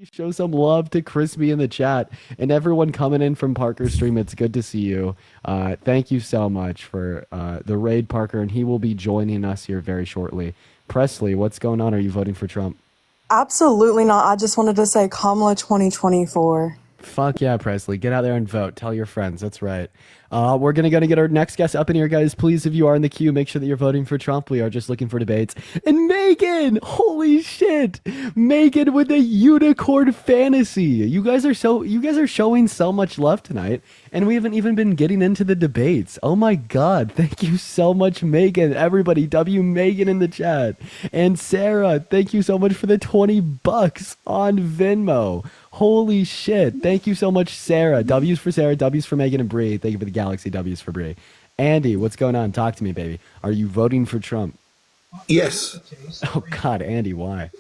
Show some love to Crispy in the chat and everyone coming in from Parker's stream. It's good to see you. Thank you so much for the raid, Parker, and he will be joining us here very shortly. Presley, what's going on? Are you voting for Trump? Absolutely not. I just wanted to say Kamala 2024. Fuck yeah, Presley. Get out there and vote. Tell your friends. That's right. We're gonna get our next guest up in here, guys. Please, if you are in the queue, make sure that you're voting for Trump. We are just looking for debates. And Megan, holy shit, Megan with the unicorn fantasy. You guys are showing so much love tonight, and we haven't even been getting into the debates. Oh my god, thank you so much, Megan. Everybody, W Megan in the chat. And Sarah, thank you so much for the $20 on Venmo. Holy shit. Thank you so much, Sarah. W's for Sarah, W's for Megan and Bree. Thank you for the Galaxy, W's for Bree. Andy, what's going on? Talk to me, baby. Are you voting for Trump? Yes. Oh, God, Andy, why?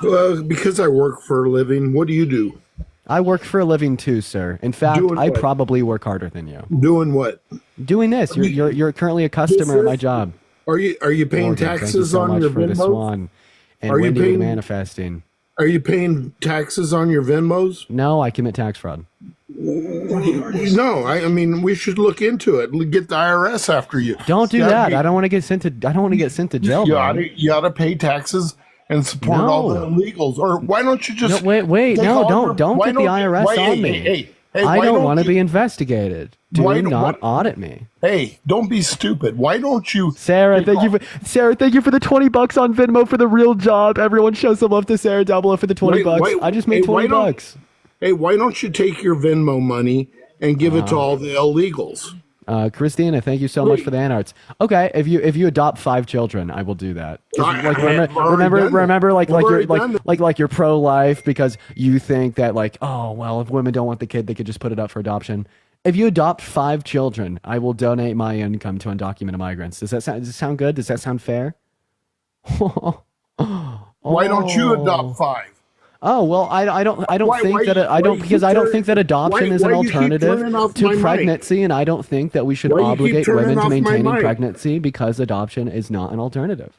Well, because I work for a living. What do you do? I work for a living too, sir. In fact, I probably work harder than you. Doing what? Doing this. You're currently a customer at my job. Are you paying taxes on your Venmos? And Wendy manifesting. Are you paying taxes on your Venmos? No, I commit tax fraud. No, I mean we should look into it. Get the IRS after you. Don't do that. I don't want to get sent to jail. You ought to pay taxes and support all the illegals. Or why don't you just wait? Don't get the IRS on me. Hey, I don't want to be investigated. Do not audit me. Hey, don't be stupid. Why don't you, Sarah? Thank you for the $20 on Venmo for the real job. Everyone show some love to Sarah down below for the $20. I just made $20. Hey, why don't you take your Venmo money and give it to all the illegals? Christina, thank you so much for the anarts. Okay, if you adopt 5 children, I will do that. Remember, like you're pro-life because you think that if women don't want the kid, they could just put it up for adoption. If you adopt 5 children, I will donate my income to undocumented migrants. Does it sound good? Does that sound fair? Why don't you adopt 5? Oh well, I don't think that adoption is an alternative to pregnancy, and I don't think that we should obligate women to maintaining pregnancy because adoption is not an alternative.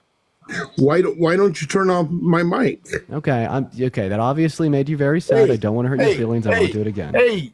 Why don't you turn off my mic? Okay, that obviously made you very sad. I don't want to hurt your feelings. I won't do it again. Hey,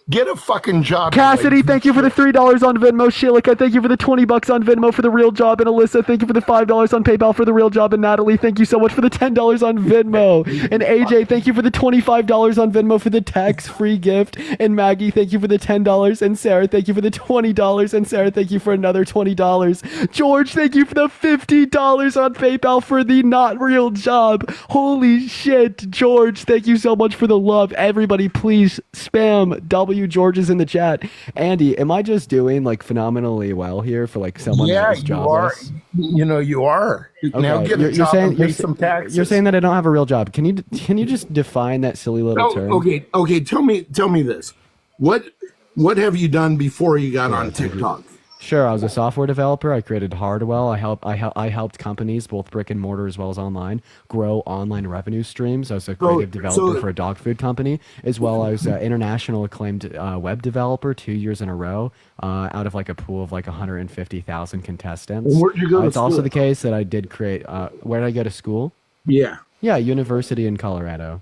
get a fucking job. Cassidy, thank you for the $3 on Venmo. Shilika, thank you for the $20 on Venmo for the real job. And Alyssa, thank you for the $5 on PayPal for the real job. And Natalie, thank you so much for the $10 on Venmo. And AJ, thank you for the $25 on Venmo for the tax-free gift. And Maggie, thank you for the $10. And Sarah, thank you for the $20. And Sarah, thank you for another $20. George, thank you for the $50 on PayPal for the not real job. Holy shit, George, thank you so much for the love. Everybody, please spam W George is in the chat. Andy, am I just doing phenomenally well here for someone who's jobless? You are. Okay. Now get a job and pay some taxes. You're saying that I don't have a real job. Can you just define that silly little term? Okay. Tell me this. What have you done before you got on TikTok? Sure, I was a software developer. I created Hardwell. I helped companies, both brick and mortar as well as online, grow online revenue streams. I was a creative developer for a dog food company, as well as an international acclaimed web developer 2 years in a row, out of a pool of 150,000 contestants. Where'd you go to It's school? also the case that I did create. Where did I go to school? Yeah. Yeah, university in Colorado.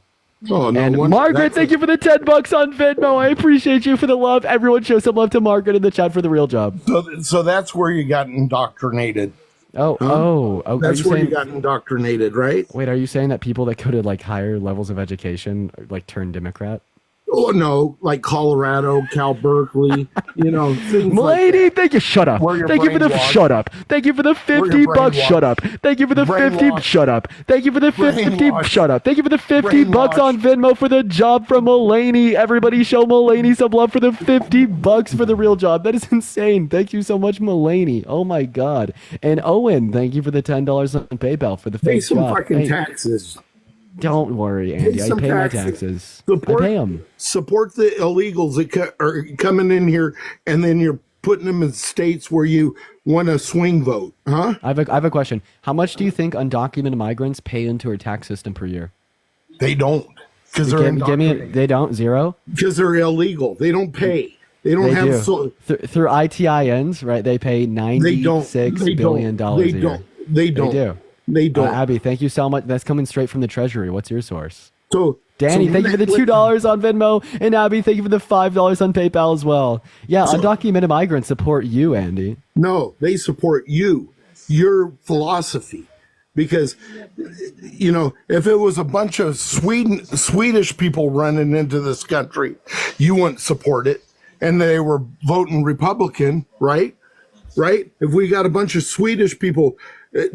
Oh, no, and Margaret, thank you for the $10 on Venmo. I appreciate you for the love. Everyone show some love to Margaret in the chat for the real job. So that's where you got indoctrinated. Okay. That's where you got indoctrinated, right? Wait, are you saying that people that go to higher levels of education turn Democrat? Oh no, like Colorado, Cal Berkeley, things Lady, thank you. Shut up. Thank you for the shut up. Thank you for the $50. Shut up. Thank you for the 50. Shut up. Thank you for the 50. Shut up. Thank you for the $50 on Venmo for the job from Mulaney. Everybody show Mulaney some love for the $50 for the real job. That is insane. Thank you so much, Mulaney. Oh my god. And Owen, thank you for the $10 on PayPal for the fake job. Pay some fucking taxes. Don't worry, Andy. I pay my taxes. I pay them. Support the illegals that are coming in here, and then you're putting them in states where you want a swing vote, huh? I have a question. How much do you think undocumented migrants pay into our tax system per year? They don't, because they're they don't 0 because they're illegal. They don't pay. They don't have through ITINs, right? They pay $96 billion a year. They don't. They don't. Abby, thank you so much. That's coming straight from the Treasury. What's your source? So Danny, so thank you for the $2 on Venmo, and Abby, thank you for the $5 on PayPal as well. Yeah, undocumented migrants support you, Andy. No, they support you, your philosophy. Because, you know, if it was a bunch of Swedish people running into this country, you wouldn't support it. And they were voting Republican, right? Right? If we got a bunch of Swedish people,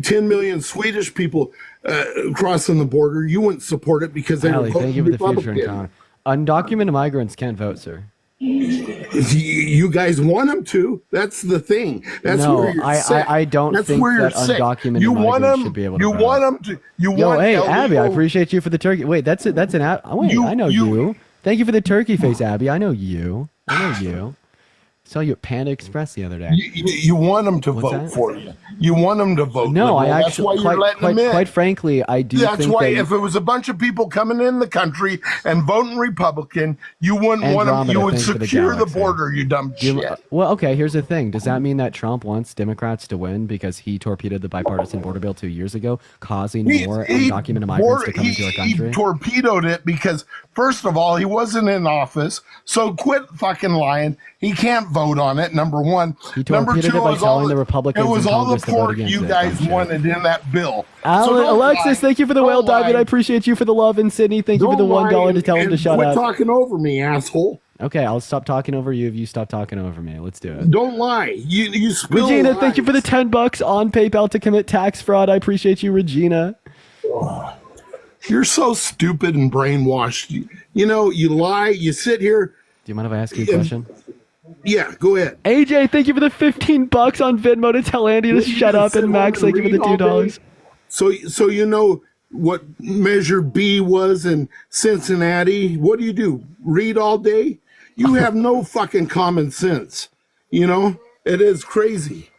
10 million Swedish people crossing the border, you wouldn't support it because they were Allie, voting thank you for the future Republican. encounter. Undocumented migrants can't vote, sir. You guys want them to. That's the thing. That's No, where you're sick. I don't That's think where you're that sick. undocumented You want migrants them. should be able to You vote. want them to. You Yo, want. hey, illegal, Abby, I appreciate you for the turkey. Wait, that's an Wait, I know you. Thank you for the turkey face, Abby. I know you. Saw you at Panda Express the other day. You want them to vote that? for you. You want them to vote. No, liberal. I That's why actually, you're letting them in. quite frankly, I do That's think why that if it was a bunch of people coming in the country and voting Republican, you wouldn't want them. Andromeda, You would thanks for the secure the galaxy. border, you dumb shit. well, okay, here's the thing. Does that mean that Trump wants Democrats to win because he torpedoed the bipartisan border bill 2 years ago, causing more undocumented migrants to come into our country? He torpedoed it because, first of all, he wasn't in office. So quit fucking lying. He can't vote on it, number one. He Number torpedoed two, it by was telling all the Republicans it was in all the Congress to vote pork against you it. guys Dumb shit. wanted in that bill. Alexis, lie. thank you for the whale Don't dive. lie. I appreciate you for the love. And Sydney, thank you for the Don't $1 lie to tell him to and shut quit up. talking over me, asshole. Okay, I'll stop talking over you if you stop talking over me. Let's do it. Don't lie. You spill Regina, lies. thank you for the $10 on PayPal to commit tax fraud. I appreciate you, Regina. You're so stupid and brainwashed. You know, you lie. You sit here. Do you mind if I ask you a question? Yeah, go ahead. AJ, thank you for the $15 on Venmo to tell Andy to shut up. And Max, thank you for the $2. So you know what Measure B was in Cincinnati? What do? Read all day? You have no fucking common sense. You know, it is crazy.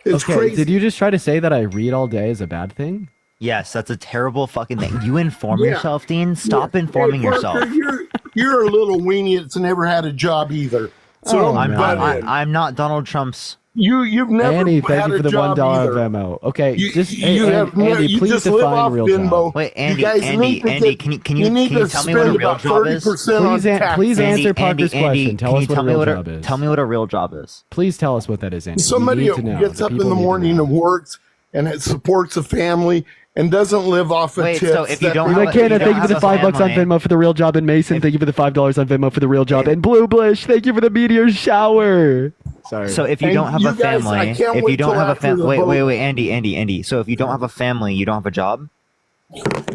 It's Okay, crazy. did you just try to say that I read all day is a bad thing? Yes, that's a terrible fucking thing. You inform Yeah. yourself, Dean. Stop informing Hey, Parker, yourself. You're a little weenie that's never had a job either. So Oh, don't man. butt in. I'm not Donald Trump's. You've never Annie, had thank you a for the job $1 either. Venmo. Okay, You, just you have no, Andy, you please just live define off real bimbo. job. Wait, You Andy, guys Andy, need to Andy, get- can you need to tell me what a spend real about job is? 30% on Please taxes. answer Parker's question. Tell can us you what tell a me real what job a is. tell me what a real job is? Please tell us what that is, Andy. We Somebody need to know. gets The up in people the need to morning know. and works and it supports a family and doesn't live off of Wait, tips. so if you that- don't have a- McKenna, you thank you for the have a $5 on family. Venmo for the real job. And Mason, thank you for the $5 on Venmo for the real job. And Blue Blish, thank you for the meteor shower. Sorry. So if you And don't have you a guys, family, I can't if wait you don't till have a after the family, vote. wait, Andy. So if you don't have a family, you don't have a job.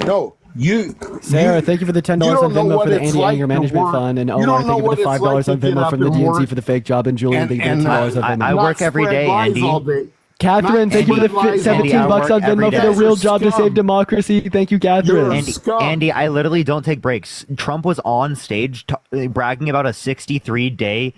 No, Sarah, thank you for the $10 you on don't know Venmo what for the it's Andy like Anger to Management work. Fund. And You Omar, don't thank know you for what the it's $5 like on to get Venmo up from the and DNC work. for the fake job. And Julian, thank you for the $2 on Venmo. I work Not every spread day, lies Andy. all day. Catherine, thank you for the Not spread lies all $17 day. I on work every Venmo for day. the real Guys are job to scum. save democracy. Thank you, Catherine. You're scum. Andy, I literally don't take breaks. Trump was on stage bragging about a 63-day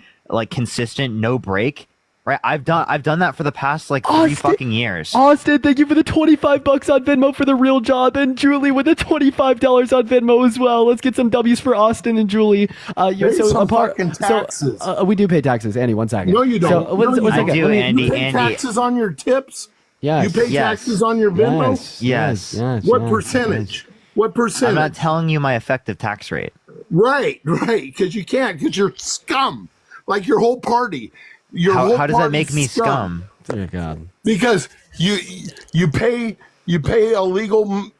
consistent no break. Right, I've done that for the past 3 fucking years. Austin, thank you for the $25 on Venmo for the real job, and Julie with the $25 on Venmo as well. Let's get some W's for Austin and Julie. Pay some fucking taxes. We do pay taxes. Andy, 1 second. No, you don't. So, one No, you second. I do, Let me- Andy. You pay taxes on your tips? Yes. You pay Yes. taxes on your Venmo? Yes. Yes. What yes, percentage? What I'm percentage? not telling you my effective tax rate. Right, because you can't, because you're scum. Like your whole party. Your whole How does that party's make me scum? Dear God. Because you pay illegal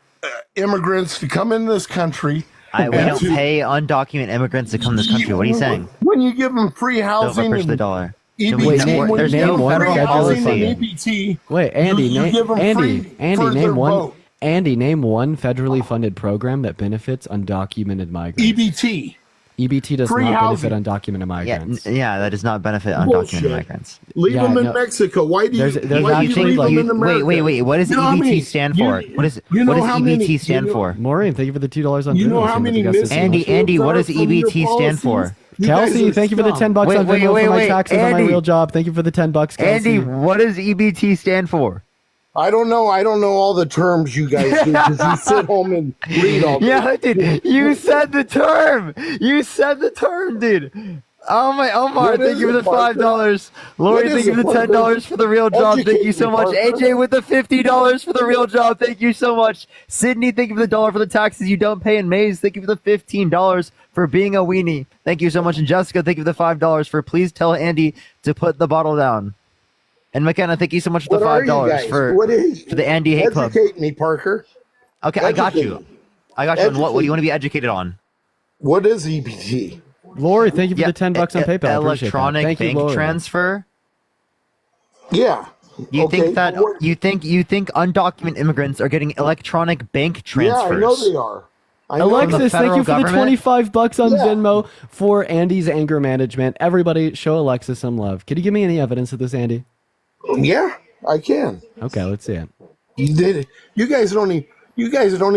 immigrants to come in this country. We and don't to- pay undocumented immigrants to come to this country. What are you saying? When you give them free Don't housing push the and dollar. EBT, Wait, name- when there's you give no them federal free housing policy. and EBT, Wait, Andy, you give them free for their name one. vote. Andy, name one federally funded program that benefits undocumented migrants. EBT. EBT does Free not housing. benefit undocumented migrants. Yeah, that does not benefit undocumented Bullshit. migrants. Leave Yeah, them in no. Mexico. Why do you, There's why do you actually, leave them in America? Wait. What does You know how EBT many- stand you- for? What does you know what how does many- EBT stand you know- for? Maureen, thank you for the $2 on You know Venmo. how Send many it to Gus missing Cisneros. Andy, what does from your EBT stand for? policies? You guys Kelsey, are thank you for the scum. $10 on Venmo for my taxes on my Andy. real job. Thank you for the $10, Kelsey. Andy, what does EBT stand for? I don't know all the terms you guys do because you sit home and read all day. Yeah, dude, you said the term. You said the term, dude. Oh my Omar, What thank is you for it, the $5. Lori, What is thank you for it, the Parker? $10 for the real job. Thank Educate you so me, much. Parker. AJ with the $50 for the real job. Thank you so much. Sydney, thank you for the $1 for the taxes you don't pay. And Maze, thank you for the $15 for being a weenie. Thank you so much. And Jessica, thank you for the $5 for please tell Andy to put the bottle down. And McKenna, thank you so much for the What are you $5 guys? for What is the Andy Hate Club. Educate me, Parker. Okay, I got Educate you. me. I got you. On what do Educate you want to be educated on? What is EBT? Lori, thank you for the $10 on PayPal. I appreciate that. Electronic Thank you, bank Lori. transfer. Yeah. You Okay, think that what- you think undocumented immigrants are getting electronic bank transfers? Yeah, I know they are. I know Alexis, they- thank you for the federal government? $25 on Yeah. Venmo for Andy's anger management. Everybody, show Alexis some love. Can you give me any evidence of this, Andy? Yeah, I can. Okay, let's see it. You did it. You guys don't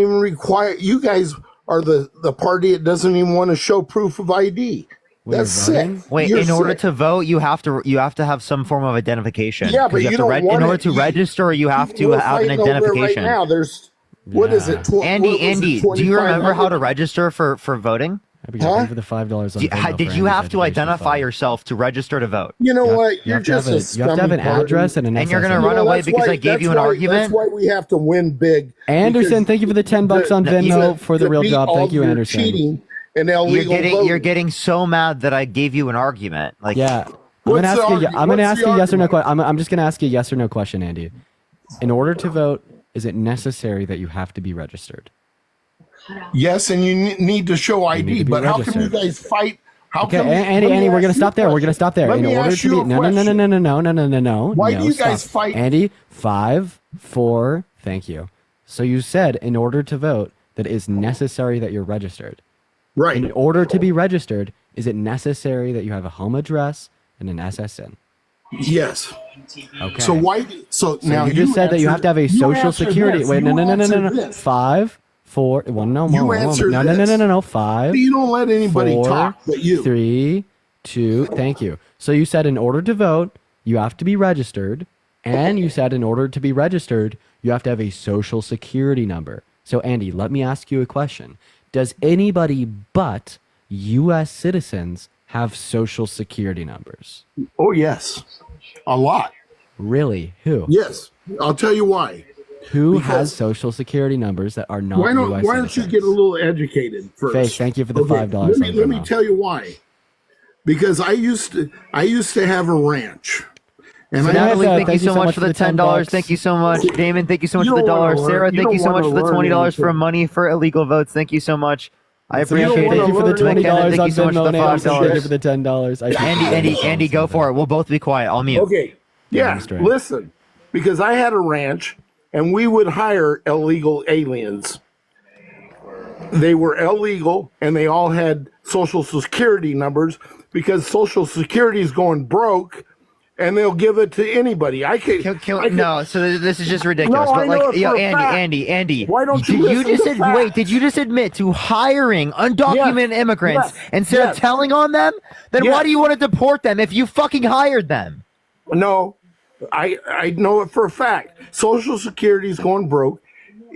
even require. You guys are the party that doesn't even want to show proof of ID. When That's you're sick. voting? Wait, You're in order sick. to vote, you have to have some form of identification. Yeah, 'Cause but you have you to don't in want order it. to register, you have to We're have an fighting over it identification. Right now, there's what is it? Andy, do you remember how to register for voting? Thank you for the $5 on Venmo Did for you Andy's have to education identify fund. yourself to register to vote? You know what? You You're have to have just you have to have an scummy address and an And you're SSN. gonna run away that's because I gave you an argument? That's why we have to win big. Anderson, because thank you for the $10 on to- Venmo to- for the to real beat job. all Thank you, your Anderson. Cheating and You're illegal getting voting. you're getting so mad that I gave you an argument. Like Yeah. What's the I'm argument? gonna What's ask the you a yes or no argument? question. I'm just gonna ask you a yes or no question, Andy. In order to vote, is it necessary that you have to be registered? Yes, and you need to show need ID. to be But how can you registered. guys fight? How Okay, come? Andy, let me we're gonna ask you stop a there. We're question. gonna stop there. Let In me order ask to you be a no. Why do you Stop. guys fight? Andy, 5, 4. Thank you. So you said in order to vote that it is necessary that you're registered. In Right. order to be registered, is it necessary that you have a home address and an SSN? Yes. Okay. So why? So, So now you just said that you have to have a answer- you social answer security. this. Wait, You no. answer this. 5, 4. Well, no You more. answer No. this. 5. You don't let anybody 4, talk but you. 3, 2. Thank you. So you said in order to vote, you have to be registered, and you said in order to be registered, you have to have a social security number. So Andy, let me ask you a question. Does anybody but U.S. citizens have social security numbers? Oh yes, a lot. Really? Who? Yes, I'll tell you why. Who Because- has social security numbers that are not Why don't U.S. Why don't you citizens? get a little educated first? Faith, thank you for the $5 on Let me Venmo. tell you why. Because I used to have a ranch, and So I now Natalie, Thank thank you so much for the $10. Thank you so much. Damon, thank you so much You for the don't wanna $1. learn- Sarah, you thank you don't so much wanna for the learn $20 for anything. money for illegal votes. Thank you so much. I So you appreciate wanna thank you for the learn $20 McKenna, on thank you so much Venmo for and the Anderson, thank you $5. for the $10. I appreciate it. Andy, go for it. We'll both be quiet. I'll mute. Okay. Yeah. I'm straight. Listen, because I had a ranch and we would hire illegal aliens. They were illegal and they all had social security numbers because social security is going broke and they'll give it to anybody. No, so this is just ridiculous. No, but I know like, it yo, for a fact. Andy, Why don't you did you listen just to ad- facts? wait? Did you just admit to hiring undocumented Yes. immigrants Yes. instead Yes. of telling on them? Then why Yes. do you want to deport them if you fucking hired them? No, I know it for a fact. Social security is going broke.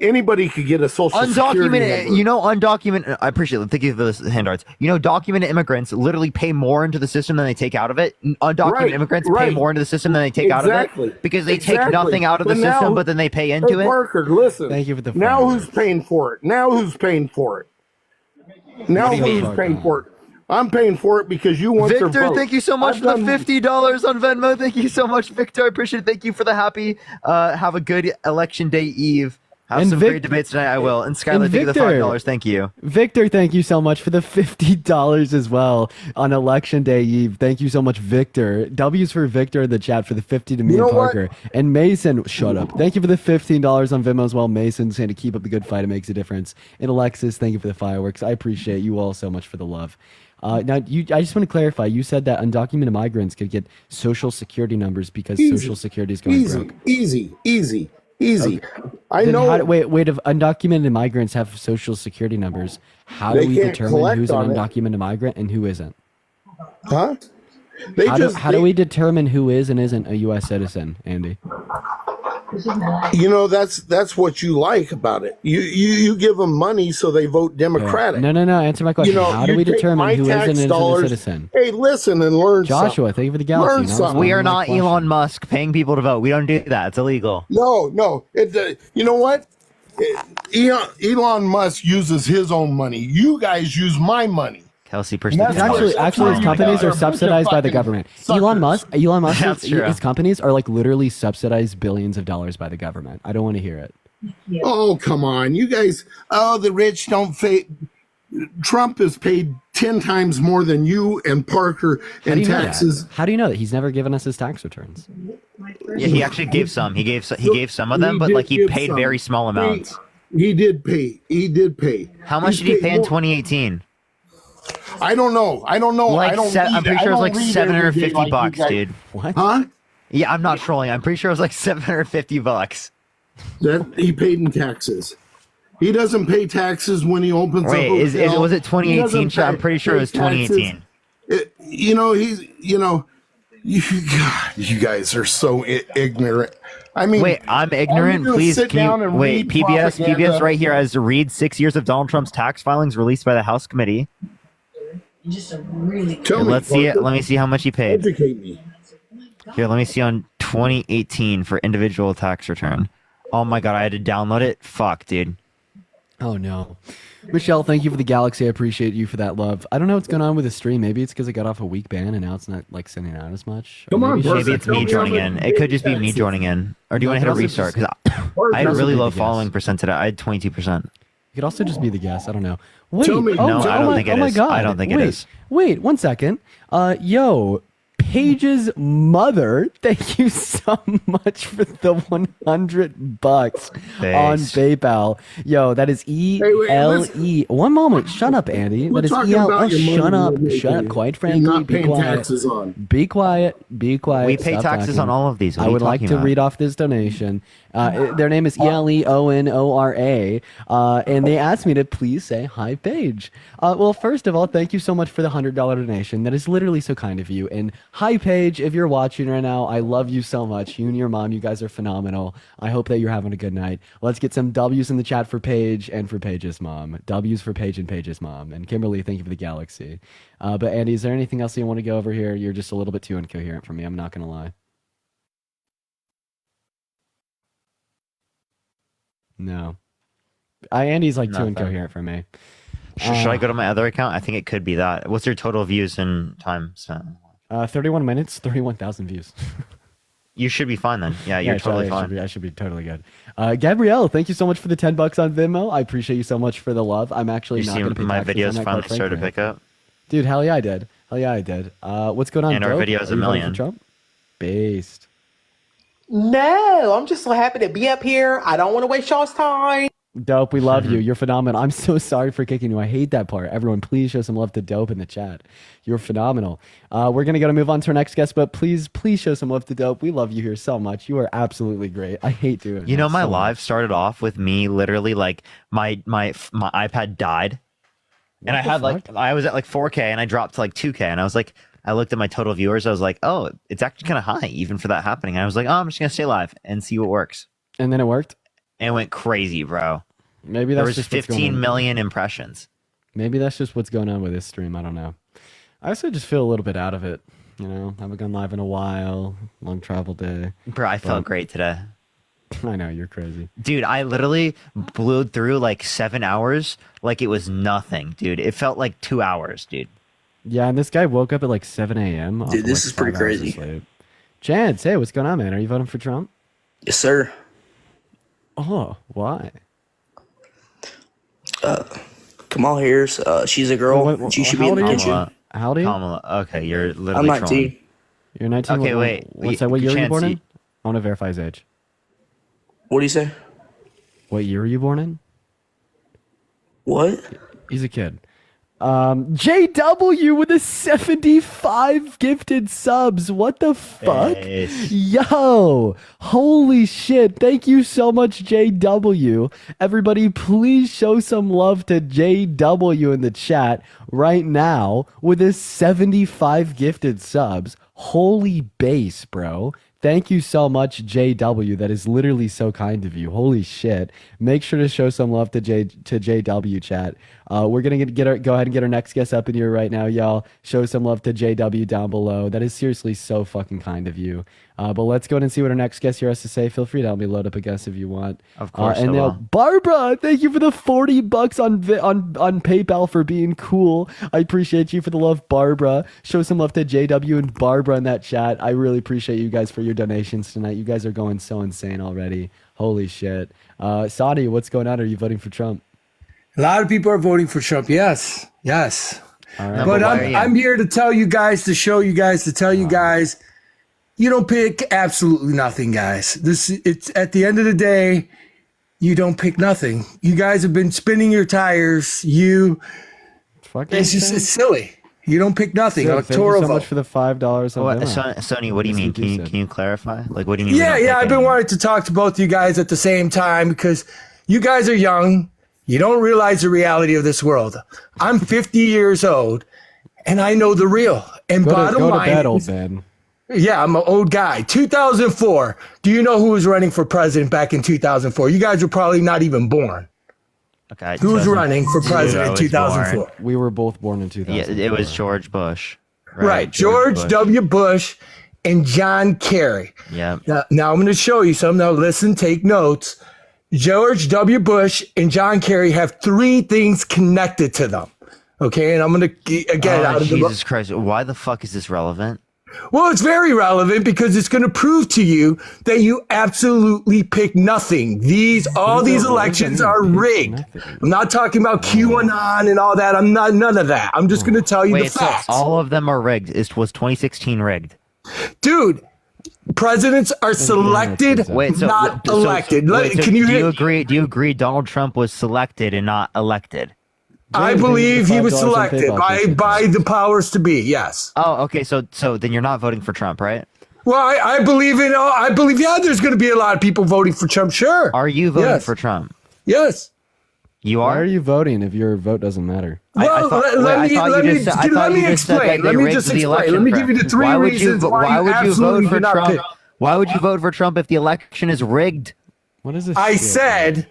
Anybody could get a social security Undocumented, number. you know, undocumented. I appreciate it. Thank you for the hand arts. You know, documented immigrants literally pay more into the system than they take out of it. Undocumented Right, immigrants pay right. more into the system than they take out of Exactly. it because they Exactly. take nothing out of the But now- system, but then they pay into Hey, it. Parker, listen. Thank you for the Now $5. who's paying for it? Now who's paying for it? Now What do you who's mean? paying for it? I'm paying for it because you want their Victor, vote. thank you so much I've for the done- $50 on Venmo. Thank you so much, Victor. I appreciate it. Thank you for the happy. Have a good election day eve. Have And some great debates tonight. I will. And Skylar, thank you for the Victor. $5. Thank you. Victor, thank you so much for the $50 as well on Election Day Eve. Thank you so much, Victor. W's for Victor in the chat for the 50 to me You and know what? Parker. And Mason, shut up. Thank you for the $15 on Venmo as well. Mason's saying to keep up the good fight. It makes a difference. And Alexis, thank you for the fireworks. I appreciate you all so much for the love. Now, I just want to clarify. You said that undocumented migrants could get social security numbers because Easy. social security is going broke. Easy. I Then know. wait, if undocumented migrants have social security numbers, how do They we can't determine collect who's an on it. undocumented migrant and who isn't? Huh? They How do we determine who is and isn't a U.S. citizen, Andy? You know, that's what you like about it. You give them money so they vote Democratic. No. Answer my question. You know, How do we take determine my who is tax an innocent dollars. citizen? Hey, listen and learn Joshua, something. thank you for the galaxy. Learn Now something. We respond are to my not question. Elon Musk paying people to vote. We don't do that. It's illegal. No. You know what? Elon Musk uses his own money. You guys use my money. Kelsey, That's Actually, why his you companies guys are are a bunch of subsidized by the fucking government. suckers. Elon Musk, That's true. his companies are like literally subsidized billions of dollars by the government. I don't want to hear it. Oh, come on. You guys, the rich don't pay. Trump is paid 10 times more than you and Parker How do in you know taxes. that? How do you know that? He's never given us his tax returns. Yeah, he actually gave some. He gave some of them, He but did like he give paid some. very small amounts. He did pay. How much He's did he pay in more- 2018? I don't know. Like I'm pretty sure it was like 750 bucks, dude. What? Huh? Yeah, I'm not trolling. I'm pretty sure it was like 750 bucks. That he paid in taxes. He doesn't pay taxes when he opens a Wait, hotel. was it He 2018? doesn't Chat? I'm pay- pretty sure it was pay taxes. 2018. You guys are so ignorant. I mean, Wait, I'm all you ignorant. do is Please, sit down and wait. read PBS propaganda. right here has to read 6 years of Donald Trump's tax filings released by the House committee. Tell me, Let's see it. Parker, Let me see how much he paid. educate me. Here, let me see on 2018 for individual tax return. Oh my god, I had to download it. Fuck, dude. Oh no. Michelle, thank you for the galaxy. I appreciate you for that love. I don't know what's going on with the stream. Maybe it's because I got off a week ban and now it's not like sending out as much. Or Come on, maybe Parker. Maybe it's Tell me me joining how in. much It could just be me taxes. joining in. Or do you want to hit a Also restart? just- Because I had Parker, really be low the following guess. percent today. I had 22%. It could also just be the guess. I don't know. Wait, Tell me- No, I don't think it oh my is. God. I don't think it Wait, is. Wait, 1 second. Yo, Paige's mother, thank you so much for the $100 on Thanks. PayPal. Yo, that is ELE. One moment. Shut up, Andy. We're That is talking EL. about your Shut money up. and Shut up. everything. Quite You're frankly, not be paying quiet. taxes on. Be quiet. Be quiet. We pay Stop taxes talking. on all of these. What I are you would like talking to about? read off this donation. Their name is ELEONORA, and they asked me to please say hi, Paige. Well, first of all, thank you so much for the $100 donation. That is literally so kind of you. And hi, Paige, if you're watching right now, I love you so much. You and your mom, you guys are phenomenal. I hope that you're having a good night. Let's get some W's in the chat for Paige and for Paige's mom. W's for Paige and Paige's mom. And Kimberly, thank you for the galaxy. But Andy, is there anything else you want to go over here? You're just a little bit too incoherent for me. I'm not going to lie. No. Andy's like too Nothing. incoherent for me. Should I go to my other account? I think it could be that. What's your total views and time spent? 31 minutes, 31,000 views. You should be fine then. Yeah, you're totally fine. I should be totally good. Gabrielle, thank you so much for the $10 on Venmo. I appreciate you so much for the love. I'm actually You not see going to pay my taxes videos on that, finally quite started to frankly. pick up. Dude, hell yeah, I did. What's going on, And our Dope? video's Are you voting a million. for Trump? Based. No, I'm just so happy to be up here. I don't want to waste y'all's time. Dope, we love you. You're phenomenal. I'm so sorry for kicking you. I hate that part. Everyone, please show some love to Dope in the chat. You're phenomenal. We're going to move on to our next guest, but please show some love to Dope. We love you here so much. You are absolutely great. I hate doing it. You know, my so live much. started off with me literally like my iPad died, and I the had like fuck? I was at like 4K and I dropped to like 2K, and I was like, I looked at my total viewers, I was like, oh, it's actually kind of high even for that happening. And I was like, oh, I'm just gonna stay live and see what works. And then it worked? And it went crazy, bro. Maybe There that's was just what's going 15 on. million impressions. Maybe that's just what's going on with this stream. I don't know. I also just feel a little bit out of it. You know, I haven't gone live in a while. Long travel day. Bro, I felt great today. I know, you're crazy. Dude, I literally blew through like 7 hours like it was nothing, dude. It felt like 2 hours, dude. Yeah, and this guy woke up at like 7 a.m. off Dude, of, this like, is pretty 5 hours of crazy. sleep. Chance, hey, what's going on, man? Are you voting for Trump? Yes, sir. Oh, why? Kamala Harris, she's a girl. Wait, she should how be in old the are you? kitchen. Kamala. How old are you? Kamala. Okay, you're literally I'm trolling. 19. You're 19. Okay, wait. What's that? What year were you Chance, born in? you- I want to verify his age. What do you say? What year were you born in? What? He's a kid. JW with a 75 gifted subs. What the fuck? Yes. Yo, holy shit. Thank you so much, JW. Everybody, please show some love to JW in the chat right now with his 75 gifted subs. Holy base, bro. Thank you so much, JW. That is literally so kind of you. Holy shit. Make sure to show some love to JW chat. We're gonna go ahead and get our next guest up in here right now, y'all. Show some love to JW down below. That is seriously so fucking kind of you. But let's go ahead and see what our next guest here has to say. Feel free to help me load up a guest if you want. Of course. And I now, will. Barbara, thank you for the $40 on PayPal for being cool. I appreciate you for the love, Barbara. Show some love to JW and Barbara in that chat. I really appreciate you guys for your donations tonight. You guys are going so insane already. Holy shit. Saudi, what's going on? Are you voting for Trump? A lot of people are voting for Trump. Yes. All right. But why are you? I'm here to tell you guys, to show you guys, to tell you guys, you don't pick absolutely nothing, guys. It's at the end of the day, you don't pick nothing. You guys have been spinning your tires. It's silly. You don't pick nothing. So, thank you Electoral so vote. much for the $5 on Venmo. Sony, what do you mean? Yes, you Can said. you clarify? Like, what do you mean? Yeah. I've been wanting to talk to both you guys at the same time because you guys are young. You don't realize the reality of this world. I'm 50 years old, and I know the real. And bottom Go to line, bed, old man. yeah, I'm an old guy. 2004. Do you know who was running for president back in 2004? You guys were probably not even born. Okay. Who was 2000 running for president in I was 2004? born. We were both born in 2000. Yeah, it was George Bush. Right, George Bush. W. Bush and John Kerry. Yeah. Now I'm going to show you some. Now listen, take notes. George W. Bush and John Kerry have three things connected to them. Okay, and I'm going to again out of Jesus Christ! Why the fuck is this relevant? Well, it's very relevant because it's going to prove to you that you absolutely pick nothing. All these elections are rigged. I'm not talking about QAnon and all that. I'm not none of that. I'm just going to tell you the Wait, so facts. all of them are rigged. Was 2016 rigged? Dude, presidents are selected, not elected. Can you do hear? you agree? Do you agree Donald Trump was selected and not elected? I James, believe he was $5 on selected PayPal, by the powers to be. Yes. Oh, okay. So then you're not voting for Trump, right? Well, I believe in. I believe. Yeah, there's going to be a lot of people voting for Trump. Sure. Are you voting Yes. for Trump? Yes. You Why are. are you voting if your vote doesn't matter? Well, let me explain. Let me just explain. Let me give you the three reasons why you absolutely do not pick. Why would you vote for Trump if the election is rigged? What is this? I shit, said,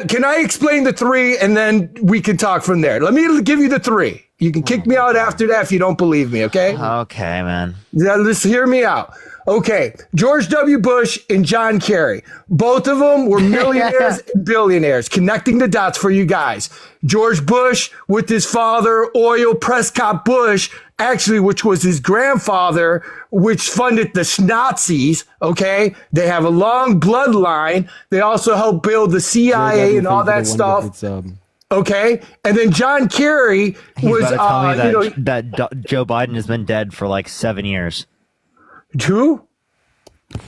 can I explain the three and then we can talk from there? Let me give you the three. You can kick me out after that if you don't believe me, okay? Okay, man. Yeah, let's hear me out. Okay, George W. Bush and John Kerry. Both of them were millionaires and billionaires. Connecting the dots for you guys. George Bush with his father, Oil Prescott Bush, actually, which was his grandfather, which funded the Nazis. Okay, they have a long bloodline. They also helped build the CIA and all that stuff. Okay, and then John Kerry was, He's about to tell me that Joe Biden has been dead for like 7 years. who?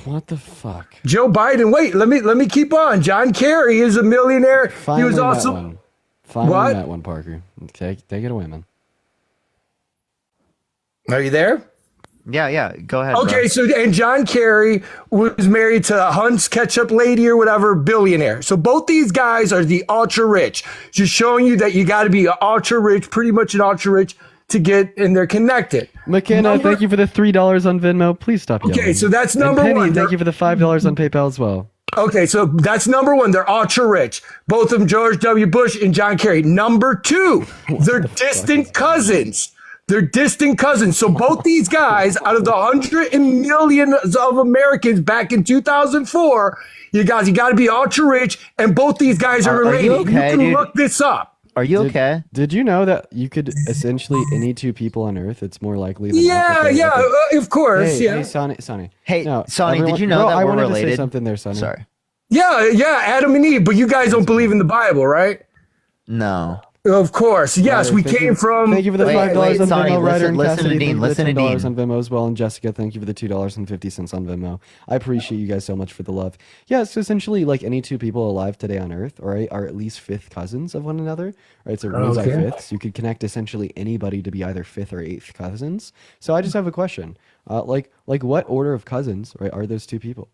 What the fuck? Joe Biden. Wait, let me keep on. John Kerry is a millionaire. Finally He was met also one. Finally What? met one, Parker. Take it away, man. Are you there? Yeah. Go ahead. Okay, bro. so and John Kerry was married to Hunt's ketchup lady or whatever, billionaire. So both these guys are the ultra rich. Just showing you that you got to be an ultra rich, pretty much an ultra rich to get, and they're connected. McKenna, thank you for the $3 on Venmo. Please stop yelling. Okay, so that's number and Penny, one. thank you for the $5 on PayPal as well. Okay, so that's number one. They're ultra rich. Both of them, George W. Bush and John Kerry. Number two, they're distant cousins. They're distant cousins. So both these guys, out of the 100 millions of Americans back in 2004, you got to be ultra rich, and both these guys are related. you okay, can dude? look this up. Are you okay? Did you know that you could essentially any two people on Earth? It's more likely. Than Yeah, not that yeah, of course, Hey, yeah. hey, Sonny. Hey, No, Sonny, everyone- did you know Bro, that I we're wanted to say related? something there, Sonny. Sorry. Yeah, Adam and Eve, but you guys don't believe in the Bible, right? No. Of course. Yes, Ryder, we thank came you- from. Thank you for the Wait, $5 on Sonny, Venmo, Ryder and listen to Cassidy. Dean, Thank you for listen the to $10 Dean. on Venmo as well, and Jessica, thank you for the $2.50 on Venmo. I appreciate you guys so much for the love. Yeah, so essentially, like any two people alive today on Earth, right, are at least fifth cousins of one another, right? So ones are Okay. fifths. You could connect essentially anybody to be either fifth or eighth cousins. So I just have a question, like what order of cousins, right, are those two people?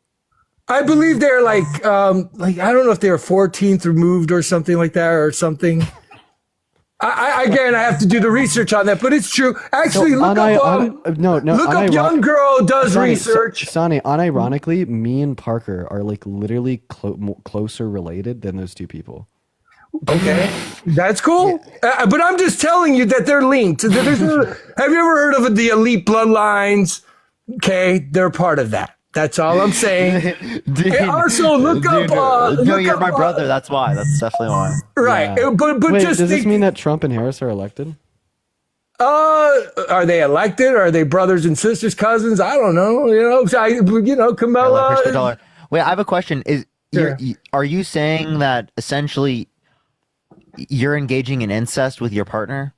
I believe they're like I don't know if they were 14th removed or something like that or something. Again, I have to do the research on that, but it's true. Actually, look up. No, Look up young girl does research. Sonny, unironically, me and Parker are like literally closer related than those two people. Okay, that's cool. But I'm just telling you that they're linked. Have you ever heard of the elite bloodlines? Okay, they're part of that. That's all I'm saying. Dude, And also, look up. no, Look you're up, my brother. That's why. That's definitely why. Right, Yeah. but Wait, just does think, this mean that Trump and Harris are elected? are they elected? Are they brothers and sisters, cousins? I don't know. Camilla. Push the dollar. Wait, I have a question. Sure. Are you saying that essentially you're engaging in incest with your partner?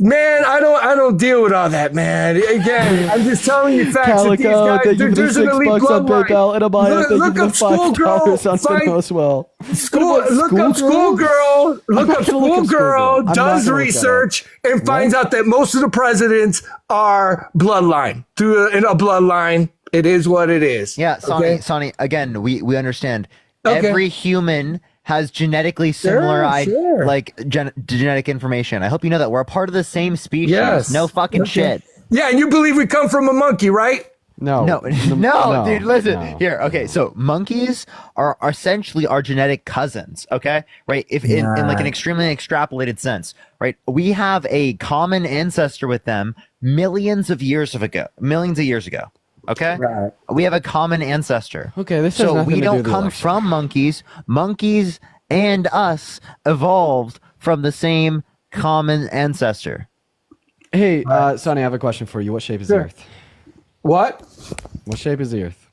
Man, I don't deal with all that, man. Again, I'm just telling you facts. That these Calico, guys, thank you for the there's an elite $6 on bloodline. PayPal and a bio. Thank you Look for up the $5 on Venmo as well. Look up schoolgirl. Look not up gonna look up schoolgirl. Schoolgirl. I'm not Does gonna look that research and finds out that most of the presidents are bloodline. In a bloodline, it is what it is. Yeah, Sonny. Okay? Sonny. Again, we understand. Okay. Every human has genetically similar Sure. genetic information. I hope you know that we're a part of the same species. Yes. No fucking Okay. shit. Yeah, and you believe we come from a monkey, right? No, No, dude, listen. no. Here, okay, so monkeys are essentially our genetic cousins, okay? Right? If in like an extremely extrapolated sense, right? We have a common ancestor with them millions of years ago. Okay? Right. We have a common ancestor. Okay, this has So nothing we to do don't with the come election. from monkeys. Monkeys and us evolved from the same common ancestor. Hey, Sonny, I have a question for you. What shape is the Sure. Earth? What? What shape is the Earth?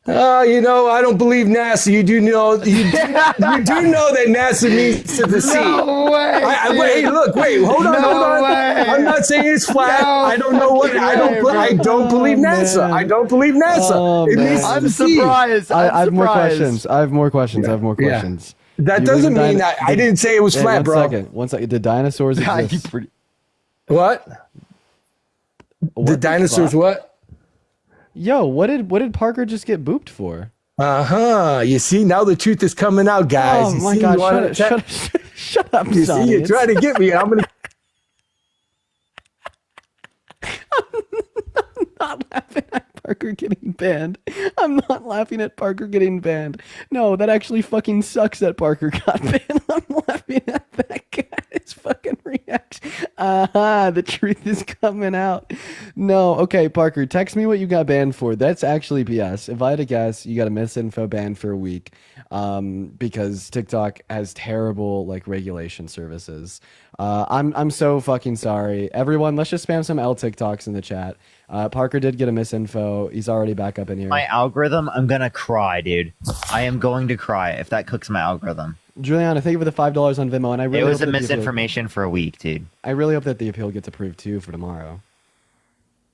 I don't believe NASA. You do know you do know that NASA means to the sea. No way. Hold on. way. I'm not saying it's flat. No I don't know what I don't believe NASA. man. I don't believe NASA. Oh, It man. means to I'm the sea. surprised. I have more surprised. questions. I have more questions. That You doesn't believe in mean that I didn't say it was Hey, flat, bro. One second. Did dinosaurs Yeah, you exist? pretty- What? What The dinosaurs fuck? what? Yo, what did Parker just get booped for? You see, now the truth is coming out, guys. Oh You my see, god, you wanna shut up, You see, Sonny. you're trying to get me. I'm gonna. Not laughing at Parker getting banned. I'm not laughing at Parker getting banned. No, that actually fucking sucks that Parker got banned. I'm laughing at that guy's fucking reaction. The truth is coming out. No, okay, Parker, text me what you got banned for. That's actually BS. If I had to guess, you got a misinfo ban for a week. Because TikTok has terrible like regulation services. I'm so fucking sorry. Everyone, let's just spam some L TikToks in the chat. Parker did get a misinfo. He's already back up in here. My algorithm, I'm gonna cry, dude. I am going to cry if that cooks my algorithm. Juliana, thank you for the $5 on Venmo, and I really It was hope a that the appeal- misinformation for a week, dude. I really hope that the appeal gets approved too for tomorrow.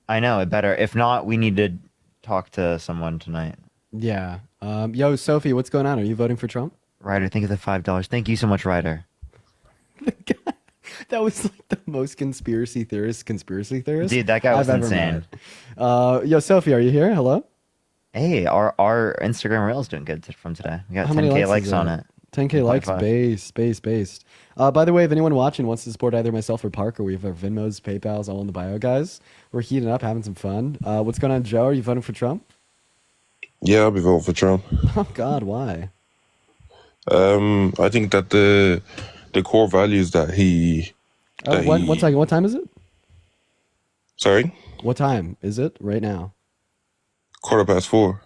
I know it better. If not, we need to talk to someone tonight. Yeah. Yo, Sophie, what's going on? Are you voting for Trump? Ryder, think of the $5. Thank you so much, Ryder. That was like the most conspiracy theorist. Dude, that guy was I've ever insane. met. Yo, Sophie, are you here? Hello? Hey, our Instagram Reel's doing good from today. We got How many 10K likes likes is on that? it. 10K likes, 1.5. based. By the way, if anyone watching wants to support either myself or Parker, we have our Venmos, PayPals, all in the bio, guys. We're heating up, having some fun. What's going on, Joe? Are you voting for Trump? Yeah, I'll be voting for Trump. Oh, God, why? I think that the core values that he... One second. What time is it? Sorry? What time is it right now? 4:15.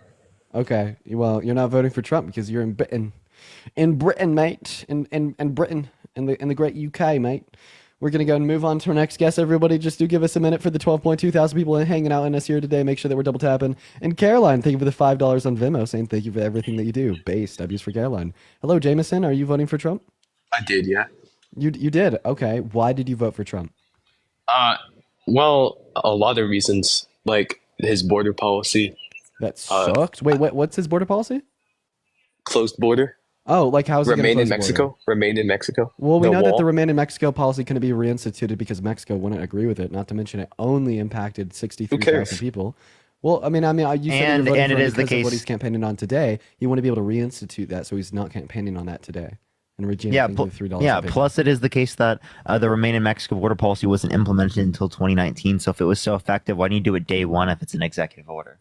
Okay. Well, you're not voting for Trump because you're in Britain. In Britain, mate. In Britain. In the great UK, mate. We're going to go and move on to our next guest. Everybody, just do give us a minute for the 12.2 thousand people hanging out in us here today. Make sure that we're double tapping. And Caroline, thank you for the $5 on Venmo, saying thank you for everything that you do. Base W's for Caroline. Hello, Jameson. Are you voting for Trump? I did, yeah. You did? Okay. Why did you vote for Trump? Well, a lot of reasons, like his border policy, That sucks. Wait, what's his border policy? closed border, Oh, like how's it going to remain in close the border? Mexico, remain in Mexico. Well, we No know that wall. the Remain in Mexico policy couldn't be reinstituted because Mexico wouldn't agree with it. Not to mention it only impacted 63,000 cares? people. Well, I mean, you said And- you're voting and for it him is the because of what case- he's campaigning on today. He want to be able to reinstitute that, so he's not campaigning on that today. And Regina, Yeah, thank you for $3. yeah. on PayPal. Plus, it is the case that the Remain in Mexico border policy wasn't implemented until 2019. So if it was so effective, why don't you do it day one if it's an executive order?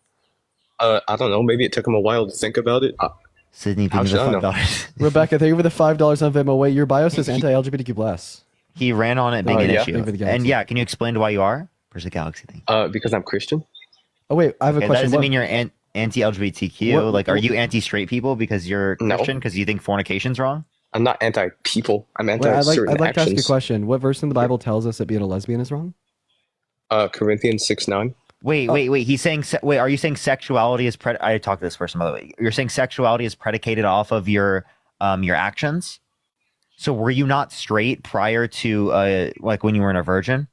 I don't know. Maybe it took him a while to think about it. Sydney, How thank you should for I know? $5. Rebecca, thank you for the $5 on Venmo. Wait, your bio says anti-LGBTQ plus. He ran on it being an yeah. issue. Thank you for the And galaxy. yeah, can you explain why you are? Where's the galaxy thing? Because I'm Christian. Oh wait, I have a Okay, that question. doesn't What- mean you're anti-LGBTQ. What- Like, are you anti-straight people because you're No. Christian because you think fornication's wrong? I'm not anti-people. I'm Wait, anti I'd certain like to ask you a actions. question. What verse in the Bible tells us that being a lesbian is wrong? Corinthians 6:9. Wait. He's saying. Wait, are you saying sexuality is I talked to this person by the way. You're saying sexuality is predicated off of your actions. So were you not straight prior to like when you were in a virgin?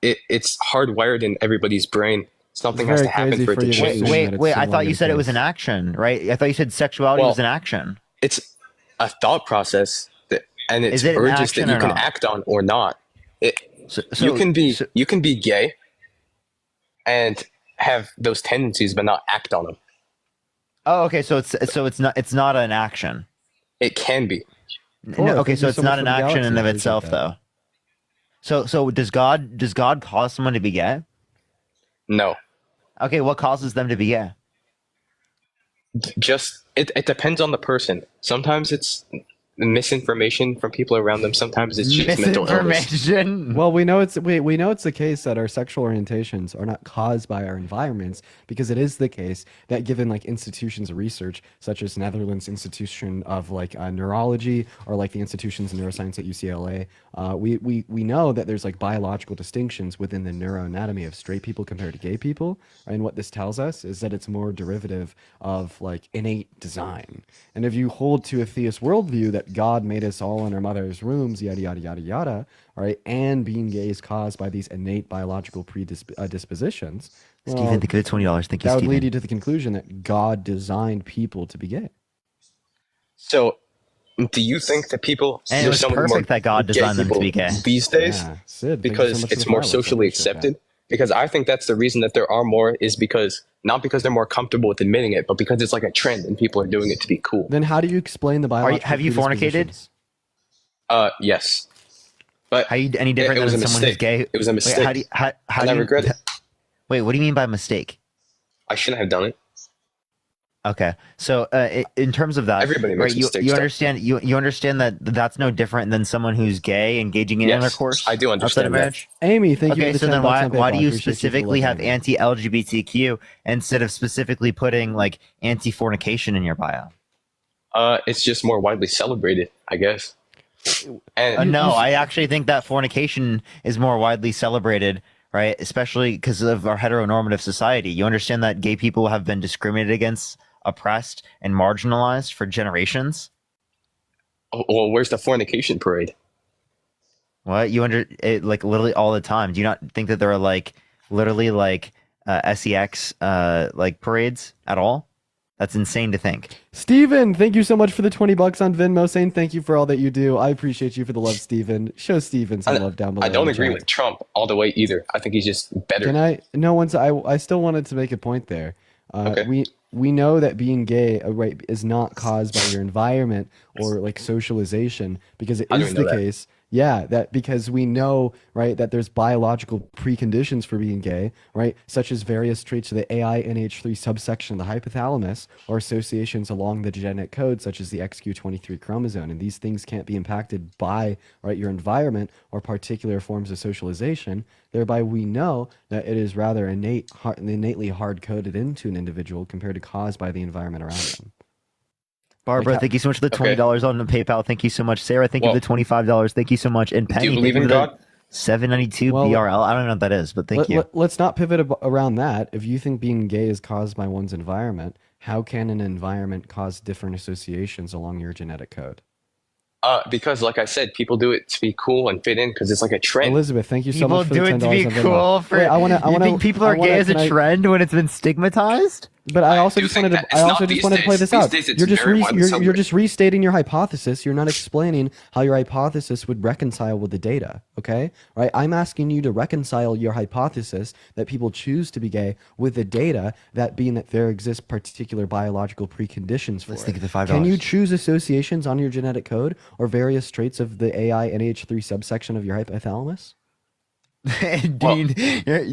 It's hardwired in everybody's brain. Something It's has very to happen crazy for it for to you to change. assume that it's Wait. so I long thought you in said it was place. an action, right? I thought you said sexuality Well, was an action. It's a thought process and it's Is it an urges action that you or can not? act on or not. So, You can be gay and have those tendencies but not act on them. Oh, okay. So it's not an action. It can be. Cool. No, okay, Thank so you it's so not much an for the action in galaxy. of I itself, appreciate that. though. So does God cause someone to be gay? No. Okay, what causes them to be gay? Just it depends on the person. Sometimes it's misinformation from people around them. Sometimes it's just mental illness. Misinformation. Well, we know it's the case that our sexual orientations are not caused by our environments, because it is the case that given like institutions of research such as Netherlands Institution of like Neurology or like the institutions of neuroscience at UCLA, we know that there's like biological distinctions within the neuroanatomy of straight people compared to gay people, and what this tells us is that it's more derivative of like innate design. And if you hold to a theist worldview that God made us all in our mother's wombs, yada yada yada yada, all right, and being gay is caused by these innate biological predispositions, well, Stephen, think of the $20. Thank you, that would Stephen. lead you to the conclusion that God designed people to be gay. So, do you think that people And it there's was so many more perfect that God gay designed them to people be gay. these days Yeah, Sid, thank you so because much for it's the more follow-ups. I socially appreciate that. accepted? Because I think that's the reason that there are more is because not because they're more comfortable with admitting it, but because it's like a trend and people are doing it to be cool. Then how do you explain the biological have you fornicated? predispositions? Yes. But How you any different it was than a someone who's mistake. gay? It was a mistake. Wait, how and do I you regret it. Wait, what do you mean by mistake? I shouldn't have done it. Okay, so in terms of that, Everybody makes right? mistakes, You don't understand you understand that that's no different than someone who's gay engaging in Yes, intercourse. I do outside of understand that. marriage. Amy, thank you Okay, for the so 10 then bucks on why PayPal. do I you appreciate you for specifically have letting me. anti-LGBTQ instead of specifically putting like anti-fornication in your bio? It's just more widely celebrated, I guess. And No, I actually think that fornication is more widely celebrated, right? Especially because of our heteronormative society. You understand that gay people have been discriminated against, oppressed, and marginalized for generations? well, where's the fornication parade? What? Like literally all the time. Do you not think that there are like literally like sex like parades at all? That's insane to think. Steven, thank you so much for the 20 bucks on Venmo, saying thank you for all that you do. I appreciate you for the love, Steven. Show Steven some love down below. I don't in the agree chat. with Trump all the way either. I think he's just better. Can I? No, I still wanted to make a point there. Okay. We know that being gay, right, is not caused by your environment or like socialization, because it How do is we know the that? case. Yeah, that because we know, right, that there's biological preconditions for being gay, right, such as various traits of the AINH3 subsection of the hypothalamus or associations along the genetic code, such as the XQ23 chromosome. And these things can't be impacted by, right, your environment or particular forms of socialization. Thereby, we know that it is rather innately hard-coded into an individual compared to caused by the environment around them. Barbara, Like, thank you so much for the Okay. $20 on the PayPal. Thank you so much. Sarah, thank you for Well, the $25. Thank you so much. And Penny, do you thank believe you in for the God? 792 Well, BRL. I don't know what that is, but thank you. Let's not pivot around that. If you think being gay is caused by one's environment, how can an environment cause different associations along your genetic code? Because like I said, people do it to be cool and fit in because it's like a trend. Elizabeth, thank you so People much for do the $10 it to be on Venmo. cool. For Wait, I want to. you think people are gay as a trend when it's been stigmatized? But I also do just think wanted to. that I it's also not just these wanted to play days. this These out. days it's You're just very widely you're celebrated. just restating your hypothesis. You're not explaining how your hypothesis would reconcile with the data. Okay, right? I'm asking you to reconcile your hypothesis that people choose to be gay with the data that being that there exist particular biological preconditions for Let's it. think of the $5. Can you choose associations on your genetic code or various traits of the AI NH3 subsection of your hypothalamus? Dean,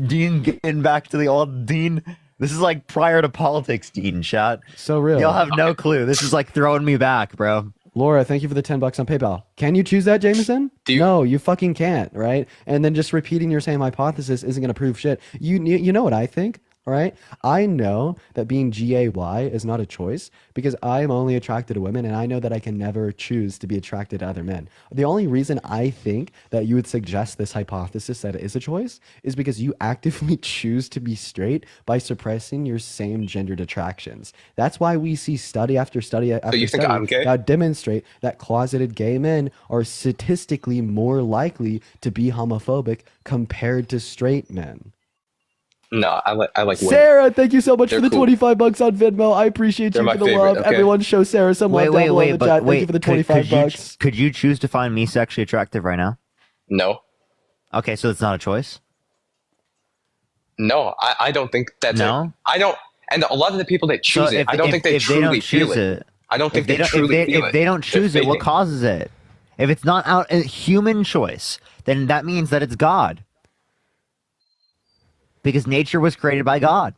Dean, getting back to the old Dean. This is like prior to politics, Dean. Chat. So real. Y'all have no clue. This is like throwing me back, bro. Laura, thank you for the $10 on PayPal. Can you choose that, Jameson? No, you fucking can't, right? And then just repeating your same hypothesis isn't going to prove shit. You know what I think? All right. I know that being GAY is not a choice because I'm only attracted to women and I know that I can never choose to be attracted to other men. The only reason I think that you would suggest this hypothesis that it is a choice is because you actively choose to be straight by suppressing your same gendered attractions. That's why we see study after study after you think study I'm gay? that demonstrate that closeted gay men are statistically more likely to be homophobic compared to straight men. No, I like women. Sarah, thank you so much They're for the cool. $25 on Venmo. I appreciate They're you my for the favorite, love. okay? Everyone show Sarah some love down below in the chat. Thank you for the $25. Could you choose to find me sexually attractive right now? No. Okay, so it's not a choice. No, I don't think that's No? I don't, and a lot of the people that choose So it, I don't think they if they truly don't feel choose it. I don't think if they they don't, truly if they, feel if it. they don't choose They're it, what faking. causes it? If it's not out a human choice, then that means that it's God. Because nature was created by God.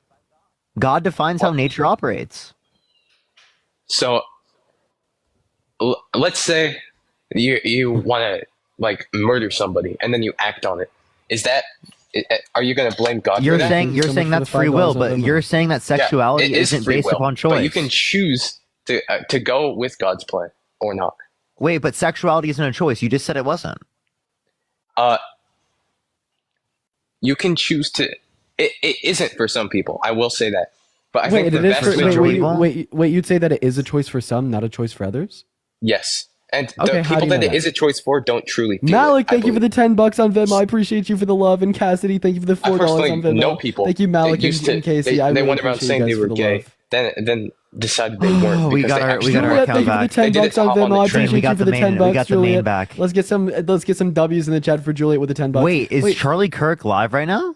God defines how nature operates. So let's say you want to like murder somebody and then you act on it. Is that? Are you going to blame God You're for that? saying that's free will, but you're saying that sexuality it is isn't free based will, upon choice. But you can choose to go with God's plan or not. Wait, but sexuality isn't a choice. You just said it wasn't. You can choose to. It isn't for some people. I will say that. But I Wait, think it the is vast for majority. wait, you'd say that it is a choice for some, not a choice for others? Yes. And Okay, the how do people you that know it that? is a choice for don't truly feel Malik, it, I thank you for the $10 on Venmo. I appreciate you for the love. And Cassidy, thank you for the $4 personally on Venmo. know people Thank you, Malik that used to, and Casey. I they really went around appreciate saying you they guys were for the gay, love. then decided they weren't. We because got they our actually Juliet, account thank you for the back. $10 They on didn't hop on Venmo. the I train. appreciate We you got for the the main- $10, we got the main Juliet. back. Let's get some W's in the chat for Juliet with the $10. Wait, is Charlie Kirk live right now?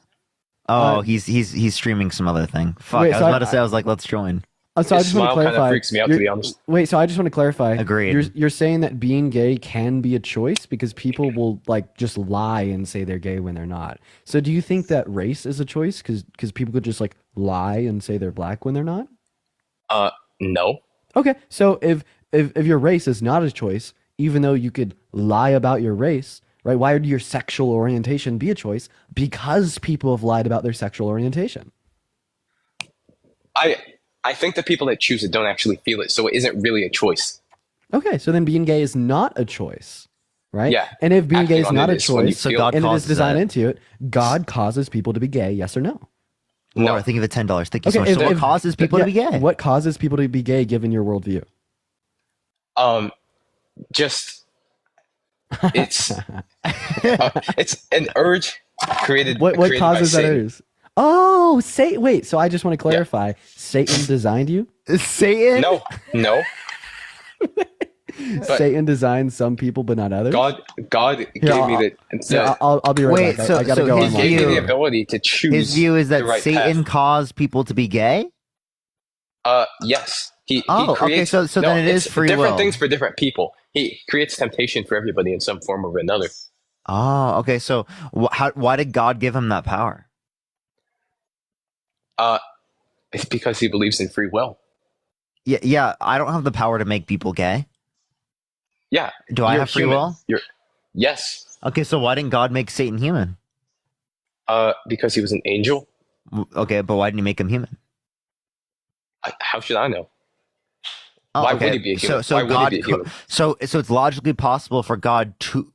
Oh, he's streaming some other thing. Fuck, wait, I was so about to say, I was like, let's join. So I His just want to smile kind clarify. of freaks me out, to be honest. Wait, so I just want to clarify. Agreed. You're saying that being gay can be a choice because people will like just lie and say they're gay when they're not. So do you think that race is a choice because people could just like lie and say they're black when they're not? No. Okay, so if your race is not a choice, even though you could lie about your race, right? Why would your sexual orientation be a choice? Because people have lied about their sexual orientation. I think the people that choose it don't actually feel it, so it isn't really a choice. Okay, so then being gay is not a choice, right? Yeah, And if being gay acting is on not it a is when you choice, So feel God and it is causes designed that. into it, God causes people to be gay, yes or no? Laura, No. thank you for the $10. Thank you so much. So what causes people to be gay? What causes people to be gay given your worldview? Just it's it's an urge created. What created by causes that Satan. urge? Oh, wait, so I just want to clarify. Satan designed you? Satan? No. But Satan designed some people but not others? God gave me I'll be right Wait, back. so- I gotta so go his online. gave me view- the ability to choose. His view is that the right Satan path. caused people to be gay? Yes. He Oh, okay, creates, so then it is it's free different will. things for different people. He creates temptation for everybody in some form or another. Oh, okay. So why did God give him that power? It's because he believes in free will. Yeah. I don't have the power to make people gay. Yeah. Do I you're have free human. will? Yes. Okay, so why didn't God make Satan human? Because he was an angel. Okay, but why didn't he make him human? How should I know? Oh, Why okay. would he be a human? So Why would God, he be a human? so it's logically possible for God to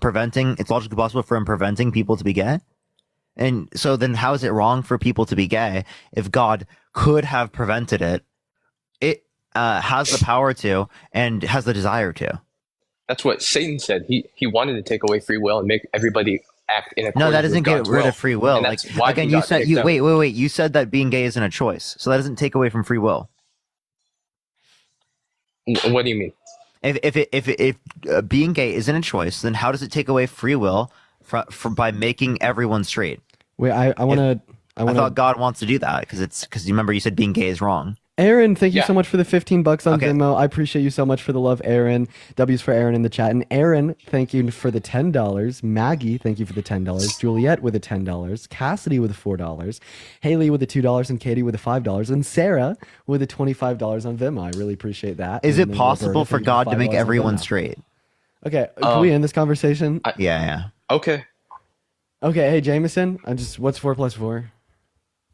preventing. It's logically possible for him preventing people to be gay. And so then, how is it wrong for people to be gay if God could have prevented it? It has the power to and has the desire to. That's what Satan said. He wanted to take away free will and make everybody act in accordance No, that with doesn't get God's rid will. of free will. And Like that's why he again, you got said kicked you out. wait. You said that being gay isn't a choice, so that doesn't take away from free will. What do you mean? If being gay isn't a choice, then how does it take away free will by making everyone straight? Wait, I want I thought God wants to do that because you remember you said being gay is wrong. Aaron, thank you Yeah. so much for the $15 on Okay. Venmo. I appreciate you so much for the love, Aaron. W's for Aaron in the chat. And Aaron, thank you for the $10. Maggie, thank you for the $10. Juliet with the $10. Cassidy with the $4. Haley with the $2. And Katie with the $5. And Sarah with the $25 on Venmo. I really appreciate that. Is And it then possible Roberta, for thank you God to make $5 on everyone Venmo. straight? Okay, can we end this conversation? Yeah. Okay. Okay, hey, Jameson, what's 4 + 4?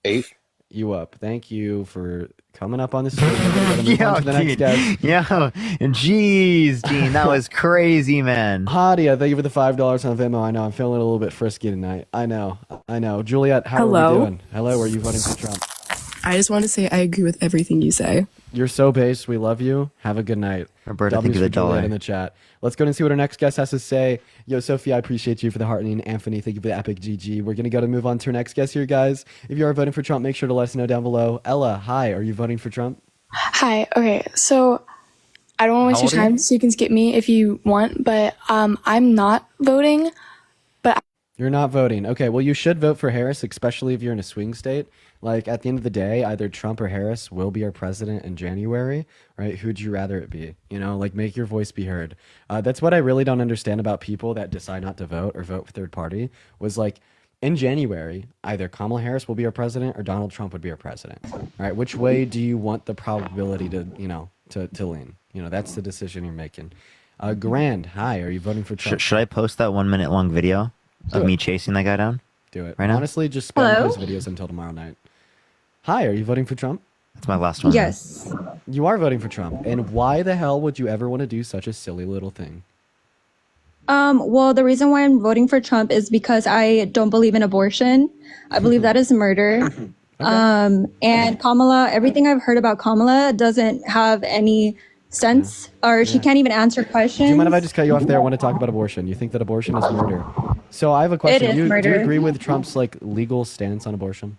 8. You up. Thank you for coming up on the stage. We're gonna move on to the next guest. Jeez, Dean, that was crazy, man. Hadia, thank you for the $5 on Venmo. I know I'm feeling a little bit frisky tonight. I know. Juliet, how are we Hello? doing? Hello, are you voting for Trump? I just want to say I agree with everything you say. You're so based. We love you. Have a good night. Roberta, W's thank you for for the Juliet dollar. in the chat. Let's go and see what our next guest has to say. Yo, Sophie, I appreciate you for the heartening. Anthony, thank you for the epic GG. We're going to move on to our next guest here, guys. If you are voting for Trump, make sure to let us know down below. Ella, hi. Are you voting for Trump? Hi. Okay. So I don't want to waste your time, so you can skip me if you want, but I'm not voting. You're not voting. Okay, well, you should vote for Harris, especially if you're in a swing state. Like, at the end of the day, either Trump or Harris will be our president in January, right? Who'd you rather it be? You know, like, make your voice be heard. That's what I really don't understand about people that decide not to vote or vote for third party, was like, in January, either Kamala Harris will be our president or Donald Trump would be our president. All right, which way do you want the probability to, to lean? That's the decision you're making. Grand, hi, are you voting for Trump? Should I post that 1 minute long video of me chasing that guy down? Do it. Right now? Honestly, just spam Hello? those videos until tomorrow night. Hi, are you voting for Trump? That's my last one. Yes. You are voting for Trump. And why the hell would you ever want to do such a silly little thing? Well, the reason why I'm voting for Trump is because I don't believe in abortion. I believe that is murder. And Kamala, everything I've heard about Kamala doesn't have any sense, or she can't even answer questions. Do you mind if I just cut you off there? I want to talk about abortion. You think that abortion is murder. So I have a question. It is Do you murder. agree with Trump's legal stance on abortion?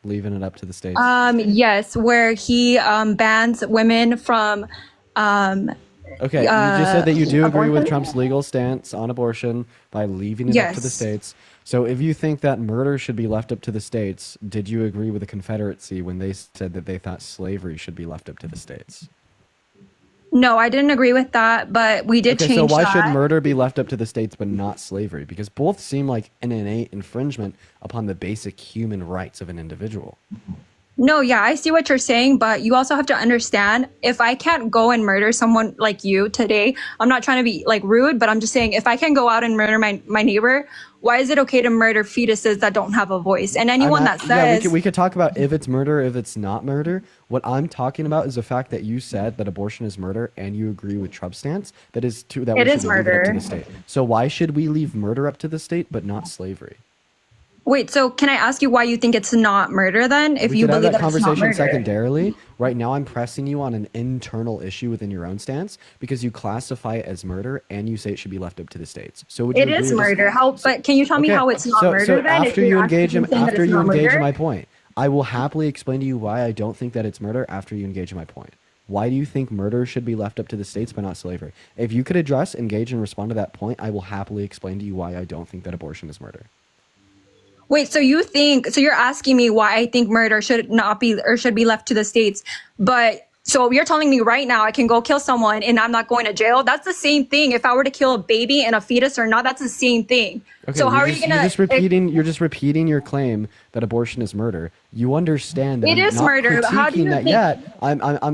Leaving it up to the states? Yes, where he bans women from Okay, you just said that you do agree with abortion? Trump's legal stance on abortion by leaving it up to the Yes. states. So if you think that murder should be left up to the states, did you agree with the Confederacy when they said that they thought slavery should be left up to the states? No, I didn't agree with that, but we did Okay, change so why that. should murder be left up to the states but not slavery? Because both seem like an innate infringement upon the basic human rights of an individual. No, yeah, I see what you're saying, but you also have to understand, if I can't go and murder someone like you today, I'm not trying to be rude, but I'm just saying, if I can go out and murder my neighbor, why is it okay to murder fetuses that don't have a voice? And anyone that says, we could talk about if it's murder, if it's not murder. What I'm talking about is the fact that you said that abortion is murder, and you agree with Trump's stance that is that It we is should leave it up to murder. the state. So why should we leave murder up to the state but not slavery? wait, so can I ask you why you think it's not murder then? If We you could have believe that that it's not conversation murder. secondarily. Right now, I'm pressing you on an internal issue within your own stance because you classify it as murder and you say it should be left up to the states. So would you It agree is with this? murder. How? But can you tell me Okay, how it's not so murder then? after you engage in saying that after it's you not engage in murder? my point, I will happily explain to you why I don't think that it's murder after you engage in my point. Why do you think murder should be left up to the states but not slavery? If you could address, engage, and respond to that point, I will happily explain to you why I don't think that abortion is murder. Wait, so you're asking me why I think murder should not be or should be left to the states, but so you're telling me right now I can go kill someone and I'm not going to jail? That's the same thing. If I were to kill a baby and a fetus or not, that's the same thing. Okay, so how are you you're gonna? just repeating your claim that abortion is murder. You understand that It I'm is not murder. How do critiquing you that think- yet.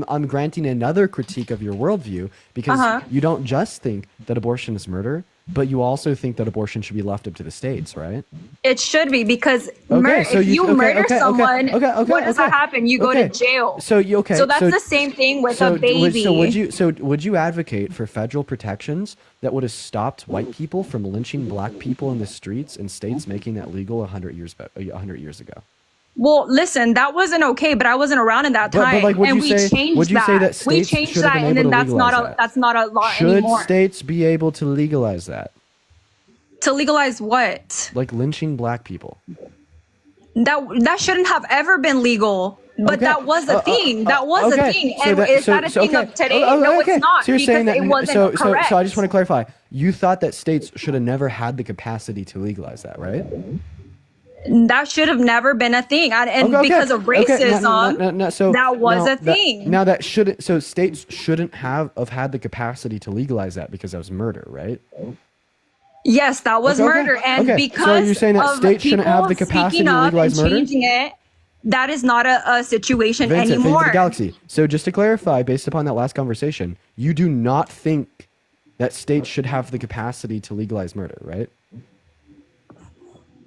I'm granting another critique of your worldview because you don't just think that abortion is murder, but you also think that abortion should be left up to the states, right? It should be because Okay, so if you murder someone, okay, what does that happen? You go to jail. So So that's the same thing with a baby. Would you advocate for federal protections that would have stopped white people from lynching black people in the streets in states making that legal 100 years ago? Well, listen, that wasn't okay, but I wasn't around at that But, time, like, would and you we say- changed would you that. say that We states changed should have that, been and able then to legalize that? that's not a law Should anymore. states be able to legalize that? To legalize what? Like lynching black people. That shouldn't have ever been legal. But that was a thing. That was a thing. And is that a thing of today? No, it's not. So you're saying that, it wasn't correct. so I just want to clarify. You thought that states should have never had the capacity to legalize that, right? That should have never been a thing. Because of racism, so that was a thing. Now that shouldn't, so states shouldn't have had the capacity to legalize that because that was murder, right? Yes, that was murder. And because so you're saying that states shouldn't have the capacity to legalize murder? Changing it, that is not a situation Vincent, anymore. Thank you to the galaxy. So just to clarify, based upon that last conversation, you do not think that states should have the capacity to legalize murder, right?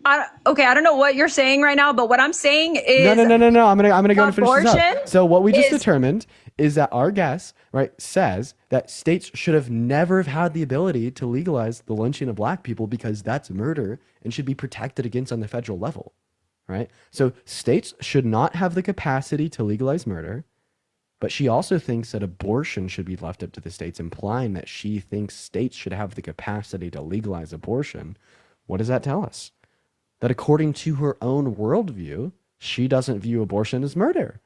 I don't know what you're saying right now, but what I'm saying is no. I'm gonna go and finish this abortion up. So what we just determined is that our guest, right, says that states should have never had the ability to legalize the lynching of black people because that's murder and should be protected against on the federal level, right? So states should not have the capacity to legalize murder, but she also thinks that abortion should be left up to the states, implying that she thinks states should have the capacity to legalize abortion. What does that tell us? That according to her own worldview, she doesn't view abortion as murder.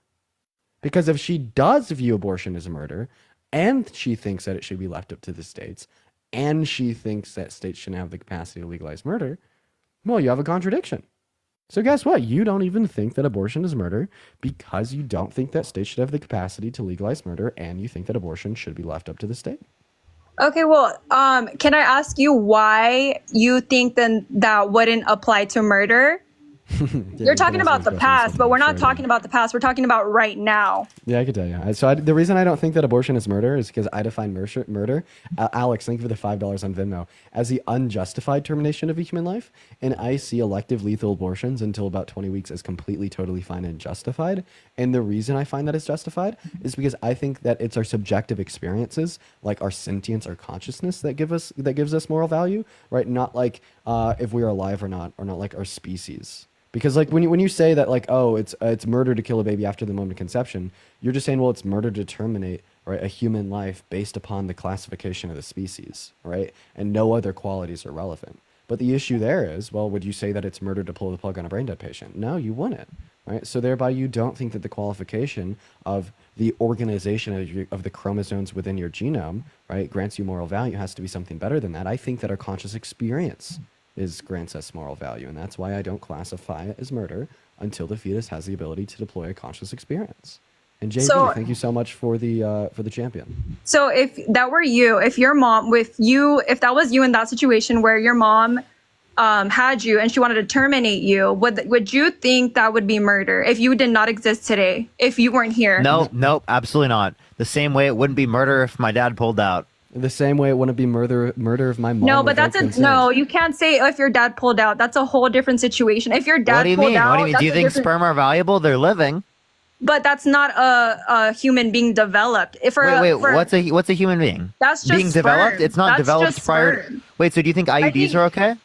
Because if she does view abortion as a murder, and she thinks that it should be left up to the states, and she thinks that states shouldn't have the capacity to legalize murder, well, you have a contradiction. So guess what? You don't even think that abortion is murder because you don't think that states should have the capacity to legalize murder, and you think that abortion should be left up to the state. Okay, well, can I ask you why you think then that wouldn't apply to murder? You're talking about the past, but we're not talking about the past. We're talking about right now. Yeah, I could tell you. So the reason I don't think that abortion is murder is because I define murder. Alex, thank you for the $5 on Venmo. As the unjustified termination of a human life, and I see elective lethal abortions until about 20 weeks as completely, totally fine and justified. And the reason I find that it's justified is because I think that it's our subjective experiences, like our sentience, our consciousness, that gives us moral value, right? Not like if we are alive or not like our species. Because like when you say that like, oh, it's murder to kill a baby after the moment of conception, you're just saying, well, it's murder to terminate, right, a human life based upon the classification of the species, right? And no other qualities are relevant. But the issue there is, well, would you say that it's murder to pull the plug on a brain dead patient? No, you wouldn't, right? So thereby you don't think that the qualification of the organization of the chromosomes within your genome, right, grants you moral value. It has to be something better than that. I think that our conscious experience grants us moral value, and that's why I don't classify it as murder until the fetus has the ability to deploy a conscious experience. And JV, thank you so much for the champion. So if that were you, if that was you in that situation where your mom had you and she wanted to terminate you, would you think that would be murder if you did not exist today, if you weren't here? Nope, absolutely not. The same way it wouldn't be murder if my dad pulled out. The same way it wouldn't be murder of my mom. No, but no, you can't say if your dad pulled out. That's a whole different situation. If your dad pulled out, what do you mean? Do you think sperm are valuable? They're living. But that's not a human being developed. What's a human being? That's just being developed. It's not developed prior. Wait, so do you think IUDs are okay?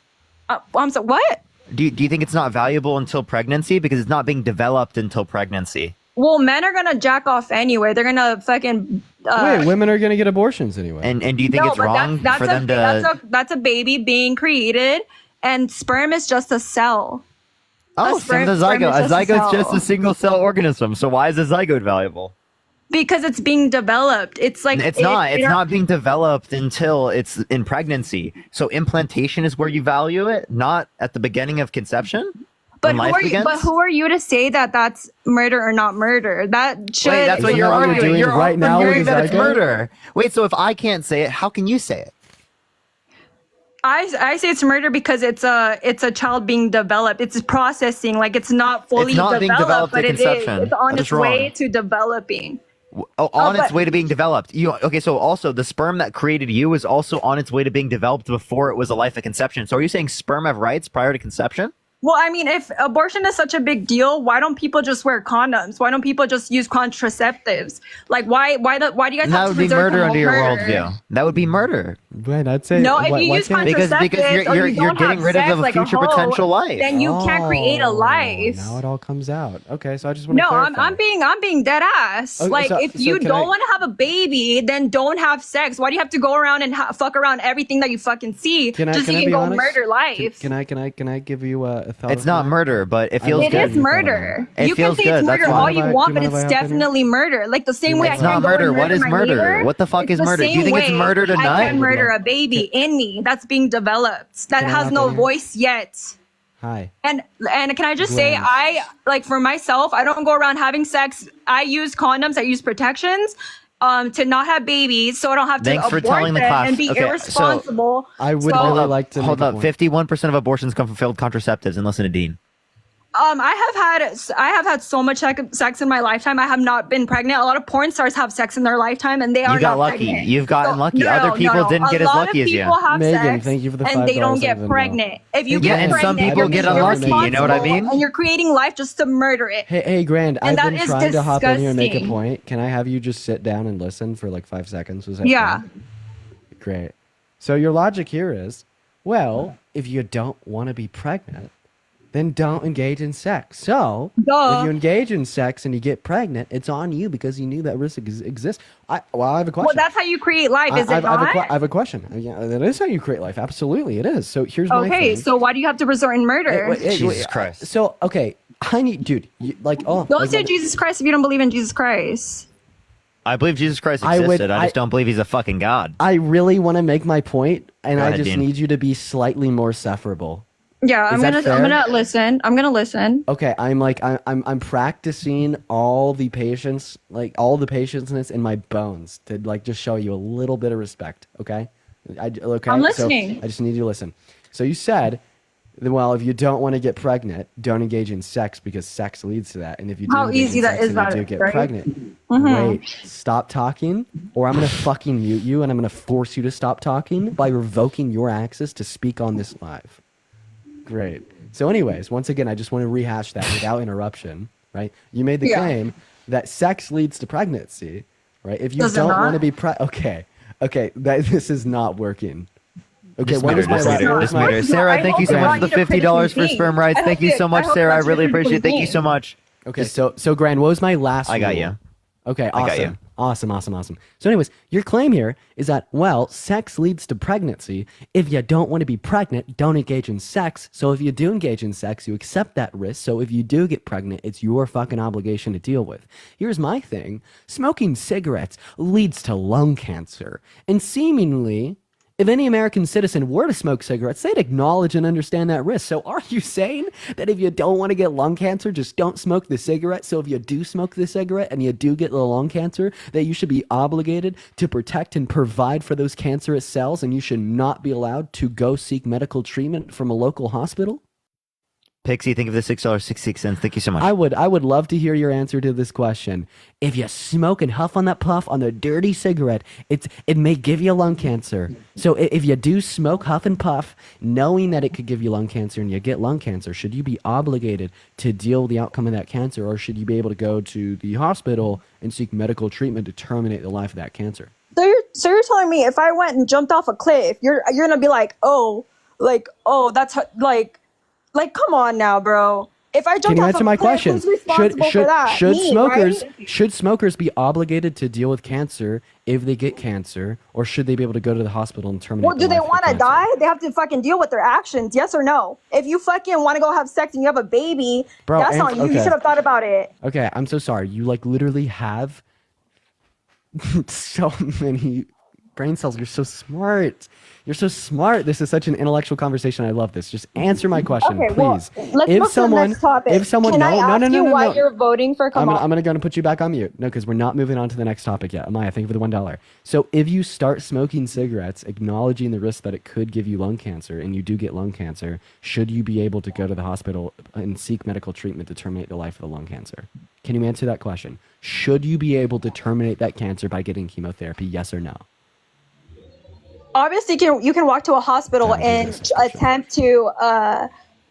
I'm sorry, what? Do you think it's not valuable until pregnancy because it's not being developed until pregnancy? Well, men are gonna jack off anyway. They're gonna fucking. Wait, women are gonna get abortions anyway. And do you think it's wrong for them to? That's a baby being created, and sperm is just a cell. Oh, same the zygote. A zygote's just a single cell organism. So why is a zygote valuable? Because it's being developed. It's like it's not. It's not being developed until it's in pregnancy. So implantation is where you value it, not at the beginning of conception. But who are you to say that that's murder or not murder? That should. Wait, that's what you're arguing. You're right now arguing that it's murder. Wait, so if I can't say it, how can you say it? I say it's murder because it's a child being developed. It's processing, like it's not fully developed, but it is. It's on its way to developing. Its way to being developed. So also the sperm that created you is also on its way to being developed before it was a life of conception. So are you saying sperm have rights prior to conception? Well, I mean, if abortion is such a big deal, why don't people just wear condoms? Why don't people just use contraceptives? Like, why do you guys That have would to be reserve murder the under your murder? worldview. That would be murder. Right, I'd say No, if you why use can't- contraceptives because or you're you don't getting have rid of sex a like future hoe, potential life. then you can't create a life. Now it all comes out. Okay, so I just want to No, clarify. I'm being dead ass. Okay, Like, so- if so you can don't I- want to have a baby, then don't have sex. Why do you have to go around and fuck around everything that you fucking see Can I just so you be can go honest? murder life? Can I give you a thought? It's of not mine? murder, but it feels It good. is murder. It You can feels say good. it's That's murder why. all you want, but Do you mind it's if I hop in here? definitely murder. Like the same way I It's can't not go and murder. What is my murder? neighbor, What the fuck it's is the murder? Do you same think it's way murder to I not? can murder a baby in me that's being developed that Can I has hop no in here? voice yet. Hi. And can I just say, Gwen. I like for myself, I don't go around having sex. I use condoms. I use protections. To not have babies, so I don't have to Thanks for abort telling the them class. and be Okay, so irresponsible. I would So- really like to Hold make a up. point. 51% of abortions come from failed contraceptives, and listen to Dean. I have had so much sex in my lifetime. I have not been pregnant. A lot of porn stars have sex in their lifetime, and they are You got not lucky. pregnant. You've gotten lucky. Other people didn't get as lucky as you. A lot of people have Megan, sex, thank you for the and they $5 don't get over the pregnant. If you Yeah, get and some pregnant, people you're get being unlucky, you know what I irresponsible, mean? And you're creating life just to murder it. Hey, Grand, And I've that been is trying to hop in here and make a disgusting. point. Can I have you just sit down and listen for like 5 seconds? Was that Yeah. fine? Great. So your logic here is, well, if you don't want to be pregnant, then don't engage in sex. So Duh. if you engage in sex and you get pregnant, it's on you because you knew that risk exists. I have a question. Well, that's how you create life, is it I not? have a question. Yeah, that is how you create life. Absolutely, it is. So here's my Okay, thing. so why do you have to resort in murder? Jesus Christ. So okay, I need, dude, Don't like, say Jesus Christ if you don't believe in Jesus Christ. I believe Jesus Christ I would- existed. I just don't believe he's a fucking god. I really want to make my point, and Go I ahead, just Dean. need you to be slightly more sufferable. Yeah, Is that I'm fair? gonna listen. I'm gonna listen. Okay, I'm practicing all the patience, like all the patientness in my bones to like just show you a little bit of respect. Okay, okay. I'm So listening. I just need you to listen. So you said, well, if you don't want to get pregnant, don't engage in sex because sex leads to that. And if you do How engage easy in that sex is and that, you do get right? pregnant, Mhm. wait, stop talking, or I'm gonna fucking mute you, and I'm gonna force you to stop talking by revoking your access to speak on this live. Great. So, anyways, once again, I just want to rehash that without interruption, right? You made the Yeah. claim that sex leads to pregnancy, right? If you Does it don't not? want to be okay, this is not working. Okay, Just when meet is her, my just meet her, where's just my- meet her. Sarah, I thank you hope so they much want for you the to critique $50 for me. sperm rights. I Thank hope you they- so much, I hope Sarah. I that's really your appreciate it. Thank you thing. so much. Okay, so Gran, what was my last? I got rule? you. Okay, I awesome. got you. Awesome. So, anyways, your claim here is that, well, sex leads to pregnancy. If you don't want to be pregnant, don't engage in sex. So, if you do engage in sex, you accept that risk. So, if you do get pregnant, it's your fucking obligation to deal with. Here's my thing: smoking cigarettes leads to lung cancer, and seemingly, if any American citizen were to smoke cigarettes, they'd acknowledge and understand that risk. So are you saying that if you don't want to get lung cancer, just don't smoke the cigarette? So if you do smoke the cigarette and you do get the lung cancer, that you should be obligated to protect and provide for those cancerous cells, and you should not be allowed to go seek medical treatment from a local hospital? Pixie, think of the $6.66. Thank you so much. I would love to hear your answer to this question. If you smoke and huff on that puff on the dirty cigarette, it may give you lung cancer. So if you do smoke, huff, and puff, knowing that it could give you lung cancer and you get lung cancer, should you be obligated to deal with the outcome of that cancer, or should you be able to go to the hospital and seek medical treatment to terminate the life of that cancer? So you're telling me if I went and jumped off a cliff, you're gonna be like, that's come on now, bro. If I Can jumped you off answer a my cliff, question? who's responsible for that? Me, right? Should smokers be obligated to deal with cancer if they get cancer, or should they be able to go to the hospital and terminate? Well, do the they life of want the to cancer? die? They have to fucking deal with their actions. Yes or no? If you fucking want to go have sex and you have a baby, Bro, that's on you. You okay. should have thought about it. Okay, I'm so sorry. You like literally have so many brain cells. You're so smart. You're so smart. This is such an intellectual conversation. I love this. Just answer my question, Okay, well, please. let's move to the next topic. If someone, Can no, I no, ask no, no, you no, why no. you're voting for Kamala? I'm gonna put you back on mute. No, because we're not moving on to the next topic yet. Amaya, thank you for the $1. So if you start smoking cigarettes, acknowledging the risk that it could give you lung cancer, and you do get lung cancer, should you be able to go to the hospital and seek medical treatment to terminate the life of the lung cancer? Can you answer that question? Should you be able to terminate that cancer by getting chemotherapy? Yes or no? Obviously, you can walk to a hospital and attempt to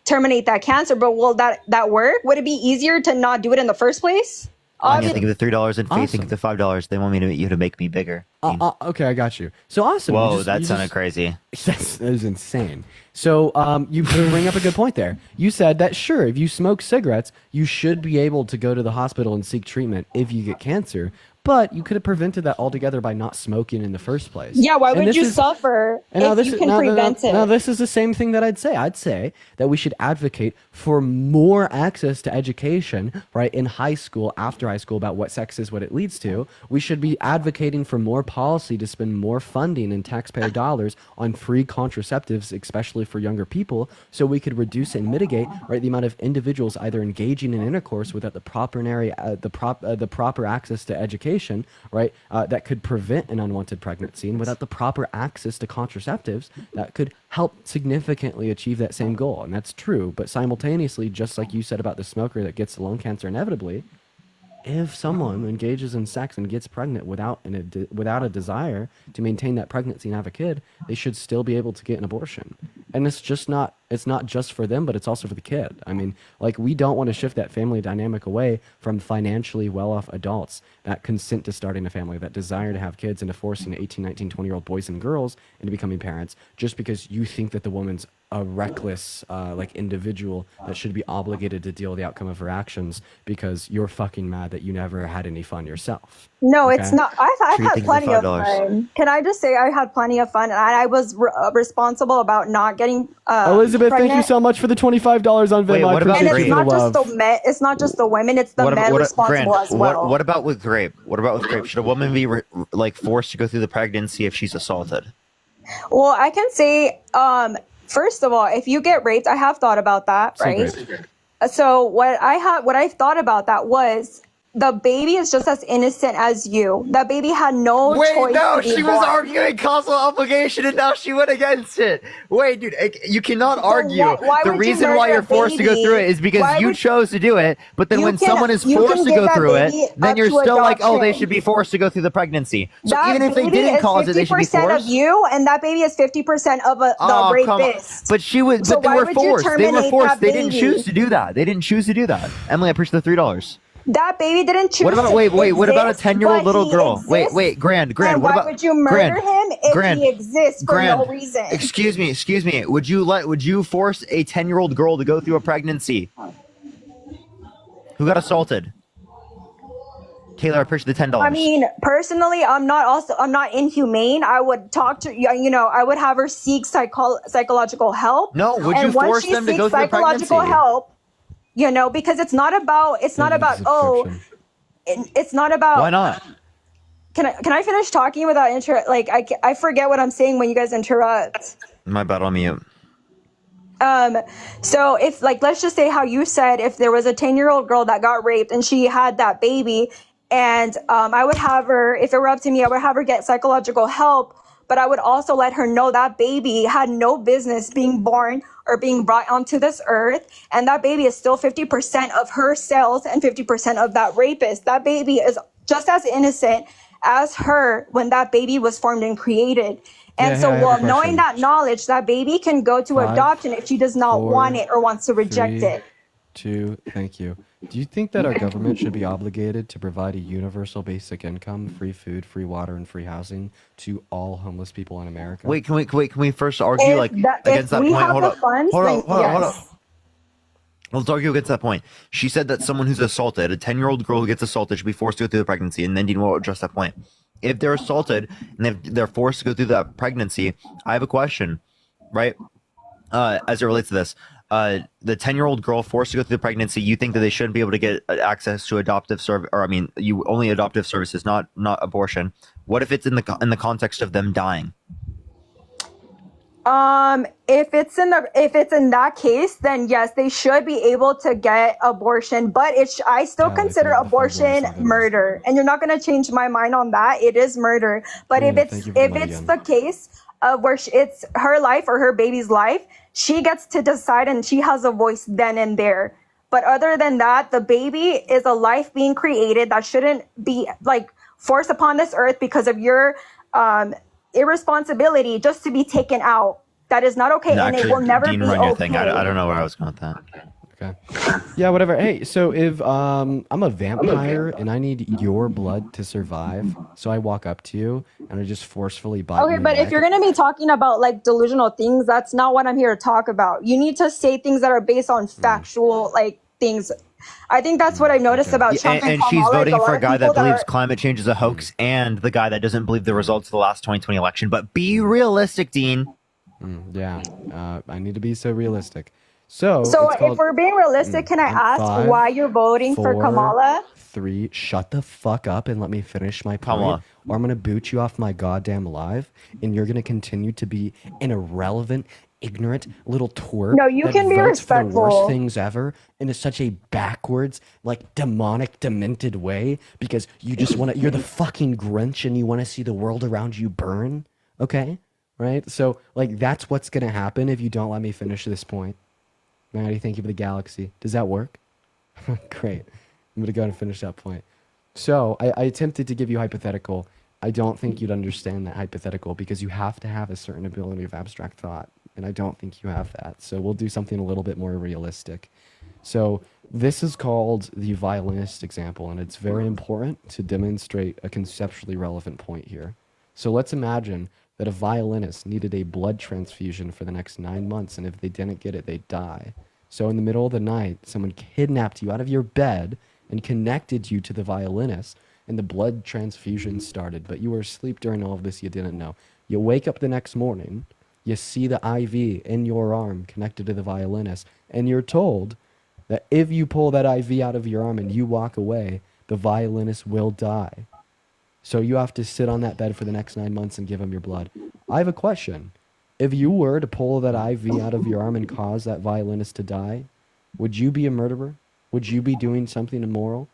terminate that cancer. But will that work? Would it be easier to not do it in the first place? Anya, think of the $3 and Faith, Awesome. think of the $5. They want you to make me bigger. Okay, I got you. So awesome. Whoa, that sounded crazy. That is insane. So you bring up a good point there. You said that sure, if you smoke cigarettes, you should be able to go to the hospital and seek treatment if you get cancer. But you could have prevented that altogether by not smoking in the first place. Yeah, why And would this you is- suffer and now if you can prevent it? Now, this is the same thing that I'd say. I'd say that we should advocate for more access to education, right, in high school, after high school, about what sex is, what it leads to. We should be advocating for more policy to spend more funding and taxpayer dollars on free contraceptives, especially for younger people, so we could reduce and mitigate, right, the amount of individuals either engaging in intercourse without the proper access to education, right, that could prevent an unwanted pregnancy, and without the proper access to contraceptives that could help significantly achieve that same goal. And that's true, but simultaneously, just like you said about the smoker that gets lung cancer inevitably, if someone engages in sex and gets pregnant without a desire to maintain that pregnancy and have a kid, they should still be able to get an abortion. And it's not just for them, but it's also for the kid. I mean, like, we don't want to shift that family dynamic away from financially well-off adults that consent to starting a family, that desire to have kids, into forcing 18, 19, 20-year-old boys and girls into becoming parents just because you think that the woman's a reckless individual that should be obligated to deal with the outcome of her actions because you're fucking mad that you never had any fun yourself. No, Okay? it's not. I've had plenty of $5. fun. Can I just say I had plenty of fun, and I was responsible about not getting Elizabeth, pregnant. thank you so much for the $25 on Venmo. Wait, I what about appreciate And you it's for not the just love. the men. It's not just the women. It's the men responsible Grant, as well. what about with grape? What about with grape? Should a woman be forced to go through the pregnancy if she's assaulted? Well, I can say, first of all, if you get raped, I have thought about that, right? So what I thought about that was the baby is just as innocent as you. That baby had no choice. No, to be she was born. arguing causal obligation and now she went against it. Wait, dude, you cannot argue. why The would you reason why murder you're a forced to go baby? through it is because Why you would- chose to do it, but then You when can- someone is you forced can to give go that through baby it, then up you're to still like, oh, they adoption. should be forced to go through the pregnancy. So That even if they baby didn't is cause it, they should be 50% forced. of you, and that baby is 50% of the Oh, come on. rapist. But she was, So but they why were would you forced. They were terminate forced. that They didn't baby? choose to do that. They didn't choose to do that. Emily, I appreciate the $3. That baby didn't choose. What about to what about a exist, 10-year-old but little he girl? exists. Wait, Grand. And What why about would you murder him if Grand, he exists for no Grand, reason? Excuse me. Would you force a 10-year-old girl to go through a pregnancy who got assaulted? Taylor, I appreciate the $10. I mean, personally, I'm not inhumane. I would talk to I would have her seek psychological help. No, would and you once force she them to seeks go through the psychological pregnancy? help, because it's not about it's not about Why not? Can I finish talking without I forget what I'm saying when you guys interrupt. My bad, on mute. So if let's just say how you said, if there was a 10-year-old girl that got raped and she had that baby, and I would have her, if it were up to me, I would have her get psychological help, but I would also let her know that baby had no business being born or being brought onto this earth, and that baby is still 50% of her cells and 50% of that rapist. That baby is just as innocent as her when that baby was formed and created. And Yeah, so, I have a knowing question. that knowledge, that baby can go to 5, adoption if she does not 4, want it or wants to reject 3, it. 2, thank you. Do you think that our government should be obligated to provide a universal basic income, free food, free water, and free housing to all homeless people in America? Wait, can we first argue against that we point? have Hold the up. funds, Hold then on. yes. Let's argue against that point. She said that someone who's assaulted, a 10-year-old girl who gets assaulted, should be forced to go through the pregnancy, and then Dean will address that point. If they're assaulted and they're forced to go through that pregnancy, I have a question, right? As it relates to this, the 10-year-old girl forced to go through the pregnancy, you think that they shouldn't be able to get access to adoptive service, or only adoptive services, not abortion. What if it's in the context of them dying? If it's in that case, then yes, they should be able to get abortion. But I still consider abortion murder, and you're not going to change my mind on that. It is murder. But if it's the case of where it's her life or her baby's life, she gets to decide, and she has a voice then and there. But other than that, the baby is a life being created that shouldn't be forced upon this earth because of your irresponsibility just to be taken out. That is not okay, and it will never Dean, be run your okay. thing. I don't know where I was going with that. Okay. Yeah, whatever. Hey, so if I'm a vampire and I need your blood to survive, so I walk up to you and I just forcefully bite Okay, your but if neck. you're gonna be talking about like delusional things, that's not what I'm here to talk about. You need to say things that are based on factual like things. I think that's what I've noticed about Trump And she's Kamala, voting like, for a lot guy of that people believes are- climate change is a hoax and the guy that doesn't believe the results of the last 2020 election. But be realistic, Dean. Yeah, I need to be so realistic. So if we're being realistic, can I ask 5, why you're voting for 4, Kamala? 3, shut the fuck up and let me finish my point, Kamala. or I'm gonna boot you off my goddamn live, and you're gonna continue to be an irrelevant, ignorant little twerp. No, you that can be votes for the worst respectful. things ever in such a backwards, like demonic, demented way because you just want to. You're the fucking Grinch and you want to see the world around you burn. Okay, right? So like that's what's gonna happen if you don't let me finish this point. Maddie, thank you for the galaxy. Does that work? Great. I'm going to go and finish that point. So I attempted to give you hypothetical. I don't think you'd understand that hypothetical because you have to have a certain ability of abstract thought. And I don't think you have that. So we'll do something a little bit more realistic. So this is called the violinist example. And it's very important to demonstrate a conceptually relevant point here. So let's imagine that a violinist needed a blood transfusion for the next 9 months, and if they didn't get it, they'd die. So in the middle of the night, someone kidnapped you out of your bed and connected you to the violinist, and the blood transfusion started, but you were asleep during all of this, you didn't know. You wake up the next morning, you see the IV in your arm connected to the violinist, and you're told that if you pull that IV out of your arm and you walk away, the violinist will die. So you have to sit on that bed for the next 9 months and give him your blood. I have a question. If you were to pull that IV out of your arm and cause that violinist to die, would you be a murderer? Would you be doing something immoral?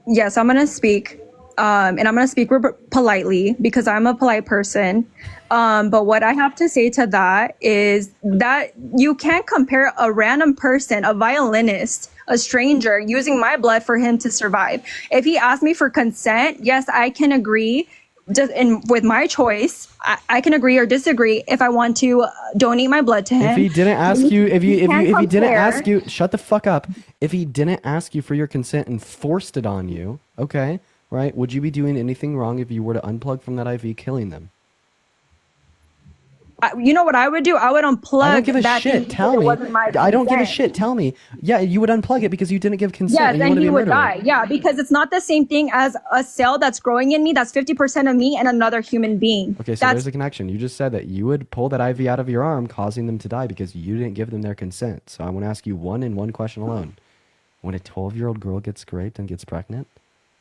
Yes, I'm gonna speak, and I'm gonna speak politely because I'm a polite person. But what I have to say to that is that you can't compare a random person, a violinist, a stranger, using my blood for him to survive. If he asked me for consent, yes, I can agree. With my choice, I can agree or disagree if I want to donate my blood to him. If he didn't ask you, if he didn't ask compare. you, shut the fuck up. If he didn't ask you for your consent and forced it on you, okay, right? Would you be doing anything wrong if you were to unplug from that IV, killing them? You know what I would do? I would unplug. I don't give a that shit. thing Tell if it me. wasn't my I don't give a consent. shit. Tell me. Yeah, you would unplug it because you didn't give consent. Yes, and you and want to he be a would murderer. die. Yeah, because it's not the same thing as a cell that's growing in me. That's 50% of me and another human being. Okay, so that's there's a connection. You just said that you would pull that IV out of your arm, causing them to die because you didn't give them their consent. So I want to ask you one question alone. When a 12-year-old girl gets raped and gets pregnant,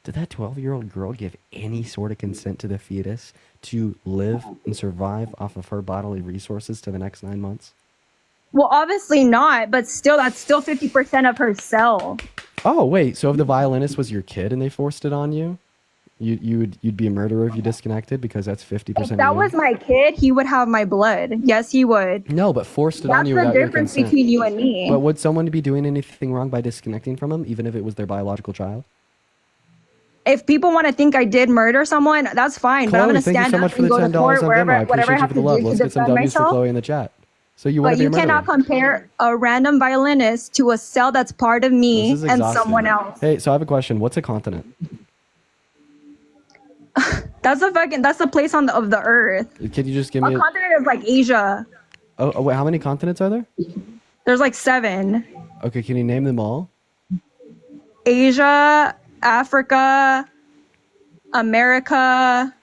did that 12-year-old girl give any sort of consent to the fetus to live and survive off of her bodily resources to the next 9 months? well, obviously not, but still, that's still 50% of her cell. Oh, wait. So if the violinist was your kid and they forced it on you, you'd be a murderer if you disconnected because that's 50% If of that you? was my kid, he would have my blood. Yes, he would. No, but forced it on That's you the without your difference consent. between you and me. But would someone be doing anything wrong by disconnecting from him, even if it was their biological child? If people want to think I did murder someone, that's fine. But I'm Chloe, going to thank you stand so up much for and the go to $10 court on wherever, Venmo. I whatever I appreciate you have for to the love. do to Let's get some defend W's for myself. Chloe in the chat. So you want But to be a you murderer? cannot compare a random violinist to a cell that's part of me This is and exhausting. someone else. Hey, so I have a question. What's a continent? That's the place on of the earth. Can you just give A me? continent is like Asia. Oh, wait. How many continents are there? There's like 7. Okay, can you name them all? Asia, Africa, America.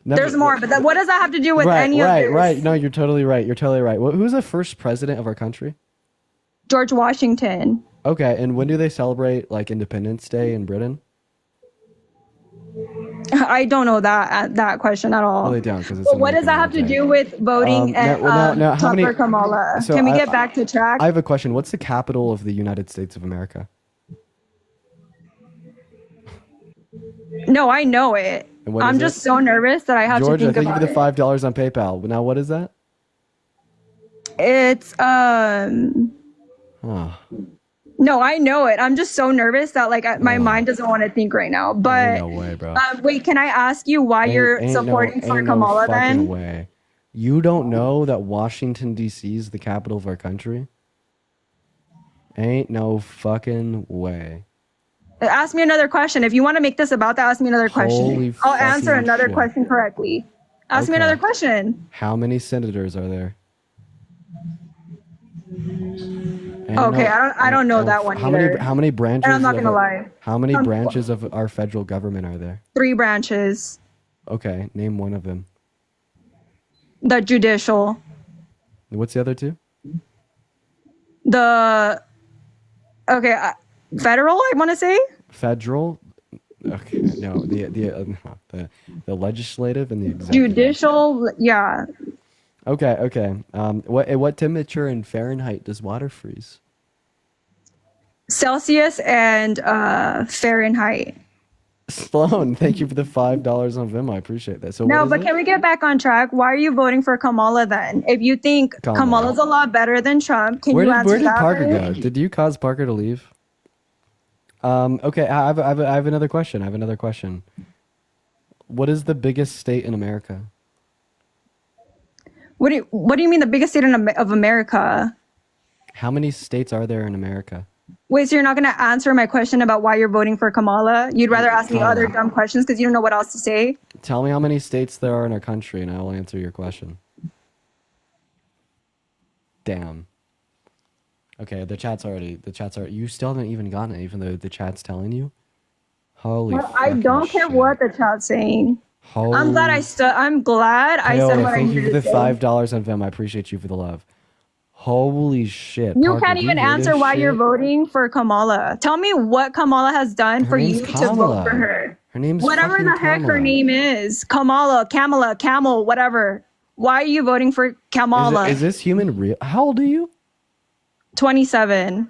There's more, but what does that have to do with any of this? Right. No, you're totally right. You're totally right. Who's the first president of our country? George Washington. Okay, and when do they celebrate like Independence Day in Britain? I don't know that question at all. Well, they don't because it's. But what does that have to do with voting and how Trump many? or Kamala? So Can we get back to track? I have a question. What's the capital of the United States of America? No, I know it. And what I'm is just it? so nervous that I have Georgia, to think thank you about for the it. $5 on PayPal. Now, what is that? It's Huh. No, I know it. I'm just so nervous that like my mind doesn't want to think right now. But no way, bro. Wait, can I ask you why you're supporting for Kamala then? No way. You don't know that Washington D.C. is the capital of our country? Ain't no fucking way. Ask me another question. If you want to make this about that, ask me another question. I'll answer another question correctly. Ask me another question. How many senators are there? Okay, I don't know that one either. How many branches? And I'm not gonna lie. How many branches of our federal government are there? 3 branches. Okay, name one of them. The judicial. What's the other 2? Federal, I want to say. Federal. Okay, no, the legislative and the executive. Judicial, yeah. Okay. What temperature in Fahrenheit does water freeze? Celsius and Fahrenheit. Sloan, thank you for the $5 on Venmo. I appreciate that. So No, but can we get back on track? Why are you voting for Kamala then? If you think Kamala's a lot better than Trump, can you answer where did that? Parker go? Did you cause Parker to leave? Okay, I have another question. What is the biggest state in America? What do you mean the biggest state of America? How many states are there in America? Wait, so you're not going to answer my question about why you're voting for Kamala? You'd rather ask me other dumb questions because you don't know what else to say? Tell me how many states there are in our country and I will answer your question. Damn. Okay, the chat's already, you still haven't even gotten it even though the chat's telling you? Holy I don't care what the chat's saying. I'm glad I said what I needed thank you for the to say. $5 on Venmo. I appreciate you for the love. Holy shit. You Parker, can't even answer why you're voting for Kamala. Tell me what Kamala has done for you to vote for her. Her name's whatever the heck her name is. Kamala, Camel, whatever. Why are you voting for Kamala? Is this human real? How old are you? 27.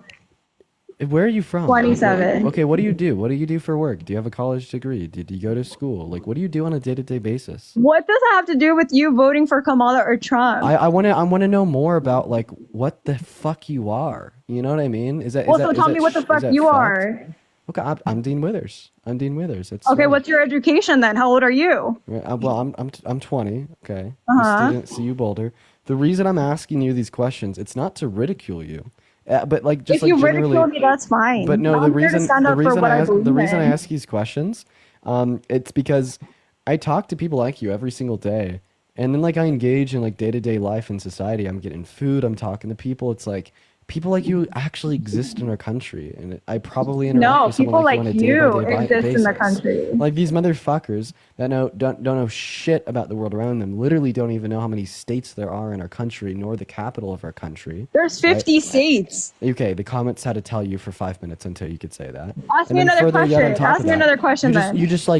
Where are you from? 27. Okay, what do you do? What do you do for work? Do you have a college degree? Did you go to school? Like, what do you do on a day-to-day basis? What does that have to do with you voting for Kamala or Trump? I want to know more about like what the fuck you are. You know what I mean? Tell me what the fuck you are. Okay, I'm Dean Withers. It's okay, what's your education then? How old are you? Well, I'm 20. Okay, student CU Boulder. The reason I'm asking you these questions, it's not to ridicule you. But like, just if you like ridicule me, that's fine. But no, the reason I ask these questions, it's because I talk to people like you every single day, and then like I engage in like day-to-day life in society. I'm getting food. I'm talking to people. It's like people like you actually exist in our country, and I probably interact with someone like you on a day-by-day basis. In the country. Like these motherfuckers that don't know shit about the world around them. Literally don't even know how many states there are in our country, nor the capital of our country. There's 50 states. Okay, the comments had to tell you for 5 minutes until you could say that. Ask me another question. Ask me another question then. You just you're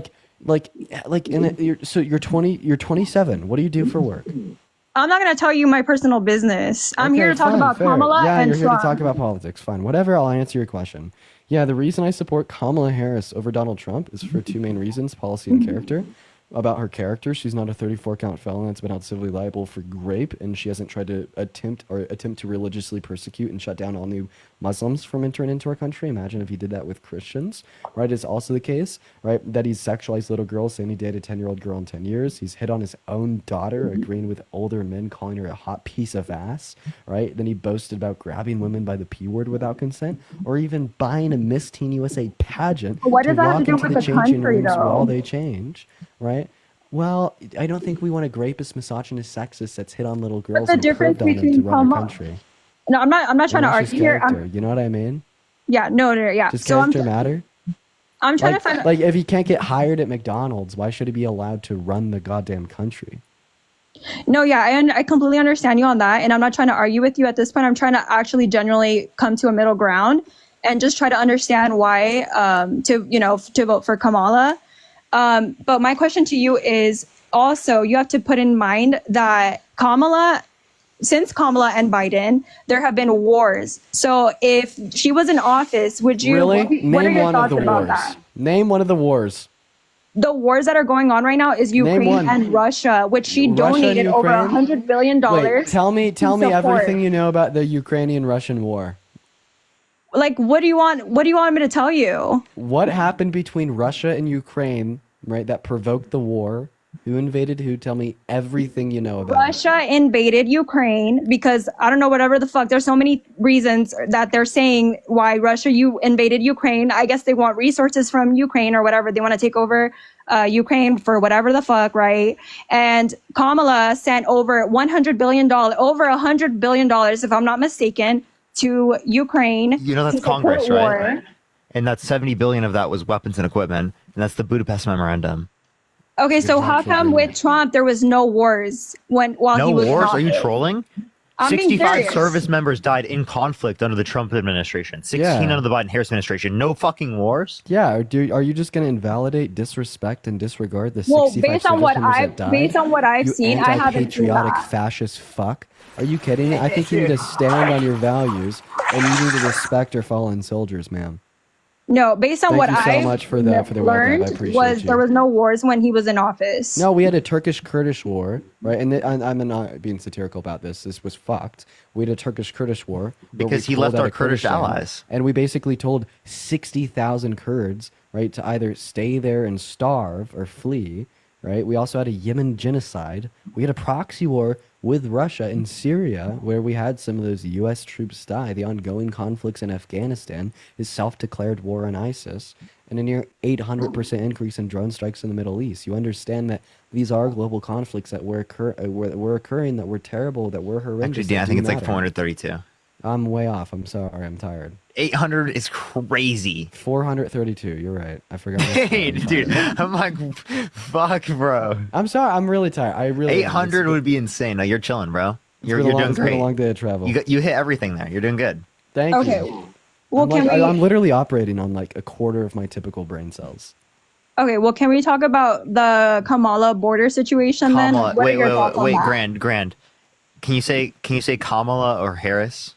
20. You're 27. What do you do for work? I'm not going to tell you my personal business. I'm here to talk about Kamala and you're Trump. here to talk about politics. Fine, whatever. I'll answer your question. Yeah, the reason I support Kamala Harris over Donald Trump is for 2 main reasons: policy and character. About her character, she's not a 34-count felon that's been held civilly liable for rape, and she hasn't tried to attempt to religiously persecute and shut down all new Muslims from entering into our country. Imagine if he did that with Christians, right? It's also the case, right, that he's sexualized little girls, saying he dated a 10-year-old girl in 10 years. He's hit on his own daughter, agreeing with older men, calling her a hot piece of ass, right? Then he boasted about grabbing women by the P word without consent, or even buying a Miss Teen USA pageant what to does that have walk to do into with the the changing country, rooms though? while they change, right? Well, I don't think we want a rapist, misogynist, sexist that's hit on little girls and probed on them to run our country. No, I'm not trying to argue here. You know what I mean? Yeah, no, yeah. Does character matter? I'm trying to find like if he can't get hired at McDonald's, why should he be allowed to run the goddamn country? No, yeah, I completely understand you on that, and I'm not trying to argue with you at this point. I'm trying to actually genuinely come to a middle ground and just try to understand why to vote for Kamala. But my question to you is also, you have to put in mind that since Kamala and Biden, there have been wars. So if she was in office, would you really what are your thoughts about that? Name one of the wars. The wars that are going on right now is Ukraine and Russia, which she donated over $100 billion. Wait, tell me everything you know about the Ukrainian-Russian war. Like, what do you want? What do you want me to tell you? What happened between Russia and Ukraine, right, that provoked the war? Who invaded who? Tell me everything you know about it. Russia invaded Ukraine because I don't know, whatever the fuck. There's so many reasons that they're saying why you invaded Ukraine. I guess they want resources from Ukraine or whatever. They want to take over Ukraine for whatever the fuck, right? And Kamala sent over $100 billion, over $100 billion, if I'm not mistaken, to Ukraine. You know that's to support Congress, war. right? And that's 70 billion of that was weapons and equipment, and that's the Budapest Memorandum. Okay, so how come with Trump there was no wars while No he was in wars? Are you office? trolling? I'm being 65 serious. service members died in conflict under the Trump administration. 16 Yeah. under the Biden-Harris administration. No fucking wars. Yeah, are you just going to invalidate, disrespect, and disregard the Well, 65 based on what service members that based died? on what I've You seen, I haven't seen anti-patriotic that. fascist fuck. Are you kidding me? I think you need to stand on your values, and you need to respect our fallen soldiers, ma'am. No, based on Thank what you so I much for the well done. I learned appreciate was you. there was no wars when he was in office. No, we had a Turkish-Kurdish war, right? And I'm not being satirical about this. This was fucked. We had a Turkish-Kurdish war. where Because we he left pulled out our of Kurdish Kurdistan, allies. And we basically told 60,000 Kurds, right, to either stay there and starve or flee, right? We also had a Yemen genocide. We had a proxy war with Russia in Syria, where we had some of those U.S. troops die. The ongoing conflicts in Afghanistan is self-declared war on ISIS, and a near 800% increase in drone strikes in the Middle East. You understand that these are global conflicts that were occurring, that were terrible, that were horrendous. Actually, Dan, I that think do it's like matter. 432. I'm way off. I'm sorry. I'm tired. 800 is crazy. 432. You're right. I forgot. Hey, dude, I'm like, fuck, bro. I'm sorry. I'm really tired. I really. 800 would be insane. No, you're chilling, bro. You're It's been doing a great. long day of travel. You hit everything there. You're doing good. Thank Okay. you. Well, I'm literally operating on like a quarter of my typical brain cells. Okay, well, can we talk about the Kamala border situation Kamala, then? What are your thoughts on wait, that? Grand. Can you say Kamala or Harris?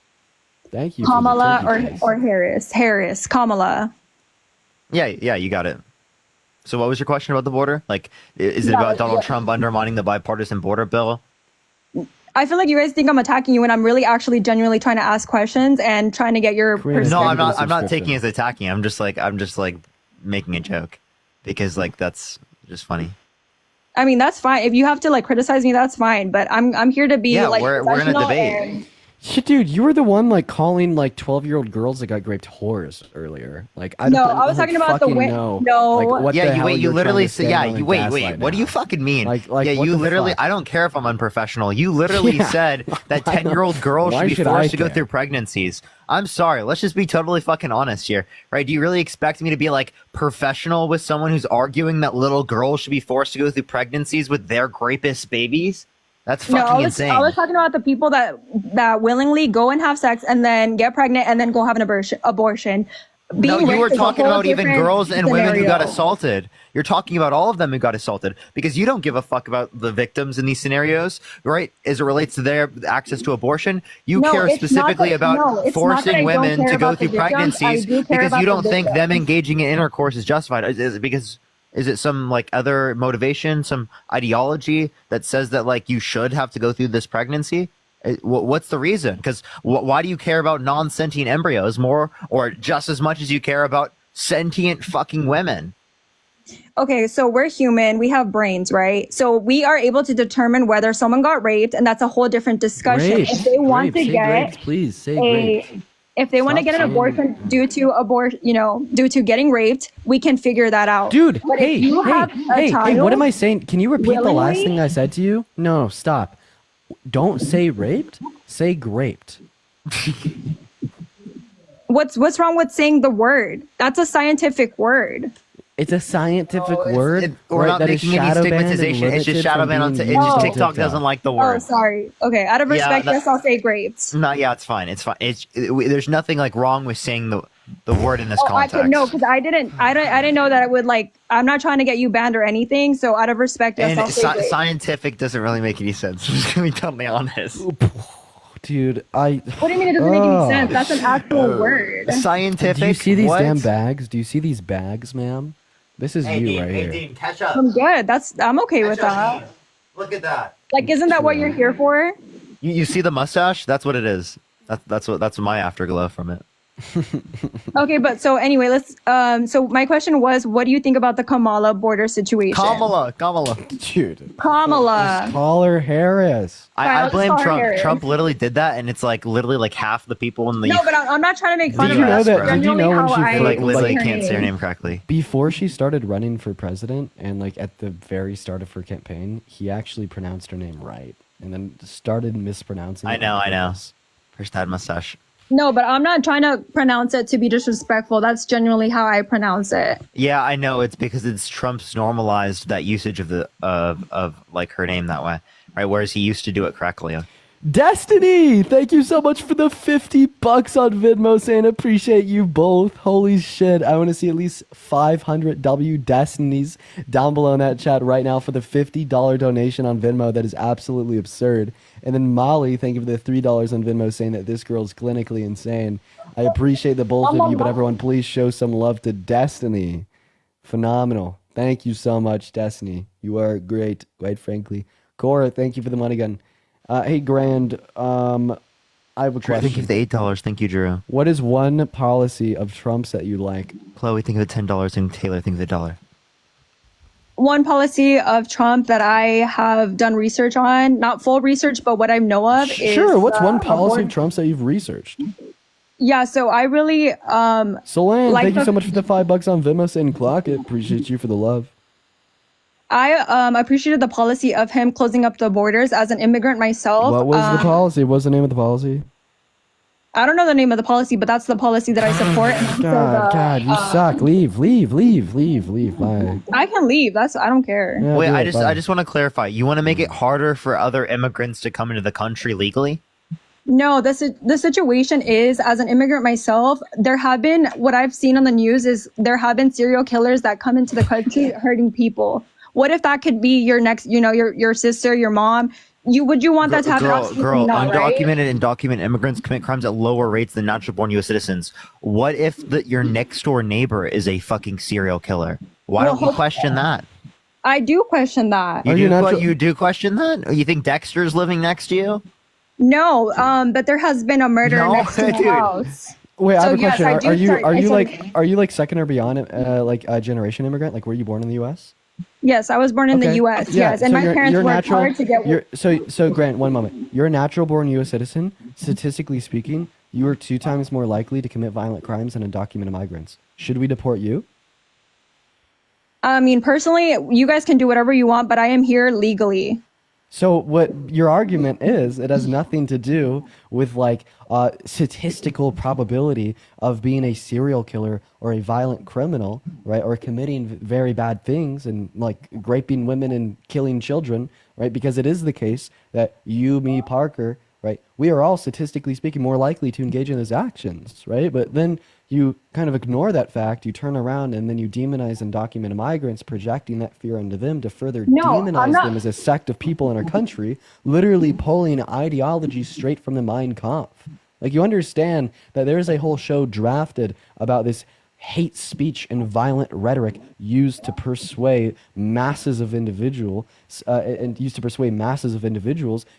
Thank you. Kamala or Harris? Harris, Kamala. Yeah, you got it. So what was your question about the border? Like, is it Yeah, about Donald yeah. Trump undermining the bipartisan border bill? I feel like you guys think I'm attacking you when I'm really actually genuinely trying to ask questions and trying to get your perspective. No, I'm not taking it as attacking. I'm just like making a joke because like that's just funny. I mean, that's fine. If you have to like criticize me, that's fine. But I'm here to be like we're in a professional debate. and- Shit, dude, you were the one like calling like 12-year-old girls that got raped whores earlier. Like I No, don't I was talking about the fucking way. know. No, Like, what the hell wait, you you're literally trying to say, stand yeah, on and wait, gaslight what do now. you fucking mean? Like, yeah, what you the literally, fuck? I don't care if I'm unprofessional. You literally Yeah. said that Why 10-year-old girls why should be should forced I to go care? through pregnancies. I'm sorry. Let's just be totally fucking honest here, right? Do you really expect me to be like professional with someone who's arguing that little girls should be forced to go through pregnancies with their rapist babies? That's fucking I was insane. talking about the people that willingly go and have sex and then get pregnant and then go have an abortion. No, you were talking about even girls and women who got scenario. assaulted. You're talking about all of them who got assaulted because you don't give a fuck about the victims in these scenarios, right? As it relates to their access to abortion, you No, care it's not specifically that- about no, it's not that I forcing don't women care to go about the through victims. I pregnancies do care because about you don't the think them victims. engaging in intercourse is justified. Is it because is it some like other motivation, some ideology that says that like you should have to go through this pregnancy? What's the reason? Because why do you care about non-sentient embryos more or just as much as you care about sentient fucking women? Okay, so we're human. We have brains, right? So we are able to determine whether someone got raped, and that's a whole different discussion. Raped. If they want Raped. to Say get raped, please say raped. if they want to Stop get an saying- abortion due to getting raped, we can figure that out. Dude, but hey, if you have a hey, child, what am I saying? Can you repeat the last willingly- thing I said to you? No, stop. Don't say raped. Say graped. What's wrong with saying the word? That's a scientific word. It's a scientific word. We're right, not that is making any shadow banned and stigmatization. It's just limited shadow from banned on. being It's just used on TikTok doesn't like the Oh, word. sorry. Okay, out of Yeah, respect, that- yes, I'll say grapes. No, yeah, it's fine. It's fine. There's nothing like wrong with saying the word in this Oh, context. no, because I didn't know that it would like. I'm not trying to get you banned or anything. So out of respect, yes, And I'll say grapes. scientific doesn't really make any sense. I'm just gonna be totally honest. Dude, What do you mean it doesn't make any sense? That's an actual word. Scientific. Do you see these what? damn bags? Do you see these bags, ma'am? This is you right here. Dean, catch up. I'm good. I'm okay with Catch up, that. Dean. Look at that. Like, isn't that what you're here for? You see the mustache? That's what it is. That's my afterglow from it. Okay, but so anyway, let's. So my question was, what do you think about the Kamala border situation? Kamala. Dude. Kamala. Call her Harris. I blame Sorry, Trump. Harris. Trump literally did that, and it's like literally like half the people in the. No, but I'm not trying to make fun Did of you know her. that? That's Did you know genuinely when how she I like literally say her can't say her name. name correctly. Before she started running for president and like at the very start of her campaign, he actually pronounced her name right and then started mispronouncing it. I know. on purpose. First had mustache. No, but I'm not trying to pronounce it to be disrespectful. That's genuinely how I pronounce it. Yeah, I know. It's because it's Trump's normalized that usage of the of like her name that way, right? Whereas he used to do it correctly. Destiny, thank you so much for the $50 on Venmo, saying appreciate you both. Holy shit, I want to see at least 500 W Destinies down below in that chat right now for the $50 donation on Venmo. That is absolutely absurd. And then Molly, thank you for the $3 on Venmo, saying that this girl's clinically insane. I appreciate the both of you, but everyone please show some love to Destiny. Phenomenal. Thank you so much, Destiny. You are great, quite frankly. Cora, thank you for the money gun. Hey, Grand, I have a question. Thank you for the $8. Thank you, Drew. What is one policy of Trump's that you like? Chloe, think of the $10, and Taylor, think of the dollar. One policy of Trump that I have done research on, not full research, but what I know of is... Sure, what's one policy of Trump's that you've researched? Yeah, so I really... Solange, like thank you the- so much for the $5 on Venmo, saying clock it. Appreciate you for the love. I appreciated the policy of him closing up the borders as an immigrant myself. What was the policy? What's the name of the policy? I don't know the name of the policy, but that's the policy that I support. And God, you suck. Leave. Bye. I can leave. I don't care. Yeah, Wait, do I it, just bye. want to clarify. You want to make it harder for other immigrants to come into the country legally? No, the situation is, as an immigrant myself, there have been, what I've seen on the news is there have been serial killers that come into the country hurting people. What if that could be your next, your sister, your mom? Would you want that to happen? Absolutely not, undocumented right? and documented immigrants commit crimes at lower rates than natural-born U.S. citizens. What if your next-door neighbor is a fucking serial killer? Why don't you question that? I do question that. You do question that? You think Dexter's living next to you? No, but there has been a murder No, next to my dude. house. Wait, I have a yes, question. I do Are you like second or beyond like a generation immigrant? Like, were you born in the U.S.? Yes, I was born in the U.S. Yeah, Yes, and so my parents worked hard to get. So Grant, one moment. You're a natural-born U.S. citizen. Statistically speaking, you are 2 times more likely to commit violent crimes than undocumented migrants. Should we deport you? I mean, personally, you guys can do whatever you want, but I am here legally. So what your argument is, it has nothing to do with like statistical probability of being a serial killer or a violent criminal, right? Or committing very bad things and like raping women and killing children, right? Because it is the case that you, me, Parker, right? We are all statistically speaking more likely to engage in those actions, right? But then you kind of ignore that fact, you turn around and then you demonize undocumented migrants, projecting that fear onto them to further demonize them as a sect of people in our country, literally pulling ideology straight from the Mein Kampf. Like, you understand that there's a whole show drafted about this hate speech and violent rhetoric used to persuade masses of individuals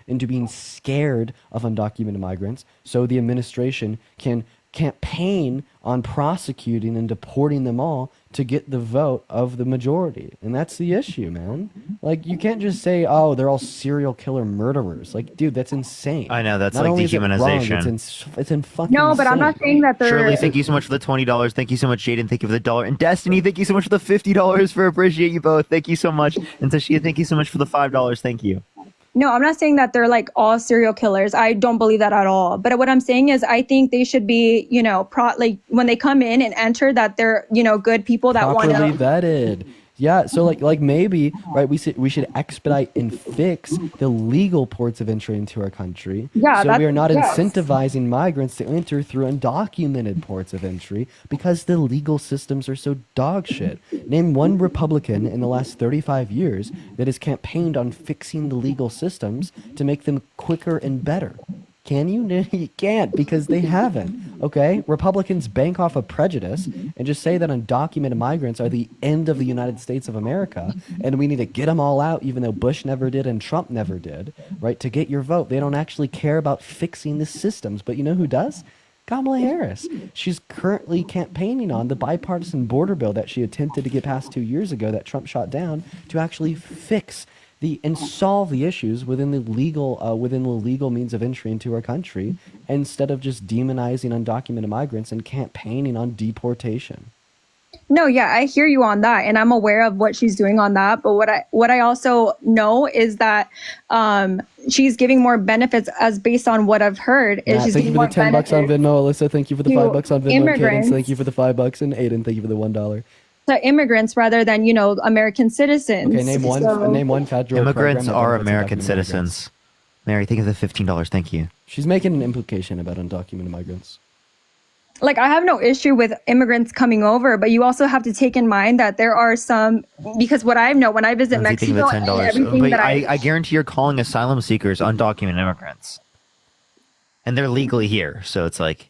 into being scared of undocumented migrants, so the administration can campaign on prosecuting and deporting them all to get the vote of the majority. And that's the issue, man. Like, you can't just say, oh, they're all serial killer murderers. Like, dude, that's insane. I know, that's Not like only is it wrong, dehumanization. it's in fucking No, but I'm not saying that they're. Shirley, thank you so much for the $20. Thank you so much, Jaden. Thank you for the $1. And Destiny, thank you so much for the $50 for appreciate you both. Thank you so much. And Tashia, thank you so much for the $5. Thank you. No, I'm not saying that they're like all serial killers. I don't believe that at all. But what I'm saying is I think they should be, like when they come in and enter that they're, good people that want properly to. vetted. Yeah, so like maybe, right, we should expedite and fix the legal ports of entry into our country. Yeah, so we are not yes. incentivizing migrants to enter through undocumented ports of entry because the legal systems are so dog shit. Name one Republican in the last 35 years that has campaigned on fixing the legal systems to make them quicker and better. Can you? No, you can't, because they haven't. Okay? Republicans bank off of prejudice and just say that undocumented migrants are the end of the United States of America and we need to get them all out, even though Bush never did and Trump never did, right? To get your vote. They don't actually care about fixing the systems. But you know who does? Kamala Harris. She's currently campaigning on the bipartisan border bill that she attempted to get passed 2 years ago that Trump shot down to actually fix and solve the issues within the legal means of entry into our country, instead of just demonizing undocumented migrants and campaigning on deportation. No, yeah, I hear you on that, and I'm aware of what she's doing on that. But what I also know is that she's giving more benefits, as based on what I've heard. Is Matt, she's thank you giving for the more $10 on benefits Venmo. Alyssa, thank you for the to $5 on Venmo. Cadence, immigrants. thank you for the $5, and Aiden, thank you for the $1. to immigrants rather than American citizens. Okay, name one federal Immigrants program that are benefits American undocumented citizens. Mary, think of the $15. Thank you. She's making an implication about undocumented migrants. Like, I have no issue with immigrants coming over, but you also have to take in mind that there are some, because what I know when I visit Lindsay, think of Mexico the and $10. everything But that I guarantee you're calling asylum seekers undocumented immigrants. And they're legally here, so it's like...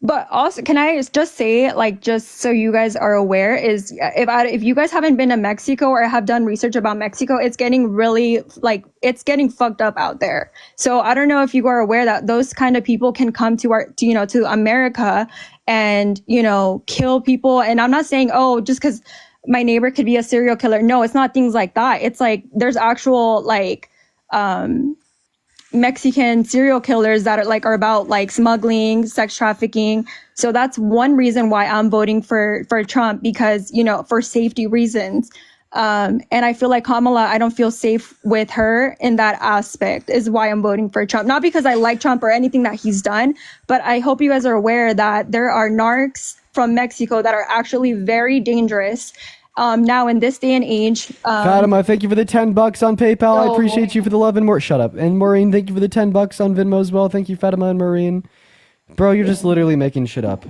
But also, can I just say, like, just so you guys are aware, is if you guys haven't been to Mexico or have done research about Mexico, it's getting really, like, it's getting fucked up out there. So I don't know if you are aware that those kind of people can come to America and, kill people. And I'm not saying, oh, just because my neighbor could be a serial killer. No, it's not things like that. It's like, there's actual, like, Mexican serial killers that are about like smuggling, sex trafficking. So that's one reason why I'm voting for Trump, because, for safety reasons. And I feel like Kamala, I don't feel safe with her in that aspect, is why I'm voting for Trump. Not because I like Trump or anything that he's done, but I hope you guys are aware that there are narcs from Mexico that are actually very dangerous. Now in this day and age, Fatima, thank you for the $10 on PayPal. I appreciate you for the love and more. Shut up. And Maureen, thank you for the $10 on Venmo as well. Thank you, Fatima and Maureen. Bro, you're just literally making shit up.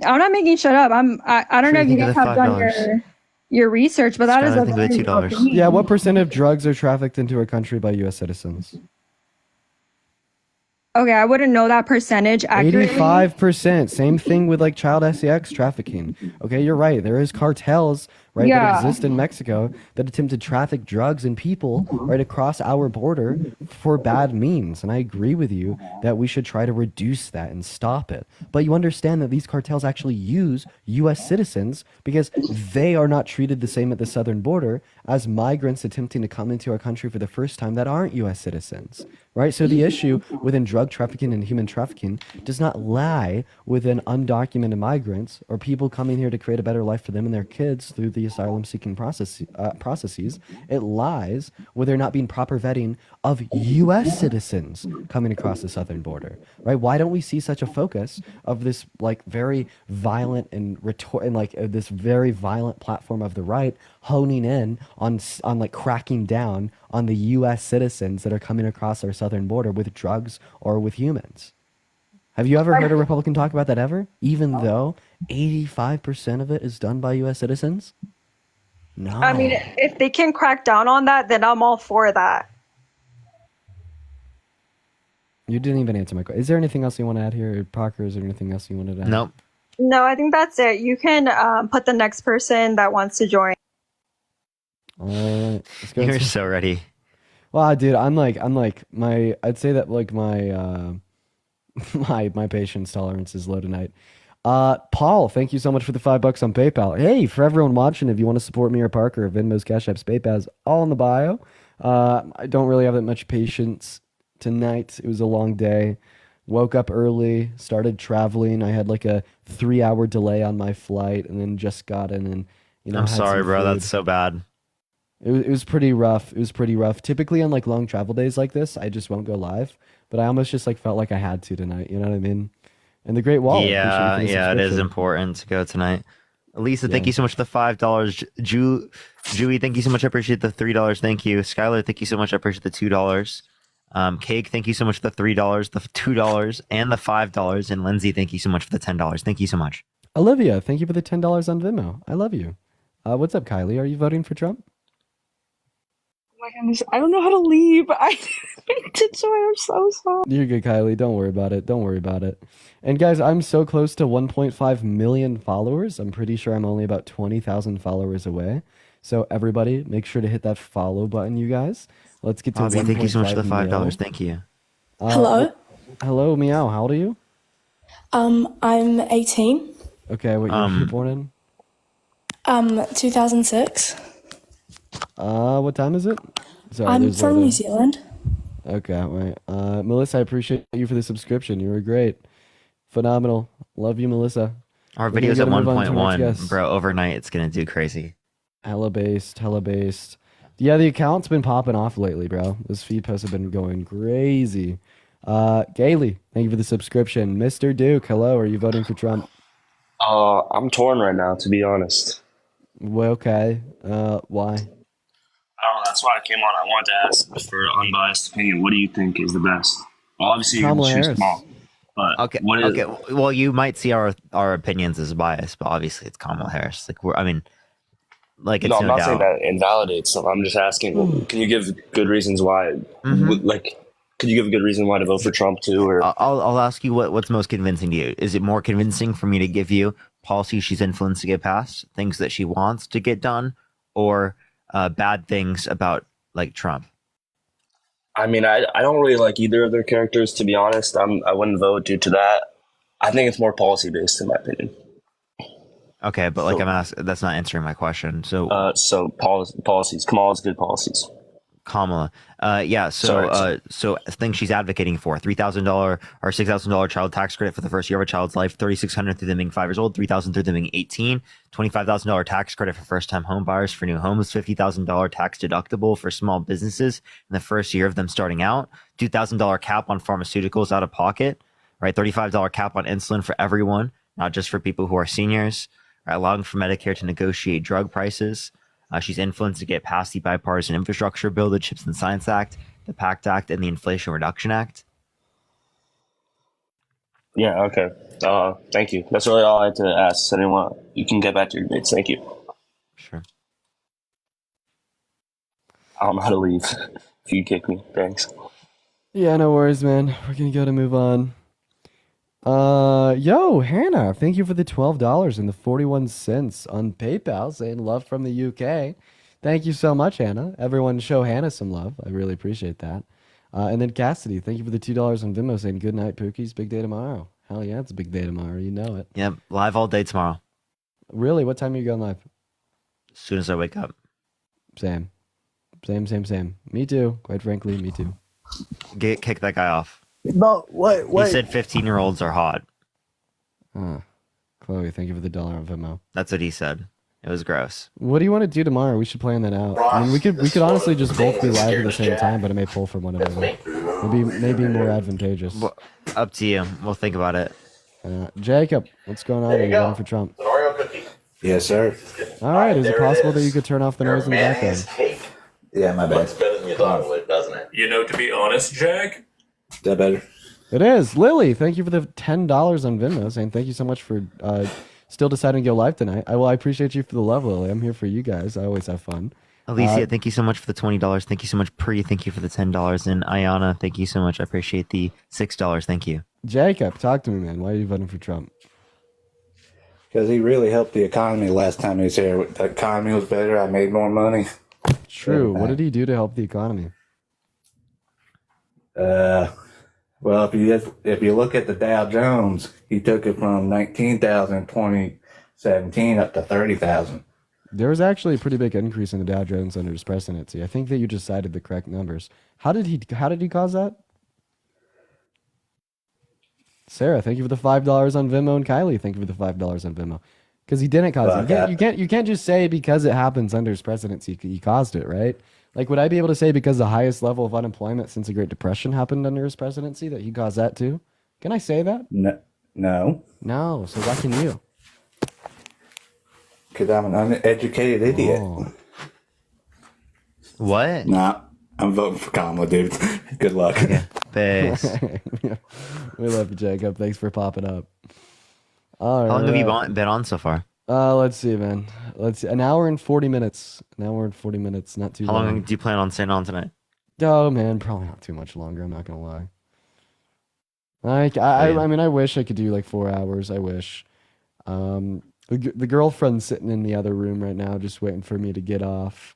I'm not making shit up. I don't know if you guys have done your research, but that is $2. Yeah, what percent of drugs are trafficked into our country by U.S. citizens? Okay, I wouldn't know that percentage accurately. 85%. Same thing with like child sex trafficking. Okay, you're right. There is cartels, right, that exist in Mexico that attempt to traffic drugs and people right across our border for bad means. And I agree with you that we should try to reduce that and stop it. But you understand that these cartels actually use U.S. citizens because they are not treated the same at the southern border as migrants attempting to come into our country for the first time that aren't U.S. citizens. Right? So the issue within drug trafficking and human trafficking does not lie within undocumented migrants or people coming here to create a better life for them and their kids through the asylum seeking processes. It lies with there not being proper vetting of U.S. citizens coming across the southern border. Right? Why don't we see such a focus of this like very violent and this very violent platform of the right honing in on like cracking down on the U.S. citizens that are coming across our southern border with drugs or with humans? Have you ever heard a Republican talk about that ever? Even though 85% of it is done by U.S. citizens? No. I mean, if they can crack down on that, then I'm all for that. You didn't even answer my question. Is there anything else you want to add here, Parker? Is there anything else you wanted to add? Nope. No, I think that's it. You can put the next person that wants to join. All right, let's go. You're so ready. Well, dude, I'd say that like my my patience tolerance is low tonight. Paul, thank you so much for the $5 on PayPal. Hey, for everyone watching, if you want to support me or Parker, Venmo's, Cash App's, PayPal's, all in the bio. I don't really have that much patience tonight. It was a long day. Woke up early, started traveling. I had like a 3-hour delay on my flight, and then just got in and I'm had sorry, some bro. food. That's so bad. It was pretty rough. It was pretty rough. Typically on like long travel days like this, I just won't go live. But I almost just like felt like I had to tonight. You know what I mean? And the Great Wall. Yeah, it is important to go tonight. Lisa, thank you so much for the $5. Julie, thank you so much. I appreciate the $3. Thank you. Skylar, thank you so much. I appreciate the $2. Cake, thank you so much for the $3, the $2, and the $5. And Lindsay, thank you so much for the $10. Thank you so much. Olivia, thank you for the $10 on Venmo. I love you. What's up, Kylie? Are you voting for Trump? Oh my goodness, I don't know how to leave. I did so. I'm so sorry. You're good, Kylie. Don't worry about it. Don't worry about it. And guys, I'm so close to 1.5 million followers. I'm pretty sure I'm only about 20,000 followers away. So everybody, make sure to hit that follow button, you guys. Let's get to Bobby, thank you so much for the $5. mil. Thank you. Hello? Hello, Meow. How old are you? I'm 18. Okay, what year were you born in? 2006. What time is it? Sorry, I'm there's from weather. New Zealand. Okay, wait. Melissa, I appreciate you for the subscription. You were great. Phenomenal. Love you, Melissa. Our We're gonna video's at move on to our next 1.1, guest. bro. Overnight, it's gonna do crazy. Hella based, hella based. Yeah, the account's been popping off lately, bro. Those feed posts have been going crazy. Gailey, thank you for the subscription. Mr. Duke, hello. Are you voting for Trump? I'm torn right now, to be honest. Well, okay. Why? I don't know. That's why I came on. I wanted to ask for an unbiased opinion. What do you think is the best? Well, obviously you're Kamala gonna choose Harris. Kamala, but Okay. what is? Okay. Well, you might see our opinions as biased, but obviously it's Kamala Harris. Like it's No, I'm no not saying doubt. that invalidates them. I'm just asking. Can you give good reasons why? Like, could you give a good reason why to vote for Trump too? Or I'll ask you what's most convincing to you. Is it more convincing for me to give you policies she's influenced to get passed, things that she wants to get done, or bad things about like Trump? I mean, I don't really like either of their characters, to be honest. I wouldn't vote due to that. I think it's more policy based, in my opinion. Okay, but like I'm asking, that's not answering my question. So, policies. Kamala's good policies. Kamala, yeah. So, so things she's advocating for: $3,000 or $6,000 child tax credit for the first year of a child's life, $3,600 through them being 5 years old, $3,000 through them being 18, $25,000 tax credit for first-time home buyers for new homes, $50,000 tax deductible for small businesses in the first year of them starting out, $2,000 cap on pharmaceuticals out of pocket, right? $35 cap on insulin for everyone, not just for people who are seniors. Right? Allowing for Medicare to negotiate drug prices. She's influenced to get past the bipartisan infrastructure bill, the Chips and Science Act, the PACT Act, and the Inflation Reduction Act. Yeah. Okay. Thank you. That's really all I had to ask. You can get back to your debates. Thank you. Sure. I don't know how to leave. If you kick me, thanks. Yeah, no worries, man. We're gonna go to move on. Yo, Hannah, thank you for the $12 and the 41 cents on PayPal, saying love from the UK. Thank you so much, Hannah. Everyone show Hannah some love. I really appreciate that. And then Cassidy, thank you for the $2 on Venmo, saying good night, Pookies. Big day tomorrow. Hell yeah, it's a big day tomorrow. You know it. Yep, live all day tomorrow. Really? What time are you going live? As soon as I wake up. Same. Me too. Quite frankly, me too. Kick that guy off. No, wait. He said 15-year-olds are hot. Chloe, thank you for the $1 on Venmo. That's what he said. It was gross. What do you want to do tomorrow? We should plan that out. I mean, we could honestly just both be live at the same time, but it may pull from one another. Maybe more advantageous. Well, up to you. We'll think about it. Jacob, what's going on? Are you voting for Trump? Yes, sir. All right. Is it possible that you could turn off the noise in the background? Yeah, my bad. better than you thought it would, doesn't it? You know, to be honest, Jack. Is that better? It is. Lily, thank you for the $10 on Venmo, saying thank you so much for still deciding to go live tonight. I appreciate you for the love, Lily. I'm here for you guys. I always have fun. Alicia, thank you so much for the $20. Thank you so much, Pri. Thank you for the $10. And Ayana, thank you so much. I appreciate the $6. Thank you. Jacob, talk to me, man. Why are you voting for Trump? Because he really helped the economy last time he was here. The economy was better. I made more money. True. What did he do to help the economy? Well, if you look at the Dow Jones, he took it from 19,000 in 2017 up to 30,000. There was actually a pretty big increase in the Dow Jones under his presidency. I think that you just cited the correct numbers. How did he cause that? Sarah, thank you for the $5 on Venmo, and Kylie, thank you for the $5 on Venmo. Because he didn't cause it. You can't just say because it happens under his presidency he caused it, right? Like, would I be able to say because the highest level of unemployment since the Great Depression happened under his presidency that he caused that too? Can I say that? No. No. So why can you? Because I'm an uneducated idiot. Oh. What? Nah, I'm voting for Kamala, dude. Good luck. Thanks. We love you, Jacob. Thanks for popping up. All right. How long have you been on so far? Let's see, man. Let's see. An hour and 40 minutes. Not too How long. long do you plan on staying on tonight? Oh, man, probably not too much longer. I'm not going to lie. I mean, I wish I could do like 4 hours. I wish. The girlfriend's sitting in the other room right now just waiting for me to get off.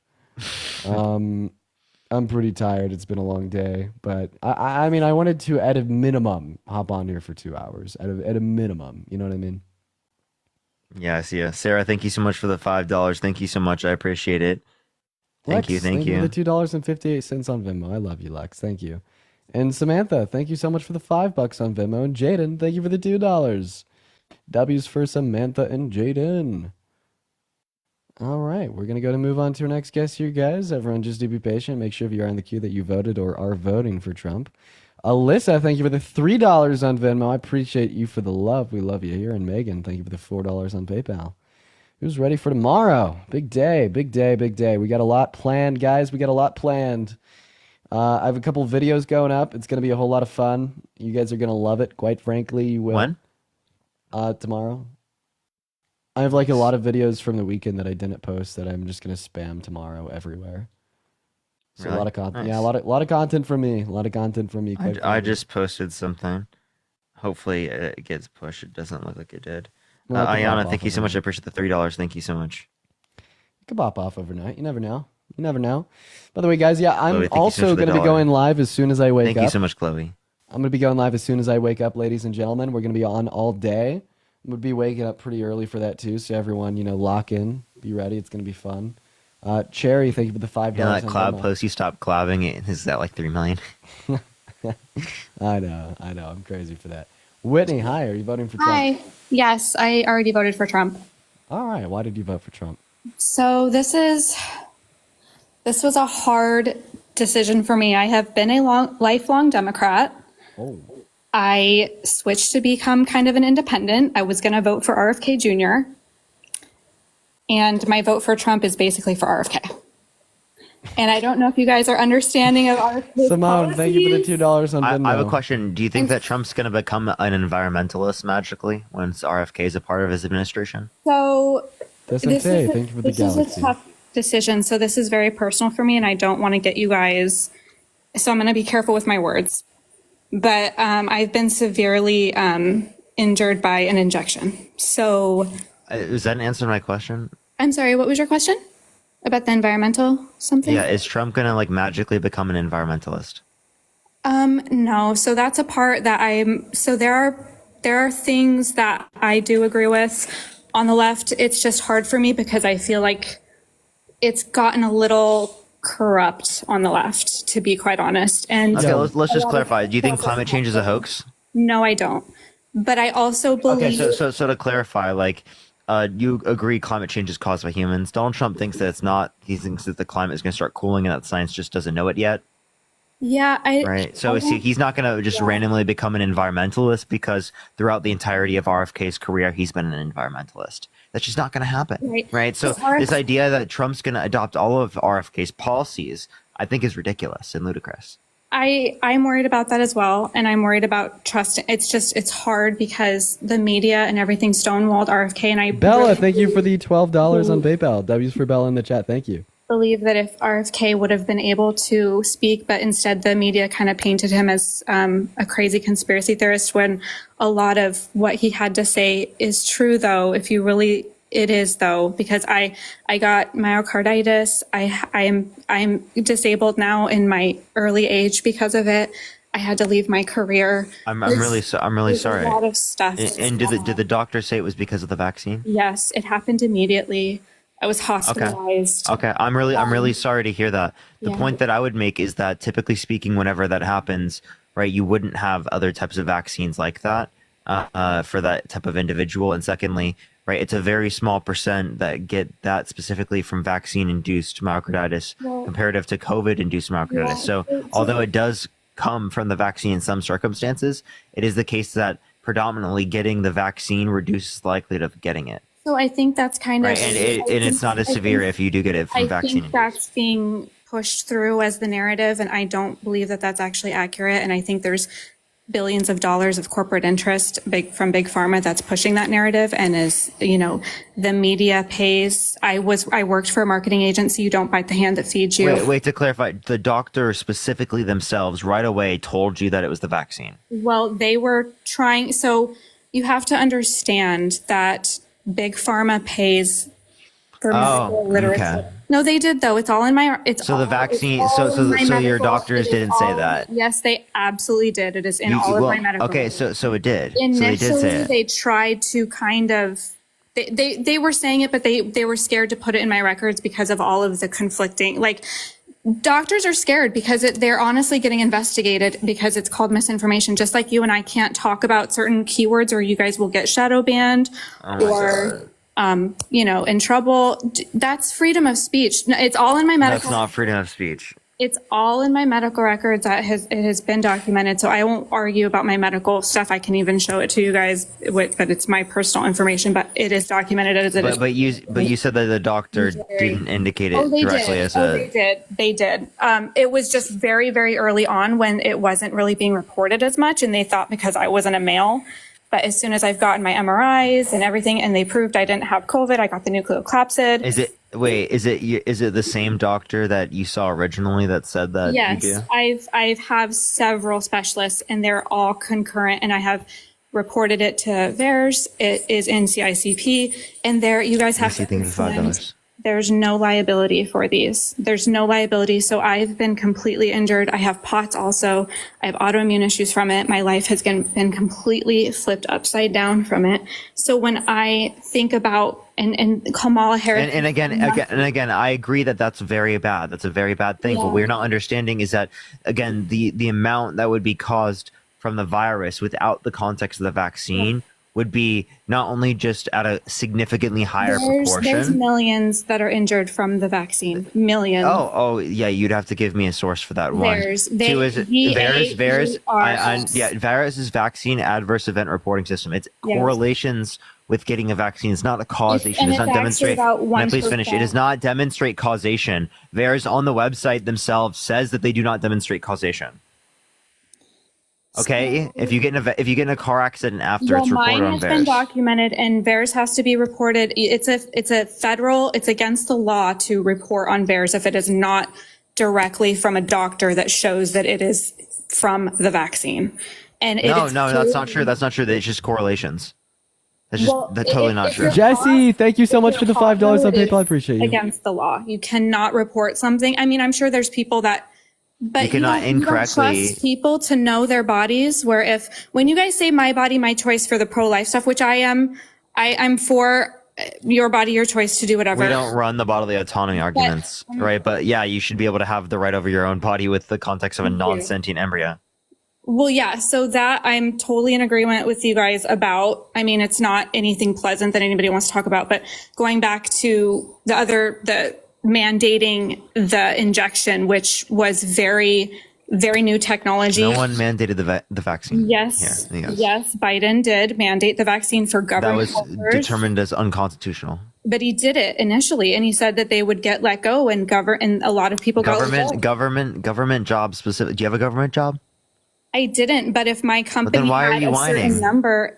I'm pretty tired. It's been a long day, but I mean, I wanted to at a minimum hop on here for 2 hours at a minimum. You know what I mean? Yeah, I see ya. Sarah, thank you so much for the $5. Thank you so much. I appreciate it. Thank you. Lex, Thank for you. the $2.58 on Venmo. I love you, Lex. Thank you. And Samantha, thank you so much for the $5 on Venmo. And Jaden, thank you for the $2. W's for Samantha and Jaden. All right, we're gonna go to move on to our next guest here, guys. Everyone, just do be patient. Make sure if you are in the queue that you voted or are voting for Trump. Alyssa, thank you for the $3 on Venmo. I appreciate you for the love. We love you here. And Megan, thank you for the $4 on PayPal. Who's ready for tomorrow? Big day, big day, big day. We got a lot planned, guys. We got a lot planned. I have a couple videos going up. It's gonna be a whole lot of fun. You guys are gonna love it. Quite frankly, you will. When? Tomorrow. I have like a lot of videos from the weekend that I didn't post that I'm just gonna spam tomorrow everywhere. So Really? a lot of content. Nice. Yeah, a lot of content from me. A lot of content from me. quite I frankly. just posted something. Hopefully it gets pushed. It doesn't look like it did. Well, it could pop Ayana, off thank you so much. I overnight. appreciate the $3. Thank you so much. It could pop off overnight. You never know. You never know. By the way, guys, yeah, I'm Chloe, thank you so much also for the gonna be dollar. going live as soon as I wake Thank up. you so much, Chloe. I'm gonna be going live as soon as I wake up, ladies and gentlemen. We're gonna be on all day. I'm gonna be waking up pretty early for that too. So everyone, lock in, be ready. It's gonna be fun. Cherry, thank you for the $5. You know that on cloud Venmo. post you stopped clapping it is that like 3 million? I know. I'm crazy for that. Whitney, hi. Are you voting for Trump? Hi. Yes, I already voted for Trump. All right. Why did you vote for Trump? So this was a hard decision for me. I have been a lifelong Democrat. Oh. I switched to become kind of an independent. I was going to vote for RFK Jr. And my vote for Trump is basically for RFK. And I don't know if you guys are understanding of RFK. Simone, thank you for the $2 on Venmo. I have a question. Do you think that Trump's going to become an environmentalist magically once RFK is a part of his administration? So That's this okay. is a- Thank you for the this is galaxy. a tough decision. So this is very personal for me, and I don't want to get you guys. So I'm going to be careful with my words. But I've been severely injured by an injection. So Is that an answer to my question? I'm sorry. What was your question about the environmental something? Yeah, is Trump going to like magically become an environmentalist? No. So that's a part that so there are things that I do agree with on the left. It's just hard for me because I feel like it's gotten a little corrupt on the left, to be quite honest. And Okay, let's just a lot of clarify. Do you think people- climate change is a hoax? No, I don't. But I also believe. Okay, so to clarify, like, you agree climate change is caused by humans. Donald Trump thinks that it's not. He thinks that the climate is going to start cooling and that science just doesn't know it yet. Yeah, Right. So he's not going to just randomly become an environmentalist because throughout the entirety of RFK's career, he's been an environmentalist. That's just not going to happen. Right. So this idea that Trump's going to adopt all of RFK's policies, I think is ridiculous and ludicrous. I'm worried about that as well. And I'm worried about trust. It's hard because the media and everything stonewalled RFK. And I Bella, really thank you for the $12 on PayPal. W's for Bella in the chat. Thank you. believe that if RFK would have been able to speak, but instead the media kind of painted him as a crazy conspiracy theorist, when a lot of what he had to say is true, though, if you really, it is though, because I got myocarditis. I'm disabled now in my early age because of it. I had to leave my career. I'm really sorry. A lot of stuff. And did the doctor say it was because of the vaccine? Yes, it happened immediately. I was hospitalized. Okay. I'm really sorry to hear that. The Yeah. point that I would make is that typically speaking, whenever that happens, right, you wouldn't have other types of vaccines like that for that type of individual. And secondly, right, it's a very small percent that get that specifically from vaccine-induced myocarditis Well, comparative to COVID-induced myocarditis. yeah, So it's- although it does come from the vaccine in some circumstances, it is the case that predominantly getting the vaccine reduces the likelihood of getting it. So I think that's kind Right, of, and it's not as severe if you do get it from I vaccine. think that's being pushed through as the narrative, and I don't believe that that's actually accurate. And I think there's billions of dollars of corporate interest from big pharma that's pushing that narrative, and is, the media pays. I worked for a marketing agency. You don't bite the hand that feeds you. Wait, to clarify, the doctor specifically themselves right away told you that it was the vaccine. Well, they were trying. So you have to understand that big pharma pays for medical literacy. okay. No, they did though. It's all in my. It's So the all- vaccine. it's all in my So your medical- doctors it is didn't say all- that. Yes, they absolutely did. It is in all Well, of my medical. okay, records. so it did. So they Initially, did say it. they tried to kind of. They were saying it, but they were scared to put it in my records because of all of the conflicting. Like, doctors are scared because they're honestly getting investigated because it's called misinformation. Just like you and I can't talk about certain keywords, or you guys will get shadow banned, or in trouble. That's freedom of speech. No, it's all in my medical. That's not freedom of speech. It's all in my medical records. It has been documented. So I won't argue about my medical stuff. I can even show it to you guys, but it's my personal information. But it is documented as it is. But you said that the doctor didn't indicate it directly as a. They did. It was just very, very early on when it wasn't really being reported as much, and they thought because I wasn't a male. But as soon as I've gotten my MRIs and everything, and they proved I didn't have COVID, I got the nucleocapsid. Is it the same doctor that you saw originally that said that? Yes, you do? I have several specialists, and they're all concurrent, and I have reported it to VAERS. It is in CICP, and there you guys have to understand, there's no liability for these. There's no liability. So I've been completely injured. I have POTS also. I have autoimmune issues from it. My life has been completely flipped upside down from it. So when I think about and Kamala Harris, and again, I agree that that's very bad. That's a very bad thing. Yeah. What we're not understanding is that again, the amount that would be caused from the virus without the context of the vaccine would be not only just at a significantly higher proportion. There's millions that are injured from the vaccine. Millions. Oh, yeah. You'd have to give me a source for that one. VAERS. Two is VAERS. VAERS. VAERS is Vaccine Adverse Event Reporting System. It's Yes. correlations with getting a vaccine. It's not a causation. And It's not it's demonstrate. actually about Can I please 1%. finish? It does not demonstrate causation. VAERS on the website themselves says that they do not demonstrate causation. Okay, if you get in a car accident after, it's reported mine on has been VAERS. documented, and VAERS has to be reported. It's against the law to report on VAERS if it is not directly from a doctor that shows that it is from the vaccine. And No, that's not true. That's not true. It's just correlations. That's totally not true. Jesse, thank you so much for the $5 on PayPal. I appreciate you. Against the law, you cannot report something. I mean, I'm sure there's people that. But You cannot don't incorrectly- trust people to know their bodies. Where when you guys say "my body, my choice" for the pro-life stuff, which I'm for your body, your choice to do whatever. We don't run the bodily autonomy arguments, right? But yeah, you should be able to have the right over your own body with the context of a non-sentient embryo. Well, yeah. So that I'm totally in agreement with you guys about. I mean, it's not anything pleasant that anybody wants to talk about. But going back to the mandating the injection, which was very, very new technology. No one mandated the vaccine. Yes. Here, Yes. Biden did mandate the vaccine for that government was workers, determined as unconstitutional. but he did it initially, and he said that they would get let go, and a lot of people got let go. Government job specific. Do you have a government job? I didn't, but if my company why are had you a certain whining? number,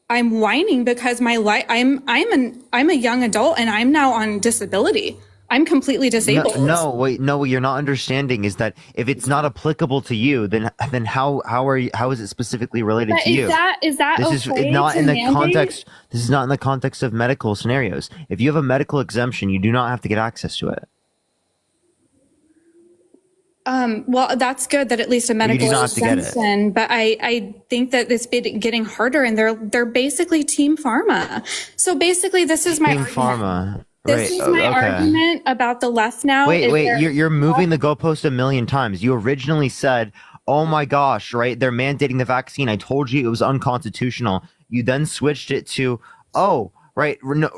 I'm whining because my life. I'm a young adult, and I'm now on disability. I'm completely disabled. No, wait, no. What you're not understanding is that if it's not applicable to you, then how is it specifically related But to you? is that This is okay not to in the mandate? context. This is not in the context of medical scenarios. If you have a medical exemption, you do not have to get access to it. Well, that's good that at least a do medical not have to get it. exemption, but I think that it's been getting harder, and they're basically team pharma. So basically, this is my Team argument. Pharma. This is my argument about the left now. Wait, is wait. they're- You're moving the goalpost a million times. You originally said, "Oh my gosh, right? They're mandating the vaccine. I told you it was unconstitutional." You then switched it to, "Oh, right. No,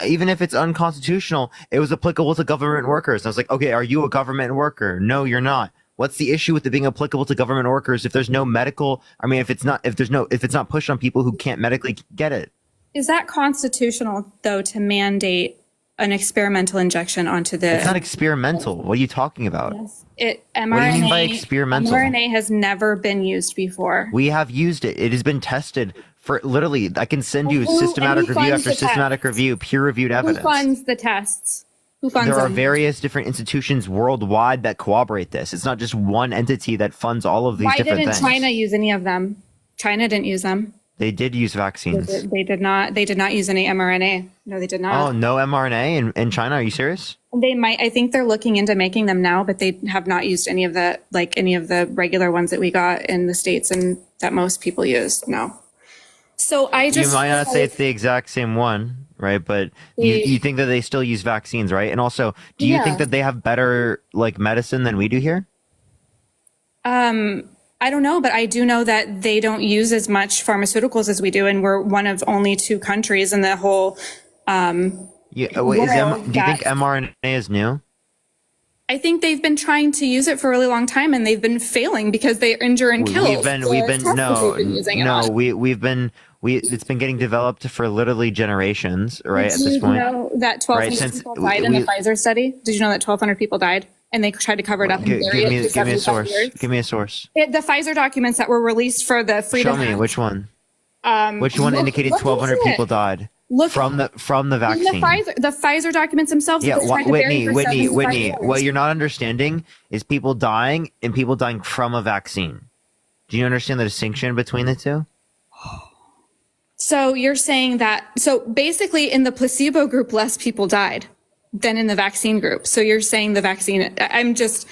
even if it's unconstitutional, it was applicable to government workers." And I was like, "Okay, are you a government worker?" No, you're not. What's the issue with it being applicable to government workers if there's no medical? I mean, if it's not pushed on people who can't medically get it. Is that constitutional though to mandate an experimental injection onto the? It's not experimental. What are you talking about? mRNA, What do you mean by experimental? mRNA has never been used before. We have used it. It has been tested for literally. I can send you Who- systematic and who review funds after the systematic tests? review, peer-reviewed Who evidence. funds the tests? Who funds There are them? various different institutions worldwide that corroborate this. It's not just one entity that funds all of these Why different didn't things. China use any of them? China didn't use them. They did use vaccines. They did not use any mRNA. No, they did not. Oh, no mRNA in China? Are you serious? They might. I think they're looking into making them now, but they have not used any of the regular ones that we got in the States and that most people use. No. So I just, you might not say it's the exact same one, right? But you think that they still use vaccines, right? And also, do you think that they have better like medicine than we do here? I don't know, but I do know that they don't use as much pharmaceuticals as we do, and we're one of only 2 countries in the whole. Do you think mRNA is new? I think they've been trying to use it for a really long time, and they've been failing because they injure and kill. It's been getting developed for literally generations, right? At this point, did you know that 1,200 people died in the Pfizer study? Did you know that 1,200 people died? And they tried to cover it up. Give me a source. Give me a source. The Pfizer documents that were released for the freedom. Show me which one. Which one indicated 1,200 people died from the vaccine? The Pfizer documents themselves. Yeah, Whitney. What you're not understanding is people dying and people dying from a vaccine. Do you understand the distinction between the two? So you're saying that? So basically, in the placebo group, less people died than in the vaccine group. So you're saying the vaccine, I'm just,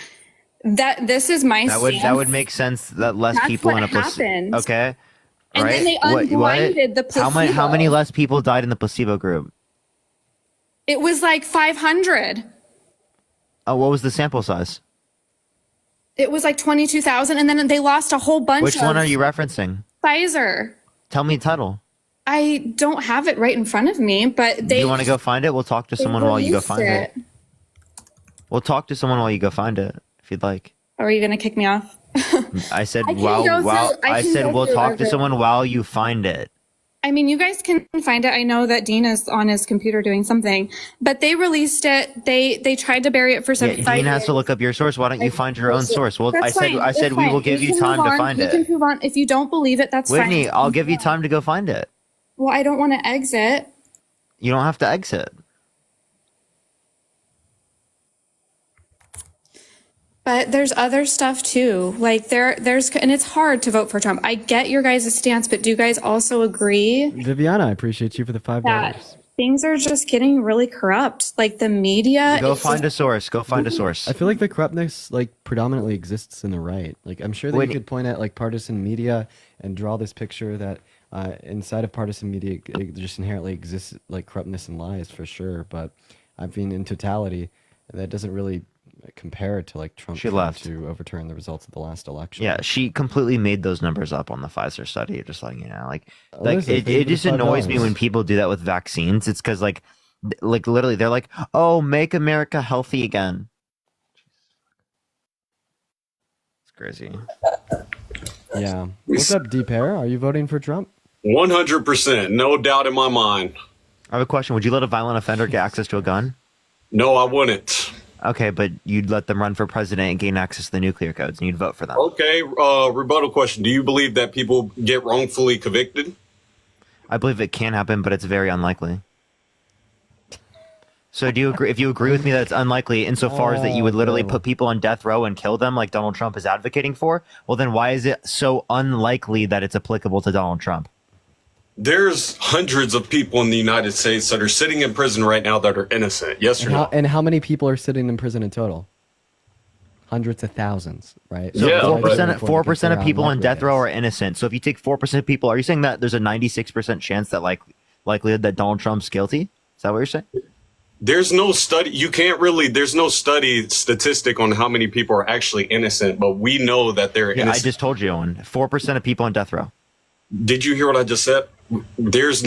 this is my stance. That would make sense that less people in a placebo. Okay. And then they unblinded the placebo. How many less people died in the placebo group? It was like 500. Oh, what was the sample size? It was like 22,000. And then they lost a whole bunch. Which one are you referencing? Pfizer. Tell me the title. I don't have it right in front of me, but Do you want to go find it? We'll talk to someone while you go find it. We'll talk to someone while you go find it, if you'd like. Or are you going to kick me off? I said we'll talk to someone while you find it. I mean, you guys can find it. I know that Dean is on his computer doing something, but they released it. They tried to bury it for 75 Dean has to look up your source. Why don't you find your own source? Well, I said we will give you time to find it. You can move on. If you don't believe it, that's fine. Whitney, I'll give you time to go find it. Well, I don't want to exit. You don't have to exit. But there's other stuff too. Like there's, and it's hard to vote for Trump. I get your guys' stance, but do you guys also agree? Viviana, I appreciate you for the $5. That things are just getting really corrupt. Like the media. Go find a source. Go find a source. I feel like the corruptness like predominantly exists in the right. Like I'm sure that you could point at like partisan media and draw this picture that inside of partisan media it just inherently exists like corruptness and lies for sure. But I mean in totality, that doesn't really compare to like Trump trying to overturn the results of the last election. Yeah, she completely made those numbers up on the Pfizer study. Just letting you know, it just annoys me when people do that with vaccines. It's because like literally they're like, "Oh, make America healthy again." It's crazy. Yeah. What's up, Deep Hair? Are you voting for Trump? 100%, no doubt in my mind. I have a question. Would you let a violent offender get access to a gun? No, I wouldn't. Okay, but you'd let them run for president and gain access to the nuclear codes, and you'd vote for them. Okay, rebuttal question. Do you believe that people get wrongfully convicted? I believe it can happen, but it's very unlikely. So do you agree? If you agree with me that it's unlikely insofar as that you would literally put people on death row and kill them like Donald Trump is advocating for, well then why is it so unlikely that it's applicable to Donald Trump? There's hundreds of people in the United States that are sitting in prison right now that are innocent. Yes or no? And how many people are sitting in prison in total? Hundreds of thousands, right? So yeah, 4% of people on death row are innocent. So if you take 4% of people, are you saying that there's a 96% chance that likelihood that Donald Trump's guilty? Is that what you're saying? There's no study. There's no study statistic on how many people are actually innocent, but we know that they're innocent. I just told you, Owen. 4% of people on death row. Did you hear what I just said? There's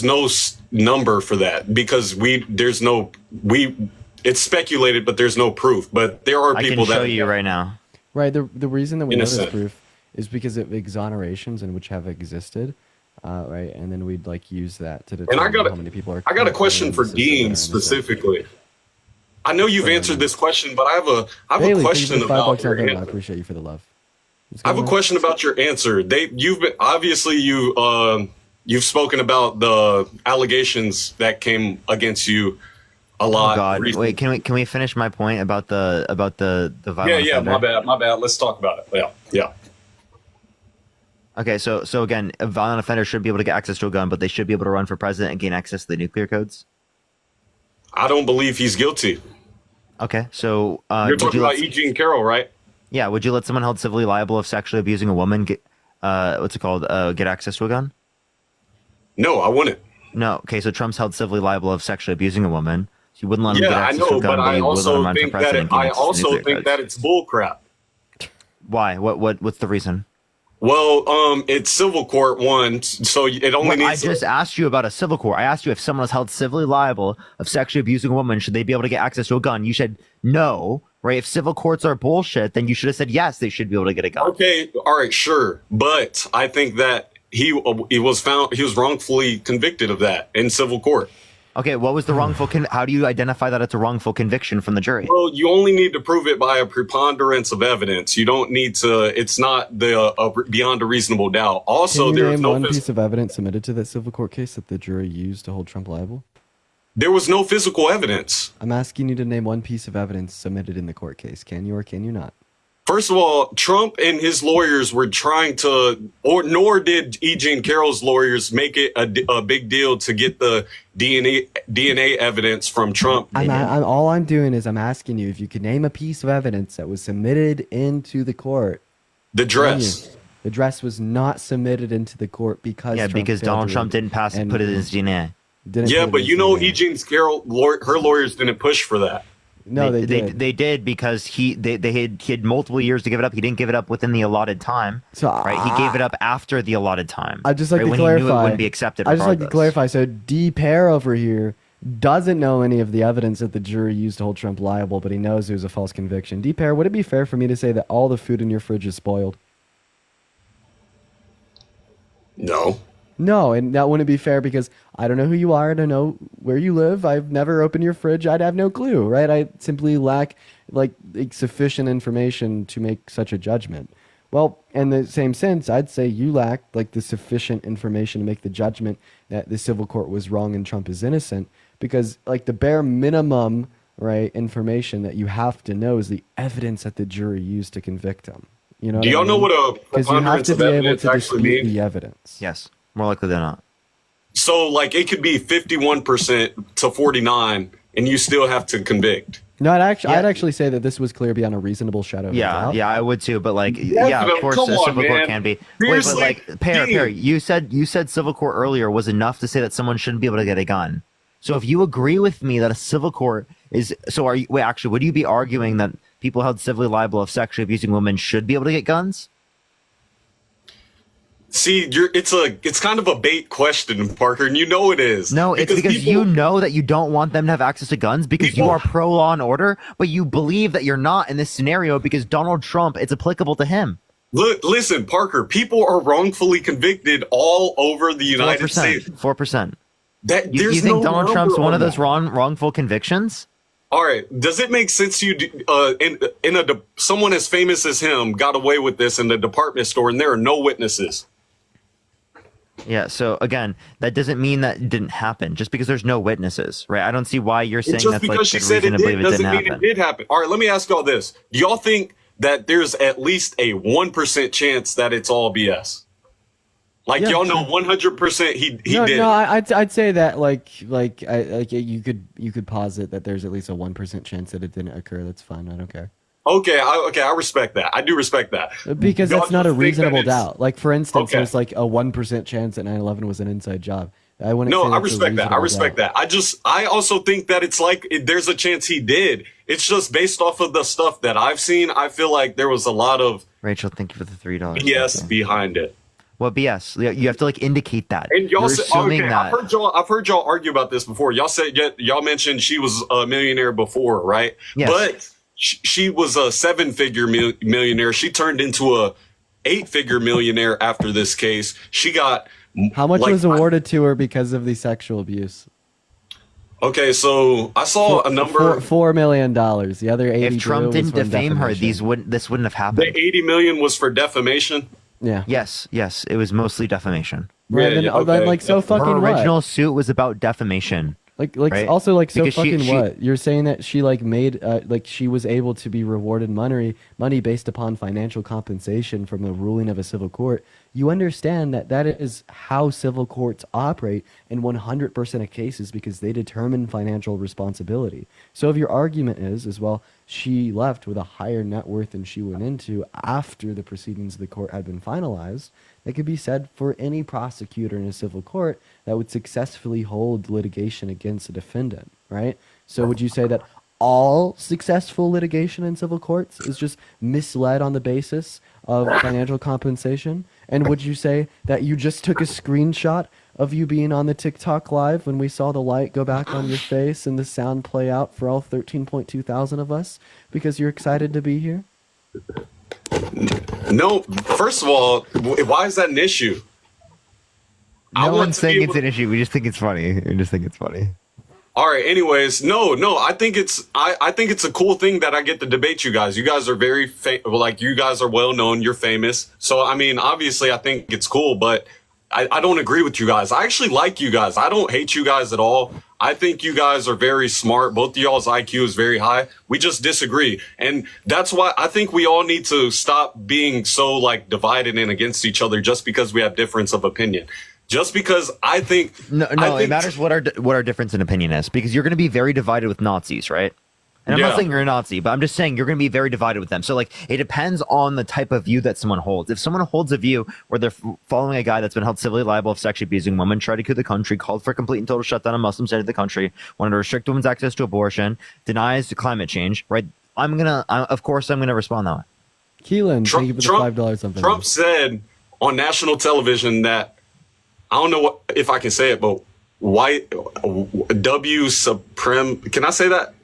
no number for that because it's speculated, but there's no proof. But there are people that I can show you right now. Right. The reason that we know this proof is because of exonerations in which have existed. Right, and then we'd use that to determine how many people are. I got a question for Dean specifically. I know you've answered this question, but I have a question about your answer. I appreciate you for the love. I have a question about your answer. You've spoken about the allegations that came against you a lot. Oh God! Wait, can we finish my point about the violence? Yeah. My bad. Let's talk about it. Yeah. Okay, so again, a violent offender should be able to get access to a gun, but they should be able to run for president and gain access to the nuclear codes. I don't believe he's guilty. Okay, so You're talking about E. Jean Carroll, right? Yeah, would you let someone held civilly liable of sexually abusing a woman get get access to a gun? No, I wouldn't. No. Okay, so Trump's held civilly liable of sexually abusing a woman. So you wouldn't let him get Yeah, I access to know, a gun, but I you would let him also run for think that president and gain I access to also nuclear think codes. that it's bull crap. Why? What's the reason? Well, it's civil court one, so it only Well, I needs. just asked you about a civil court. I asked you if someone was held civilly liable of sexually abusing a woman, should they be able to get access to a gun? You said no, right? If civil courts are bullshit, then you should have said yes, they should be able to get a gun. Okay, all right, sure, but I think that he was wrongfully convicted of that in civil court. Okay, what was the wrongful? How do you identify that it's a wrongful conviction from the jury? Well, you only need to prove it by a preponderance of evidence. You don't need to. It's not the beyond a reasonable doubt. Also, Can you there was name no one piece of evidence submitted to that civil court case that the jury used to hold Trump liable? there was no physical evidence. I'm asking you to name one piece of evidence submitted in the court case. Can you or can you not? First of all, Trump and his lawyers were trying to, nor did E. Jean Carroll's lawyers make it a big deal to get the DNA evidence from Trump. All I'm doing is I'm asking you if you could name a piece of evidence that was submitted into the court. The dress. The dress was not submitted into the court because Donald Trump didn't pass and put it in his DNA. Yeah, but you know, E. Jean Carroll, her lawyers didn't push for that. No, they did. They did because he had multiple years to give it up. He didn't give it up within the allotted time. So right, he gave it up after the allotted time. I'd just like right, to when clarify. He knew it wouldn't be accepted. I just like to regardless. clarify. So D. Pear over here doesn't know any of the evidence that the jury used to hold Trump liable, but he knows it was a false conviction. D. Pear, would it be fair for me to say that all the food in your fridge is spoiled? No. No, and that wouldn't be fair because I don't know who you are. I don't know where you live. I've never opened your fridge. I'd have no clue, right? I simply lack like sufficient information to make such a judgment. Well, in the same sense, I'd say you lack like the sufficient information to make the judgment that the civil court was wrong and Trump is innocent because like the bare minimum, right, information that you have to know is the evidence that the jury used to convict him. You know? Do y'all know what a preponderance of evidence actually means? The evidence. Yes, more likely than not. So, like, it could be 51% to 49, and you still have to convict. No, I'd actually say that this was clear beyond a reasonable shadow of a doubt. Yeah, I would too. But like, Yeah, of course, come a on, civil court man. can be. Seriously, Wait, but like, Perry, you said civil court earlier was enough to say that someone shouldn't be able to get a gun. So if you agree with me that a civil court is, so are you? Wait, actually, would you be arguing that people held civilly liable of sexually abusing women should be able to get guns? See, it's kind of a bait question, Parker, and you know it is. No, it's because you know that you don't want them to have access to guns because you are pro law and order, but you believe that you're not in this scenario because Donald Trump, it's applicable to him. Look, listen, Parker, people are wrongfully convicted all over the United 4%, States. 4%. That You there's think no Donald number Trump's one on of those that. wrongful convictions? All right, does it make sense to you? Someone as famous as him got away with this in the department store, and there are no witnesses. Yeah, so again, that doesn't mean that it didn't happen just because there's no witnesses, right? I don't see why you're saying Just that's because like she good said reason it to believe did it doesn't didn't mean happen. it did happen. All right, let me ask y'all this. Do y'all think that there's at least a 1% chance that it's all BS? Like, Yeah, y'all know 100% he no, did. No, I'd say that you could posit that there's at least a 1% chance that it didn't occur. That's fine. I don't care. Okay, I respect that. I do respect that. Because Y'all that's not a just think that reasonable it's- doubt. Like for instance, Okay. there's like a 1% chance that 9/11 was an inside job. I wouldn't. No, say I that's a respect that. I reasonable respect doubt. that. I also think that it's like there's a chance he did. It's just based off of the stuff that I've seen. I feel like there was a lot of Rachel, thank you for the $3. BS behind it. What BS? You have to like indicate that. And y'all You're said, assuming okay, that. I've heard y'all argue about this before. Y'all said y'all mentioned she was a millionaire before, right? Yes. But she was a 7-figure millionaire. She turned into a 8-figure millionaire after this case. She got How much like, was awarded to her because of the sexual abuse? Okay, so I saw a number. $4 million. The other 80. If Trump was didn't for defame her, defamation. this wouldn't have happened. The 80 million was for defamation. Yeah. Yes, it was mostly defamation. Right, then, then, like so fucking Her what? original suit was about defamation. Right? Also like so Because fucking what? You're saying that she like made like she was able to be rewarded money based upon financial compensation from the ruling of a civil court. You understand that that is how civil courts operate in 100% of cases because they determine financial responsibility. So if your argument is well, she left with a higher net worth than she went into after the proceedings of the court had been finalized, that could be said for any prosecutor in a civil court that would successfully hold litigation against a defendant, right? So would you say that all successful litigation in civil courts is just misled on the basis of financial compensation? And would you say that you just took a screenshot of you being on the TikTok live when we saw the light go back on your face and the sound play out for all 13.2 thousand of us because you're excited to be here? No, first of all, why is that an issue? No one's saying it's an issue. We just think it's funny. We just think it's funny. All right. Anyways, no. I think it's a cool thing that I get to debate you guys. You guys are very you guys are well known. You're famous. So I mean, obviously, I think it's cool, but I don't agree with you guys. I actually like you guys. I don't hate you guys at all. I think you guys are very smart. Both of y'all's IQ is very high. We just disagree. And that's why I think we all need to stop being so like divided and against each other just because we have difference of opinion. Just because I think it matters what our difference in opinion is, because you're going to be very divided with Nazis, right? And I'm not saying you're a Nazi, but I'm just saying you're going to be very divided with them. So like it depends on the type of view that someone holds. If someone holds a view where they're following a guy that's been held civilly liable of sexually abusing women, tried to coup the country, called for complete and total shutdown of Muslims into the country, wanted to restrict women's access to abortion, denies climate change, right? Of course I'm gonna respond that way. Keelan, thank you for the $5 something. Trump said on national television that, I don't know if I can say it, but white W supreme. Can I say that?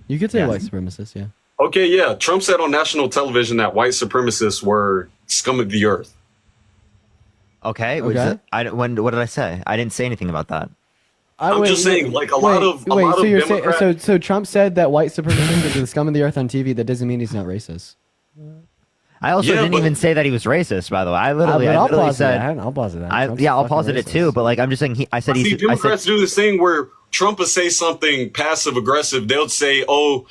You could say white supremacist, yeah. Okay, yeah. Trump said on national television that white supremacists were scum of the earth. Okay. What did I say? I didn't say anything about that. I'm just saying, like a lot of Democrats. So Trump said that white supremacists are the scum of the earth on TV. That doesn't mean he's not racist. I also didn't even say that he was racist, by the way. I literally said. I'll posit that. I'll posit it too. But like, I'm just saying. I said he's. Democrats do this thing where Trump will say something passive aggressive. They'll say, "Oh,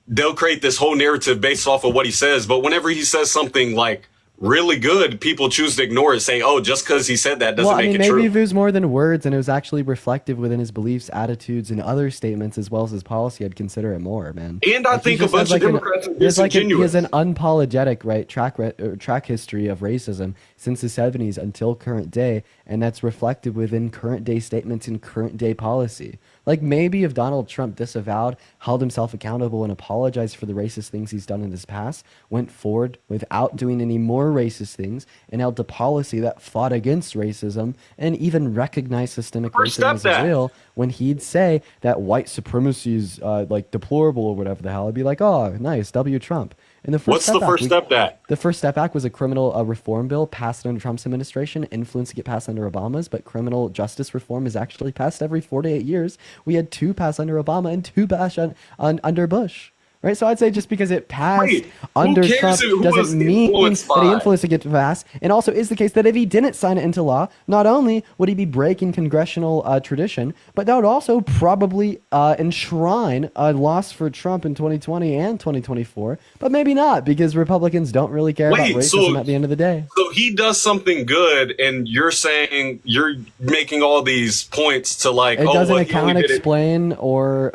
they'll create this whole narrative based off of what he says." But whenever he says something like really good, people choose to ignore it, saying, "Oh, just because he said that doesn't make it true." Maybe if it was more than words and it was actually reflective within his beliefs, attitudes, and other statements as well as his policy, I'd consider it more, man. And I think a bunch of Democrats are disingenuous. He has an unapologetic track history of racism since the 70s until current day, and that's reflected within current day statements and current day policy. Like maybe if Donald Trump disavowed, held himself accountable, and apologized for the racist things he's done in his past, went forward without doing any more racist things, and held a policy that fought against racism and even recognized systemic racism as real, when he'd say that white supremacy is like deplorable or whatever the hell, I'd be like, oh, nice, W. Trump. And the first The First Step Act was a criminal reform bill passed under Trump's administration, influenced to get passed under Obama's, but criminal justice reform is actually passed every 4 to 8 years. We had 2 passed under Obama and 2 passed under Bush. Right, so I'd say just because it passed under Trump doesn't mean that he influenced it to pass. And also is the case that if he didn't sign it into law, not only would he be breaking congressional tradition, but that would also probably enshrine a loss for Trump in 2020 and 2024. But maybe not, because Republicans don't really care about racism at the end of the day. So he does something good, and you're saying you're making all these points to like, it doesn't account, explain, or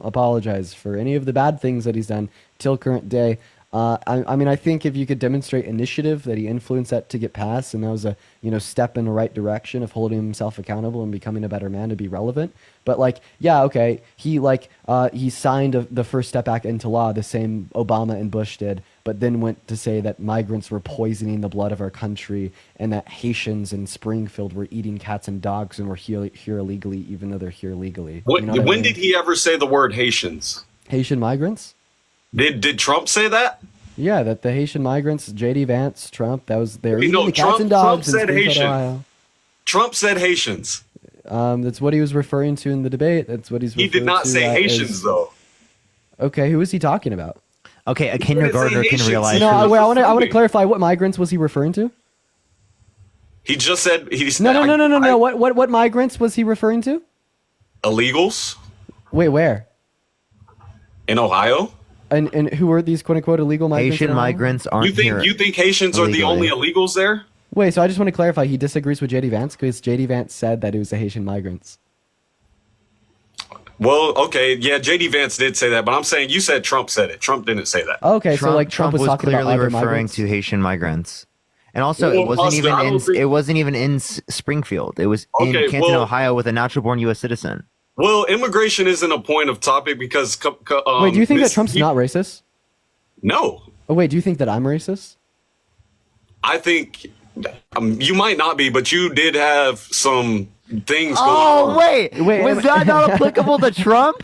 apologize for any of the bad things that he's done till current day. I mean, I think if you could demonstrate initiative that he influenced that to get passed, and that was a step in the right direction of holding himself accountable and becoming a better man to be relevant. But like, yeah, okay, he signed the First Step Act into law the same Obama and Bush did, but then went to say that migrants were poisoning the blood of our country and that Haitians in Springfield were eating cats and dogs and were here illegally, even though they're here legally. When did he ever say the word Haitians? Haitian migrants? Did Trump say that? Yeah, that the Haitian migrants, J.D. Vance, Trump, that was their eating cats and dogs in Springfield, Ohio. Trump said Haitians. That's what he was referring to in the debate. That's what he did not say Haitians, though. Okay, who was he talking about? Okay, a kindergartner can realize. No, I want to clarify. What migrants was he referring to? He just said No. What migrants was he referring to? illegals Wait, where? in Ohio. And who are these quote unquote illegal migrants? Haitian in Ohio? migrants aren't here. You think Haitians are the only illegals there? Wait, so I just want to clarify. He disagrees with JD Vance because JD Vance said that it was the Haitian migrants. Well, okay, yeah, JD Vance did say that, but I'm saying you said Trump said it. Trump didn't say that. Okay, so like Trump was talking clearly about other referring migrants? to Haitian migrants. And also, Well, it wasn't Austin, I even don't think- it wasn't even in Springfield. It was in Okay, Canton, well- Ohio, with a natural-born U.S. citizen. Well, immigration isn't a point of topic because. Wait, do you think that Trump's not racist? No, Oh, wait, do you think that I'm racist? I think you might not be, but you did have some things. Oh, going on. Wait, was that not applicable to Trump?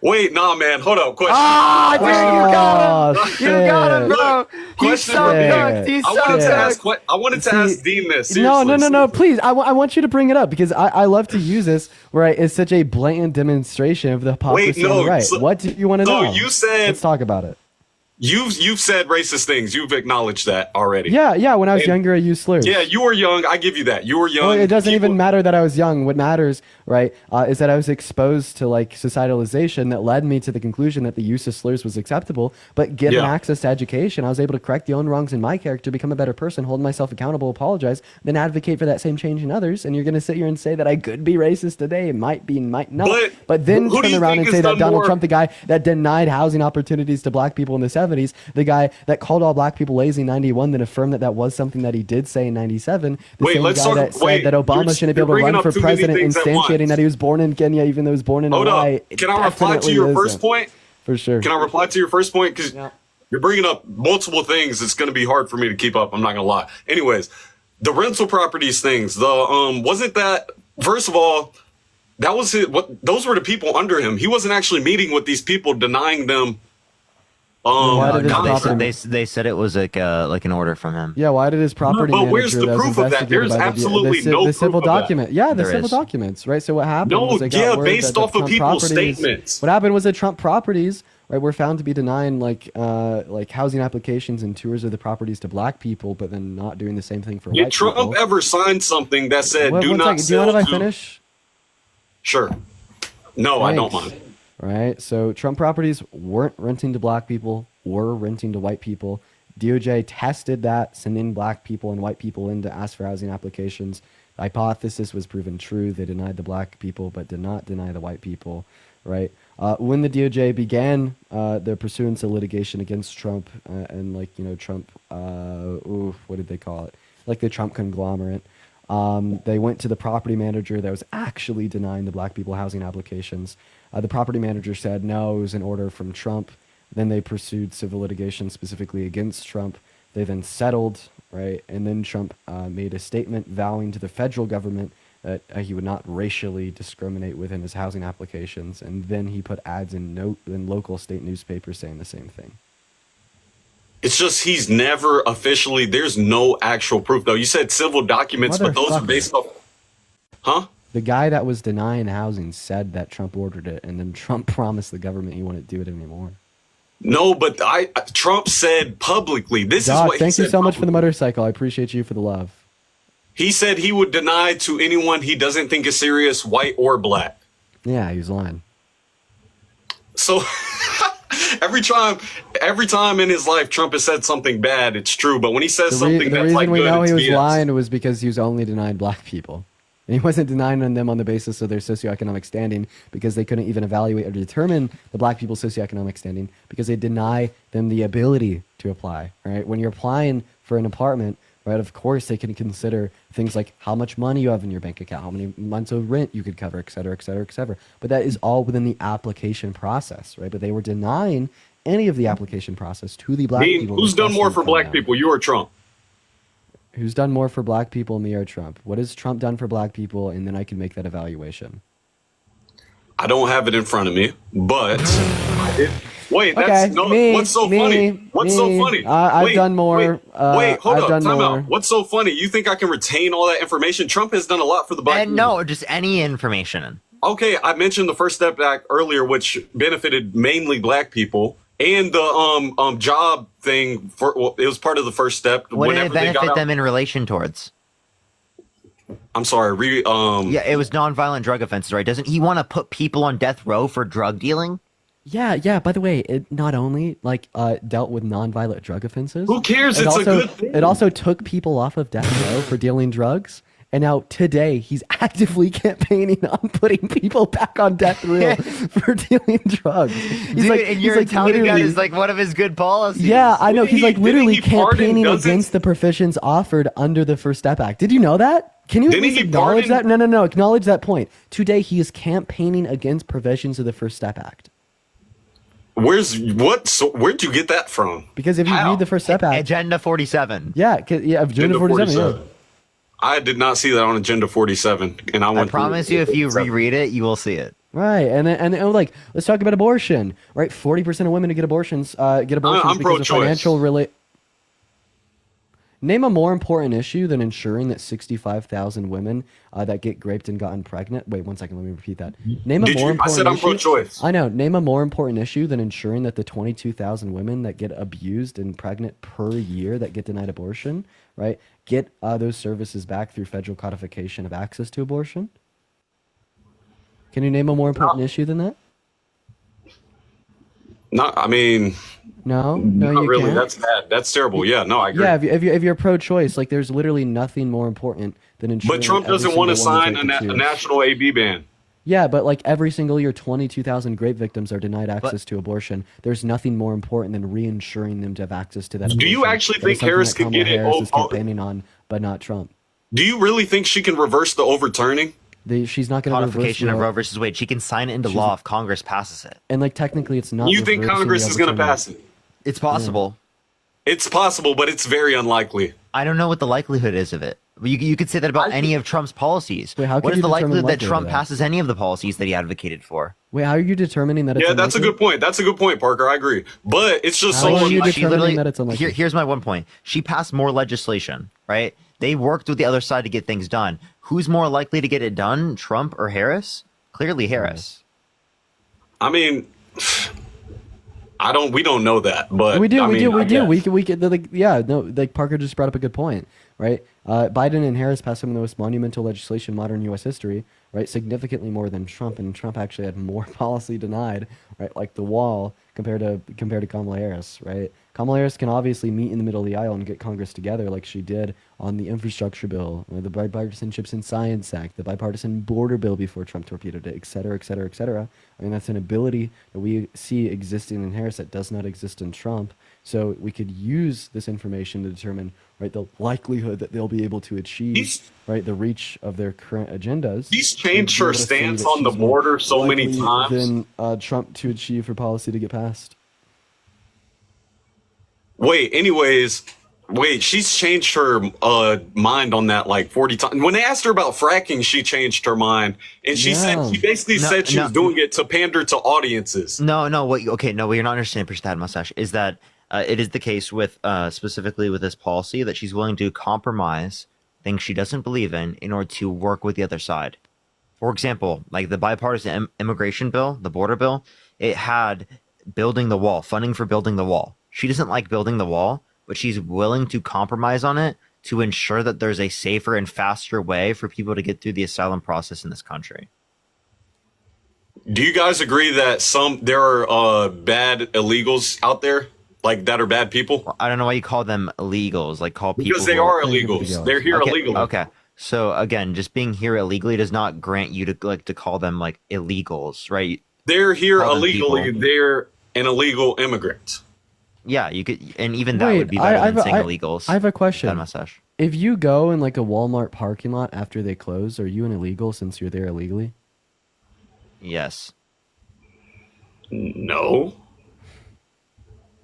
Wait, nah, man, hold up. Question. Ah, dude, you got him! Oh, You got him, bro! He's Question so for me. cooked. He's I so wanted to cooked. ask. I wanted to ask Dean this. No, Seriously, please. I want you to bring it up because I love to use this, right? It's such a blatant demonstration of the hypocrisy on the right. so- What do you want to so know? you said- Let's talk about it. You've said racist things. You've acknowledged that already. Yeah, when I was And- younger, I used slurs. Yeah, you were young. I give you that. You were young. Well, it doesn't even matter that I was young. What matters, right, is that I was exposed to like societalization that led me to the conclusion that the use of slurs was acceptable. But given Yeah. access to education, I was able to correct the own wrongs in my character, become a better person, hold myself accountable, apologize, then advocate for that same change in others. And you're going to sit here and say that I could be racist today, it might be, might not. But then who do turn you around think and has say that done Donald more- Trump, the guy that denied housing opportunities to black people in the 70s, the guy that called all black people lazy in 91, then affirmed that that was something that he did say in 97. The Wait, same let's guy talk- that said wait, that Obama you're- shouldn't be you're able to bringing run up for too many president, things at instantiating once. that he was born in Kenya, even though he was born in Hold Hawaii. up. It Can I reply to definitely your isn't. first point? For sure. Can I reply to your first point? Because you're bringing up multiple things. It's going to be hard for me to keep up. I'm not going to lie. Anyways, the rental properties things. Wasn't that, first of all, that was it. Those were the people under him. He wasn't actually meeting with these people, denying them. Why did his No, property- they said it was like an order from him. Yeah, why did his property but manager where's the that was proof of that? investigated There's by the- absolutely the, no the civil proof of that. document? Yeah, the There civil is. documents, right? So what happened No, was they got yeah, word based that the off of Trump people's properties- statements. What happened was that Trump properties, right, were found to be denying like housing applications and tours of the properties to black people, but then not doing the same thing for Did white Trump people. ever sign something that said, One do not second. Do you sell mind if I to-" finish? Sure. No, I don't Thanks. mind. Right. So Trump properties weren't renting to black people, were renting to white people. DOJ tested that, sending black people and white people in to ask for housing applications. The hypothesis was proven true. They denied the black people, but did not deny the white people. Right. When the DOJ began their pursuance of litigation against Trump and Trump, what did they call it? Like the Trump conglomerate. They went to the property manager that was actually denying the black people housing applications. The property manager said no, it was an order from Trump. Then they pursued civil litigation specifically against Trump. They then settled, right? And then Trump made a statement vowing to the federal government that he would not racially discriminate within his housing applications. And then he put ads in local state newspapers saying the same thing. It's just he's never officially, there's no actual proof, though. You said civil documents, but those are Motherfucker. based off. Huh? The guy that was denying housing said that Trump ordered it, and then Trump promised the government he wouldn't do it anymore. No, but Trump said publicly, this is God, what he thank you said so much for the publicly. motorcycle. I appreciate you for the love. He said he would deny to anyone he doesn't think is serious, white or black. Yeah, he was lying. So every time in his life Trump has said something bad, it's true. But when he says something The that's reason like we good, know it's he was BS. lying was because he was only denying black people. And he wasn't denying them on the basis of their socioeconomic standing because they couldn't even evaluate or determine the black people's socioeconomic standing because they deny them the ability to apply, right? When you're applying for an apartment, right, of course they can consider things like how much money you have in your bank account, how many months of rent you could cover, et cetera, et cetera, et cetera. But that is all within the application process, right? But they were denying any of the application process to the black Dean, people. who's done more requesting for from black them. people, you or Trump? Who's done more for black people, me or Trump? What has Trump done for black people? And then I can make that evaluation. I don't have it in front of me, but wait, Okay, that's no. me, What's so me, funny? What's so me. funny? I've Wait, done more. Wait, hold I've up, done time more. out. What's so funny? You think I can retain all that information? Trump has done a lot for the black. And no, just any information. Okay, I mentioned the First Step Act earlier, which benefited mainly black people, and the job thing. It was part of the First Step. What did it whenever they got benefit out. them in relation towards? I'm sorry. Yeah, it was nonviolent drug offenses, right? Doesn't he want to put people on death row for drug dealing? Yeah. By the way, it not only dealt with nonviolent drug offenses. Who cares? It's a good thing. It also took people off of death row for dealing drugs. And now today he's actively campaigning on putting people back on death row for dealing drugs. Dude, and you're touting that as like one of his good policies. Yeah, I know. He's like literally campaigning pardon against the provisions offered under the First Step Act. Did you know that? Can you at Didn't least he acknowledge that? pardon- No. Acknowledge that point. Today he is campaigning against provisions of the First Step Act. Where'd you get that from? Because if you read the First Step Act, Agenda 47. Yeah, Agenda 47. Yeah. I did not see that on Agenda 47, and I promise you, if you reread it, you will see it. Right, and like, let's talk about abortion. Right, 40% of women who get abortions I'm because pro-choice. of financial Name a more important issue than ensuring that 65,000 women that get raped and gotten pregnant. Wait, 1 second. Let me repeat that. Name a more important I said I'm issue. pro-choice. I know. Name a more important issue than ensuring that the 22,000 women that get abused and pregnant per year that get denied abortion, right, get those services back through federal codification of access to abortion. Can you name a more important issue than that? No, I mean, no, not you really. can't. That's bad. That's terrible. Yeah, no, I agree. Yeah, if you're pro-choice, like there's literally nothing more important than ensuring. But Trump that every doesn't want to single woman sign is able a to- national AB ban. Yeah, but like every single year, 22,000 rape victims are denied access to abortion. There's nothing more important than reinsuring them to have access to that. Do you abortion. actually That is think something Harris that can Kamala get it? Harris is campaigning on, but not Trump. Do you really think she can reverse the overturning? She's not going to reverse Codification of the- Roe versus Wade. She can sign it into law if Congress passes it. And like technically, it's not. You think reversing Congress the is going to overturning. pass it? It's possible. It's possible, but it's very unlikely. I don't know what the likelihood is of it. You could say that about any of Trump's policies. Wait, how What can is you the determine likelihood that likelihood Trump of that? passes any of the policies that he advocated for? Wait, how are you determining that? It's Yeah, that's a unlikely? good point. That's a good point, Parker. I agree. But it's just How so are you unlikely. determining that it's unlikely? Here's my one point. She passed more legislation, right? They worked with the other side to get things done. Who's more likely to get it done, Trump or Harris? Clearly Harris. I mean, we don't know that, but we do. I mean, I guess. We could. Like, yeah, no. Like Parker just brought up a good point, right? Biden and Harris passed some of the most monumental legislation in modern U.S. history, right? Significantly more than Trump, and Trump actually had more policy denied, right? Like the wall compared to Kamala Harris, right? Kamala Harris can obviously meet in the middle of the aisle and get Congress together, like she did on the infrastructure bill, the Bipartisan Chips and Science Act, the bipartisan border bill before Trump torpedoed it, et cetera, et cetera, et cetera. I mean, that's an ability that we see existing in Harris that does not exist in Trump. So we could use this information to determine, right, the likelihood that they'll be able to achieve, right, the reach of their current agendas. She's changed her We'll be able to see stance that on the she's more border so many likely times. than Trump to achieve her policy to get passed. Wait, she's changed her mind on that like 40 times. When they asked her about fracking, she changed her mind. And she basically said she was doing it to pander to audiences. No, what you're not understanding, Push That Mustache, is that it is the case with specifically with this policy that she's willing to compromise things she doesn't believe in order to work with the other side. For example, like the bipartisan immigration bill, the border bill, it had building the wall, funding for building the wall. She doesn't like building the wall, but she's willing to compromise on it to ensure that there's a safer and faster way for people to get through the asylum process in this country. Do you guys agree that there are bad illegals out there, like that are bad people? I don't know why you call them illegals. Like call people Because they who are illegals. They're here illegally. Okay. So again, just being here illegally does not grant you to call them like illegals, right? They're here Call them illegally. people. They're an illegal immigrant. Yeah, you could, and even that Wait, would be better than saying I illegals. I have a question. That mustache. If you go in like a Walmart parking lot after they close, are you an illegal since you're there illegally? Yes. No.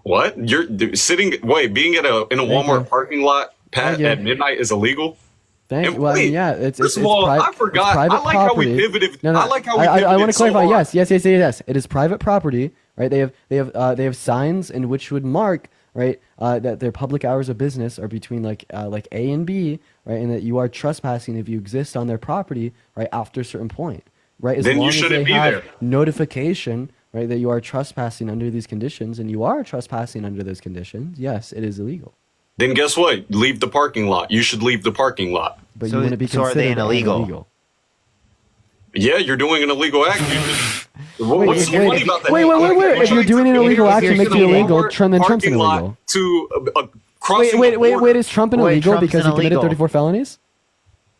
What? You're being in a Walmart parking lot at midnight is illegal? Well, I mean, yeah, it's First of all, I forgot. It's private I like how we property. pivoted. No, I like how we I pivoted want to so clarify. hard. Yes. It is private property, right? They have signs in which would mark, right, that their public hours of business are between like A and B, right, and that you are trespassing if you exist on their property, right, after a certain point, right? As Then you long as shouldn't they be have there. notification, right, that you are trespassing under these conditions, and you are trespassing under those conditions, yes, it is illegal. then guess what? Leave the parking lot. You should leave the parking lot. But you want to be so are they considered an illegal? Yeah, you're doing an illegal act. What's so funny about that? Wait. If you're doing an illegal act, it makes you illegal. Then Trump's an illegal. To crossing Wait. Is Trump an illegal because he committed 34 felonies?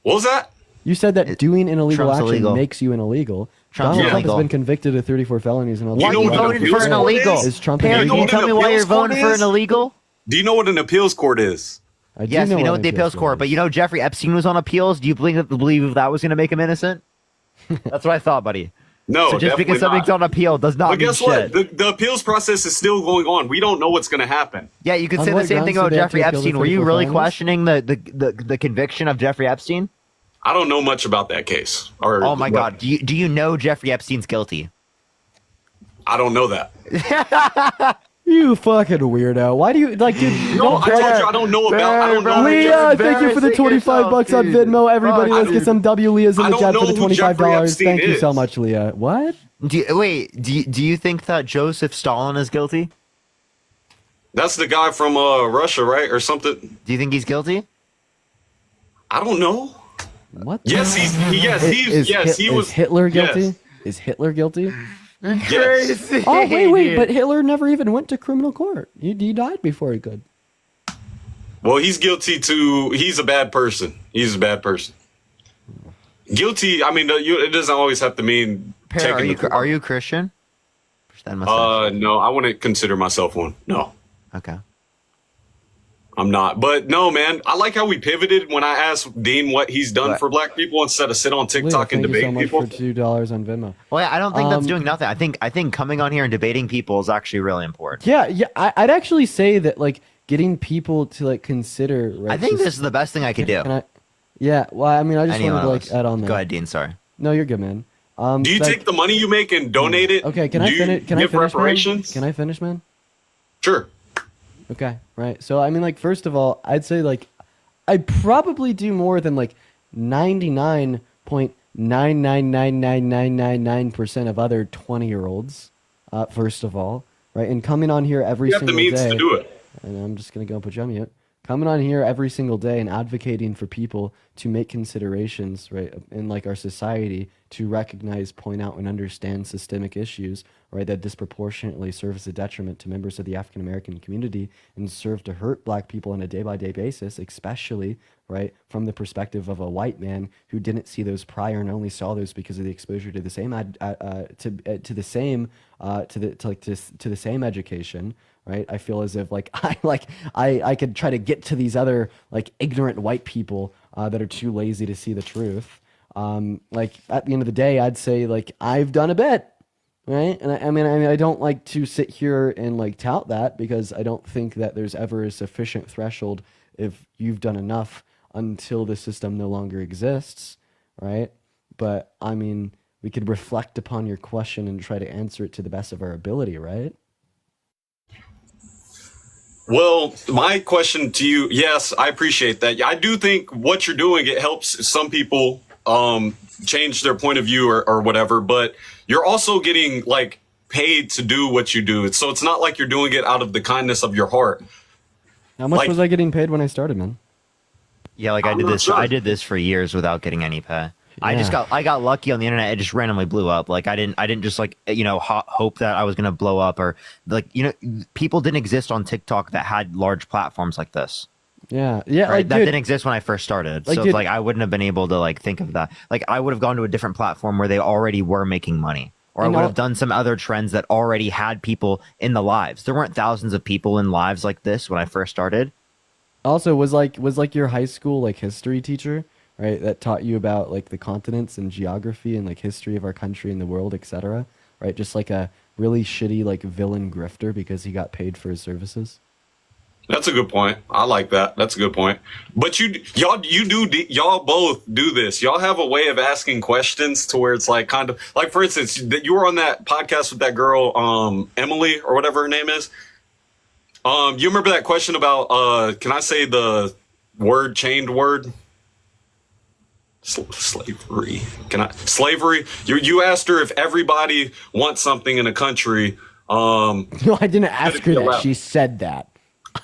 What was that? You said that doing an illegal Trump's action illegal. makes you an illegal. Trump's Donald Trump illegal. has been convicted of 34 felonies. And Why are you voting for an illegal? Is Trump Perry, illegal? can you tell me why you're voting for an illegal? Do you know what an appeals court is? Yes, we know what the appeals court, but you know Jeffrey Epstein was on appeals. Do you believe that was going to make him innocent? That's what I thought, buddy. No, so just because definitely something's on appeal does not But mean guess shit. what? The appeals process is still going on. We don't know what's going to happen. Yeah, you could say the same thing about Jeffrey Epstein. Were you really questioning the conviction of Jeffrey Epstein? I don't know much about that case. Oh my God, do you know Jeffrey Epstein's guilty? I don't know that. You fucking weirdo. Why do you like, dude? No, I told you I don't know about. I don't know. Leah, thank you for the 25 bucks on Venmo. Everybody, let's get some W Leahs in the chat for the $25. Thank you so much, Leah. What? Do you think that Joseph Stalin is guilty? That's the guy from Russia, right, or something? Do you think he's guilty? I don't know. What? Yes, he was. Is Hitler guilty? Yes. Is Hitler guilty? Yes. Oh wait, but Hitler never even went to criminal court. He died before he could. Well, he's guilty too. He's a bad person. He's a bad person. Guilty. I mean, it doesn't always have to mean. Perry, are you Christian? No, I wouldn't consider myself one. No. Okay. I'm not. But no, man, I like how we pivoted when I asked Dean what he's done for black people instead of sit on TikTok and debate people. Thank you so much for $2 on Venmo. Well, yeah, I don't think that's doing nothing. I think coming on here and debating people is actually really important. Yeah. I'd actually say that like getting people to like consider. Right, I think this is the best thing I could do. Yeah. Well, I mean, I just wanted to like add on that. Go ahead, Dean. Sorry. No, you're good, man. Do you take the money you make and donate it? Okay. Can I finish? Can I finish, reparations? Man? Can I finish, man? Sure. Okay, right. So I mean, like, first of all, I'd say like I probably do more than like 99.9999999% of other 20-year-olds. First of all, right, and coming on here every single day. You have the means to do it. And I'm just gonna go put you on mute. Coming on here every single day and advocating for people to make considerations, right, in like our society to recognize, point out, and understand systemic issues, right, that disproportionately serve as a detriment to members of the African American community and serve to hurt black people on a day-by-day basis, especially, right, from the perspective of a white man who didn't see those prior and only saw those because of the exposure to the same to the same education. Right, I feel as if like I could try to get to these other like ignorant white people that are too lazy to see the truth. Like at the end of the day, I'd say like I've done a bit, right? And I mean I don't like to sit here and like tout that because I don't think that there's ever a sufficient threshold if you've done enough until the system no longer exists, right? But I mean we could reflect upon your question and try to answer it to the best of our ability, right? Well, my question to you, yes, I appreciate that. I do think what you're doing, it helps some people change their point of view or whatever, but you're also getting like paid to do what you do. So it's not like you're doing it out of the kindness of your heart. How much was I getting paid when I started, man? Yeah, like I did this for years without getting any pay. Yeah. I got lucky on the internet. It just randomly blew up. Like I didn't just like, hope that I was going to blow up or like, people didn't exist on TikTok that had large platforms like this. Yeah. Right? Like, that dude, didn't exist when I first started. Like, So dude, it's like, I wouldn't have been able to like think of that. Like I would have gone to a different platform where they already were making money. Or I would have done some other trends that already had people in the lives. There weren't thousands of people in lives like this when I first started. Also, was like your high school like history teacher, right, that taught you about like the continents and geography and like history of our country and the world, etc. Right, just like a really shitty like villain grifter because he got paid for his services. That's a good point. I like that. That's a good point. But y'all both do this. Y'all have a way of asking questions to where it's like kind of like, for instance, that you were on that podcast with that girl, Emily or whatever her name is. You remember that question about, can I say the chained word? Slavery. Slavery? You asked her if everybody wants something in a country. No, I didn't ask her that. She said that.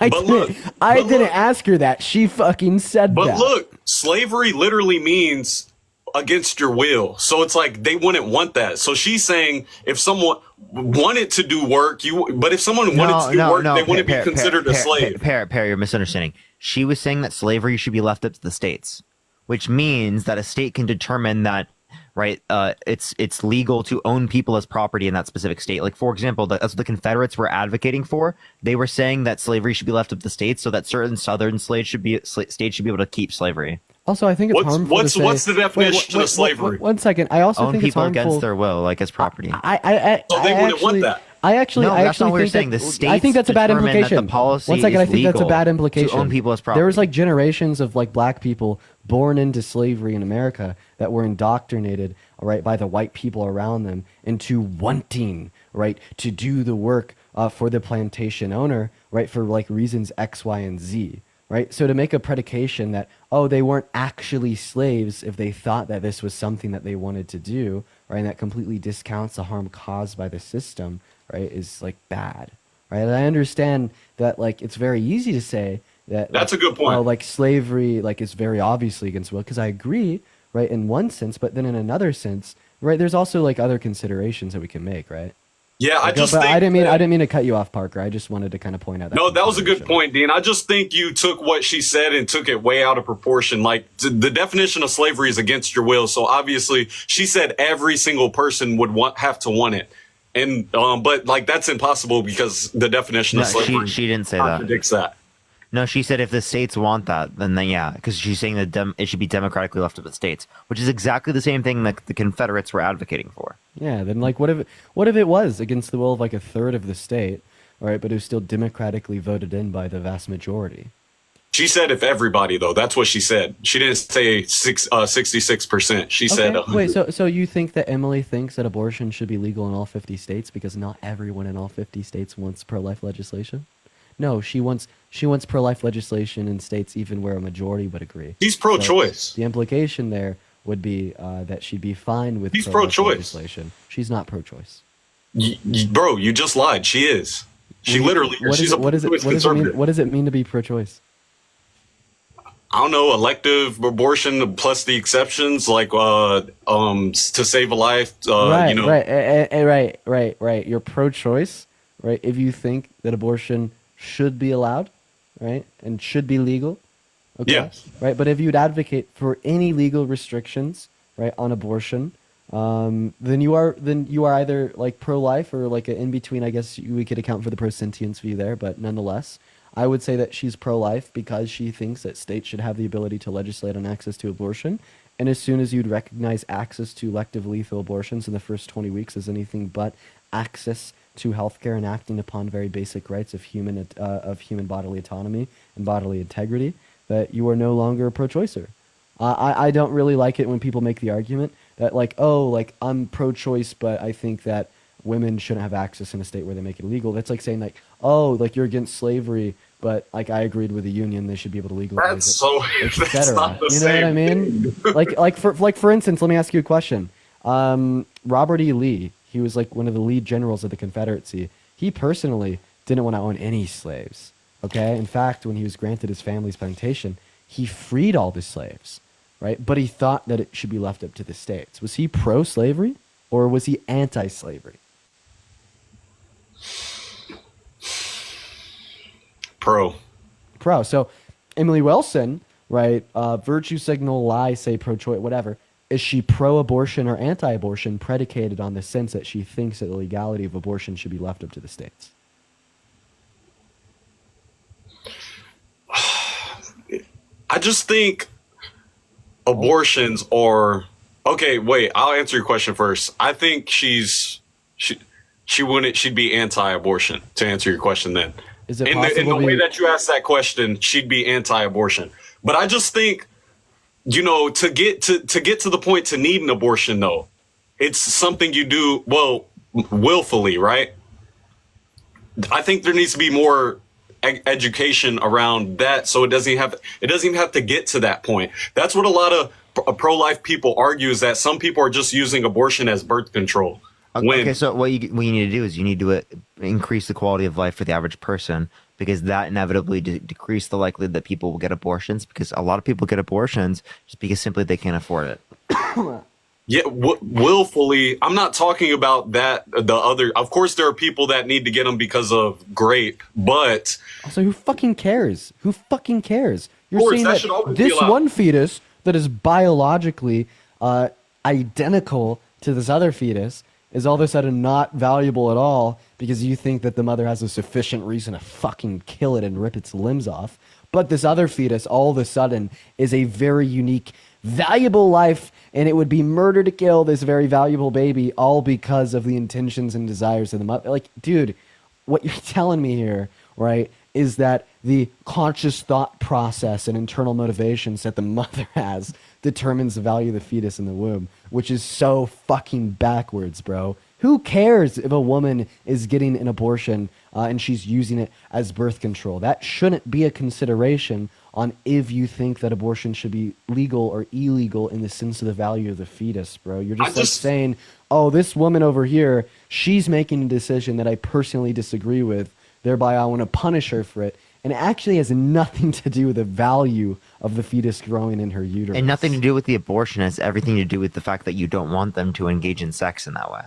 I But didn't, look, I but didn't look. ask her that. She fucking said But that. look, slavery literally means against your will. So it's like they wouldn't want that. So she's saying if someone wanted to do work, but if someone wanted to do work, they wouldn't be considered a slave. Perry, you're misunderstanding. She was saying that slavery should be left up to the states, which means that a state can determine that, right? It's legal to own people as property in that specific state. Like, for example, that's what the Confederates were advocating for. They were saying that slavery should be left up to the states, so that certain Southern states should be able to keep slavery. Also, I think it's harmful to say, what's the definition of slavery? One second. I also Own think it's people harmful against their will, like as property. So they wouldn't want that. I actually No, that's not what you're think saying. that, The states I think that's a bad determine that implication. the policy One second, is I think that's a legal bad to implication. own people as There was property. like generations of like black people born into slavery in America that were indoctrinated, right, by the white people around them into wanting, right, to do the work for the plantation owner, right, for like reasons X, Y, and Z. Right. So to make a predication that, oh, they weren't actually slaves if they thought that this was something that they wanted to do, right, and that completely discounts the harm caused by the system, right, is like bad. Right. And I understand that like it's very easy to say that That's a good point. Oh, like slavery like is very obviously against will, because I agree, right, in one sense, but then in another sense, right, there's also like other considerations that we can make, right? Yeah, I Like, just but think I didn't mean to cut you off, Parker. I just wanted to kind of point out that. No, that was a good point, Dean. I just think you took what she said and took it way out of proportion. Like the definition of slavery is against your will. So obviously she said every single person would have to want it. And but like that's impossible because the definition of slavery she didn't say contradicts that. No, she said if the states want that, then yeah, because she's saying that it should be democratically left to the states, which is exactly the same thing that the Confederates were advocating for. Yeah, then like what if it was against the will of like a third of the state, all right, but it was still democratically voted in by the vast majority? She said if everybody though, that's what she said. She didn't say 66%. She said Wait, so you think that Emily thinks that abortion should be legal in all 50 states because not everyone in all 50 states wants pro-life legislation? No, she wants pro-life legislation in states even where a majority would agree. He's pro-choice. So the implication there would be that she'd be fine with He's pro-life pro-choice. legislation. She's not pro-choice. Bro, you just lied. She is. She literally is. She's a pro-choice conservative. What does it mean to be pro-choice? I don't know, elective abortion plus the exceptions, like to save a life. Right, you know, right. You're pro-choice, right? If you think that abortion should be allowed, right, and should be legal, okay, Yes. right. But if you'd advocate for any legal restrictions, right, on abortion, then you are either like pro-life or like an in between. I guess we could account for the pro-sentience view there, but nonetheless, I would say that she's pro-life because she thinks that states should have the ability to legislate on access to abortion. And as soon as you'd recognize access to elective lethal abortions in the first 20 weeks as anything but access to healthcare and acting upon very basic rights of human bodily autonomy and bodily integrity, that you are no longer a pro-choicer. I don't really like it when people make the argument that like, oh, like I'm pro-choice, but I think that women shouldn't have access in a state where they make it illegal. That's like saying like, oh, like you're against slavery, but like I agreed with the union, they should be able to legalize That's it. so. et That's cetera. not the You know what I mean? like for instance, let me ask you a question. Robert E. Lee, he was like one of the lead generals of the Confederacy. He personally didn't want to own any slaves. Okay, in fact, when he was granted his family's plantation, he freed all the slaves, right? But he thought that it should be left up to the states. Was he pro-slavery or was he anti-slavery? Pro. So Emily Wilson, right, virtue signal, lie, say pro-choice, whatever. Is she pro-abortion or anti-abortion predicated on the sense that she thinks that the legality of abortion should be left up to the states? I just think abortions are okay. Wait, I'll answer your question first. I think she'd be anti-abortion to answer your question. Then Is it in the way that you asked that question, she'd be anti-abortion. But I just think, you know, to get to the point to need an abortion, though, it's something you do willfully, right? I think there needs to be more education around that, so it doesn't even have to get to that point. That's what a lot of pro-life people argue, is that some people are just using abortion as birth control. Okay, so what you need to do is you need to increase the quality of life for the average person because that inevitably decrease the likelihood that people will get abortions, because a lot of people get abortions just because simply they can't afford it. Yeah, willfully. I'm not talking about that. The other, of course, there are people that need to get them because of grape, but Also, who fucking cares? Who fucking cares? You're course, saying that that should always be this allowed. one fetus that is biologically identical to this other fetus is all of a sudden not valuable at all because you think that the mother has a sufficient reason to fucking kill it and rip its limbs off. But this other fetus all of a sudden is a very unique, valuable life, and it would be murder to kill this very valuable baby all because of the intentions and desires of the mother. Like, dude, what you're telling me here, right, is that the conscious thought process and internal motivations that the mother has determines the value of the fetus in the womb, which is so fucking backwards, bro. Who cares if a woman is getting an abortion and she's using it as birth control? That shouldn't be a consideration on if you think that abortion should be legal or illegal in the sense of the value of the fetus, bro. You're just like saying, oh, this woman over here, she's making a decision that I personally disagree with, thereby I want to punish her for it. And it actually has nothing to do with the value of the fetus growing in her uterus. And nothing to do with the abortion. It has everything to do with the fact that you don't want them to engage in sex in that way.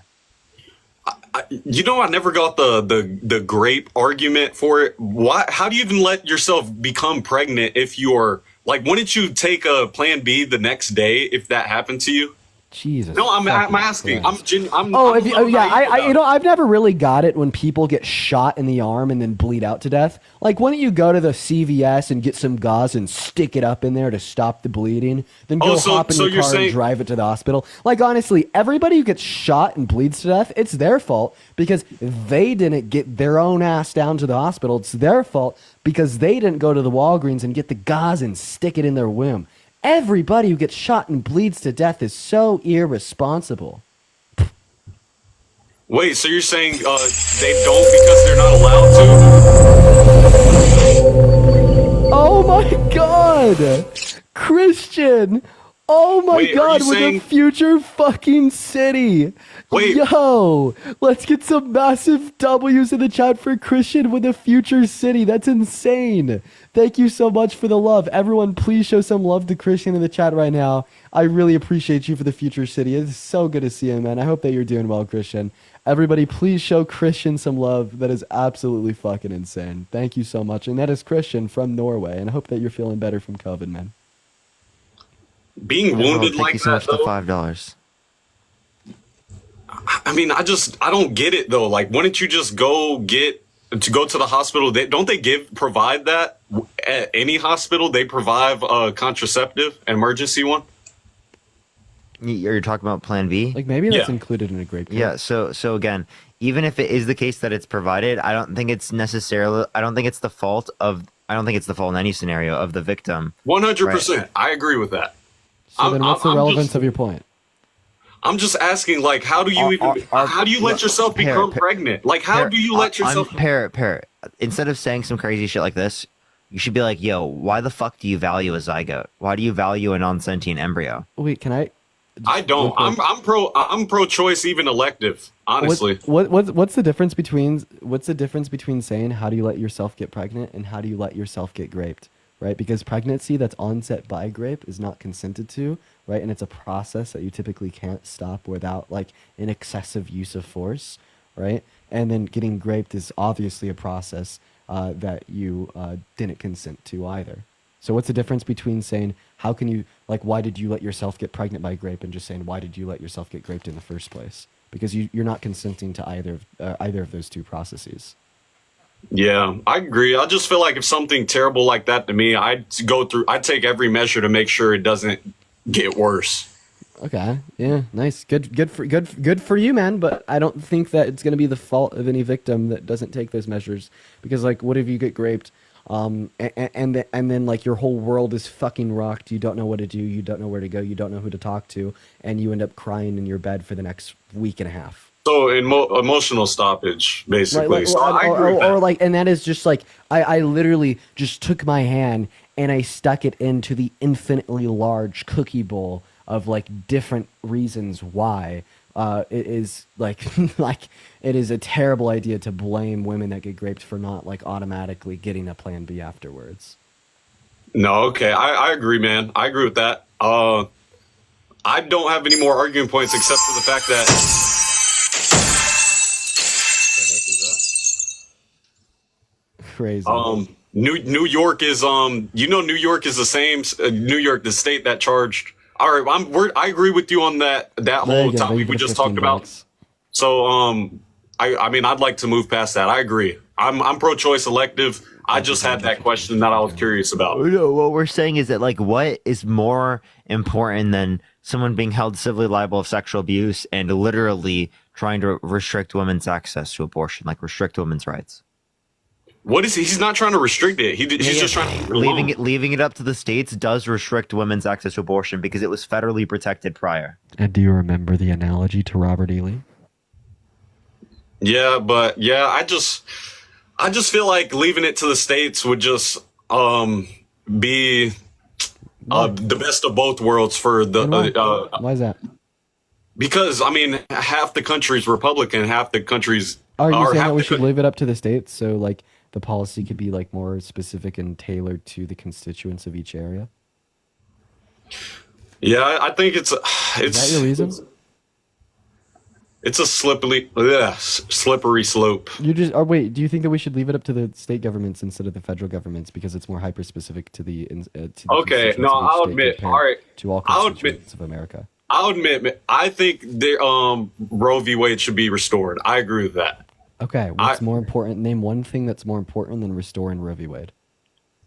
You know, I never got the grape argument for it. Why? How do you even let yourself become pregnant if you're like? Wouldn't you take a Plan B the next day if that happened to you? Jesus. No, I'm asking. Christ. I'm You know, I've never really got it when people get shot in the arm and then bleed out to death. Like, why don't you go to the CVS and get some gauze and stick it up in there to stop the bleeding? Then go hop in your car and drive it to the hospital. Like, honestly, everybody who gets shot and bleeds to death, it's their fault because they didn't get their own ass down to the hospital. It's their fault because they didn't go to the Walgreens and get the gauze and stick it in their womb. Everybody who gets shot and bleeds to death is so irresponsible. Wait, so you're saying they don't because they're not allowed to? Oh my god! Christian! Oh my Wait, god, are you with saying- a future fucking city! Wait. Yo! Let's get some massive W's in the chat for Christian with a future city. That's insane! Thank you so much for the love. Everyone, please show some love to Christian in the chat right now. I really appreciate you for the future city. It's so good to see you, man. I hope that you're doing well, Christian. Everybody, please show Christian some love. That is absolutely fucking insane. Thank you so much. And that is Christian from Norway. And I hope that you're feeling better from COVID, man. Being wounded Thank like you so that, much for though, $5. I mean, I don't get it though. Like, why don't you just go to the hospital? Don't they provide that at any hospital? They provide a contraceptive, an emergency one. You're talking about Plan B? Like, maybe that's included in a grape kit. Yeah, so again, even if it is the case that it's provided, I don't think it's the fault in any scenario of the victim. 100%. I agree with that. So then what's the relevance of your point? I'm just asking, like, how do you let yourself become pregnant? Like, how do you let yourself? Parrot. Instead of saying some crazy shit like this, you should be like, yo, why the fuck do you value a zygote? Why do you value a non-sentient embryo? Wait, can I? I don't. I'm pro-choice, even elective. Honestly, what's the difference between saying how do you let yourself get pregnant and how do you let yourself get raped, right? Because pregnancy that's onset by grape is not consented to, right? And it's a process that you typically can't stop without like an excessive use of force, right? And then getting raped is obviously a process that you didn't consent to either. So what's the difference between saying how can you, like, why did you let yourself get pregnant by grape and just saying why did you let yourself get raped in the first place? Because you're not consenting to either of those two processes. yeah, I agree. I just feel like if something terrible like that to me, I'd take every measure to make sure it doesn't get worse. Okay, yeah, nice, good for you, man. But I don't think that it's gonna be the fault of any victim that doesn't take those measures. Because like, what if you get raped? And then like your whole world is fucking rocked. You don't know what to do. You don't know where to go. You don't know who to talk to, and you end up crying in your bed for the next week and a half. So emotional stoppage, basically. Right, So I agree with that. or like, and that is just like I literally just took my hand and I stuck it into the infinitely large cookie bowl of like different reasons why it is like like it is a terrible idea to blame women that get raped for not like automatically getting a plan B afterwards. No, okay, I agree, man. I agree with that. I don't have any more arguing points except for the fact that. Crazy. New York is New York is the same New York, the state that charged. All right, I agree with you on that whole topic we just talked about. So I mean I'd like to move past that. I agree. I'm pro-choice elective. I just had that question that I was curious about. No, what we're saying is that like what is more important than someone being held civilly liable of sexual abuse and literally trying to restrict women's access to abortion, like restrict women's rights? What is he's not trying to restrict it. He's just trying to leaving it up to the states does restrict women's access to abortion because it was federally protected prior. And do you remember the analogy to Robert E. Lee? Yeah, but yeah, I just feel like leaving it to the states would just be the best of both worlds for the why is that? Because I mean half the country's Republican, half the country's Are you saying that we should leave it up to the states so like the policy could be like more specific and tailored to the constituents of each area? Yeah, I think it's Is that your reason? It's a slippery slope. You just wait. Do you think that we should leave it up to the state governments instead of the federal governments because it's more hyper specific to the Okay, no, I'll admit. All right, to all constituents of America. I'll admit. I think Roe v. Wade should be restored. I agree with that. Okay, what's more important? Name one thing that's more important than restoring Roe v. Wade.